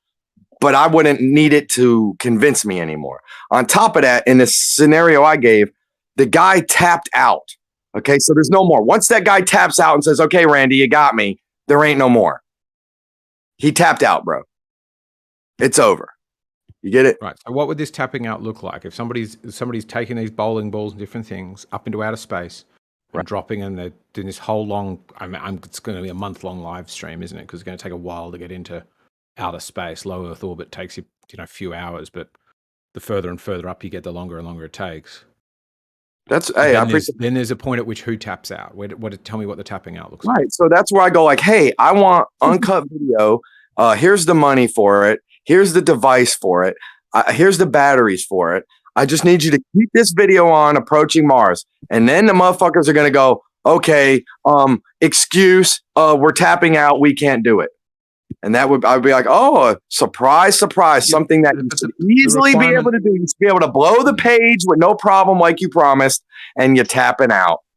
but I wouldn't need it to convince me anymore. On top of that, in the scenario I gave, the guy tapped out. Okay, so there's no more. Once that guy taps out and says, okay, Randy, you got me, there ain't no more. He tapped out, bro. It's over. You get it? Right. So what would this tapping out look like? If somebody's taking these bowling balls and different things up into outer space and dropping them, they're doing this whole long, it's going to be a month-long live stream, isn't it? Because it's going to take a while to get into outer space. Low Earth orbit takes you, a few hours, but the further and further up you get, the longer and longer it takes. That's then there's a point at which who taps out. Tell me what the tapping out looks like. Right. So that's where I go like, hey, I want uncut video. Here's the money for it. Here's the device for it. Here's the batteries for it. I just need you to keep this video on approaching Mars. And then the motherfuckers are going to go, okay, excuse, we're tapping out. We can't do it. And I'd be like, oh, surprise, surprise, something that you should easily be able to do. You should be able to blow the page with no problem like you promised, and you're tapping out.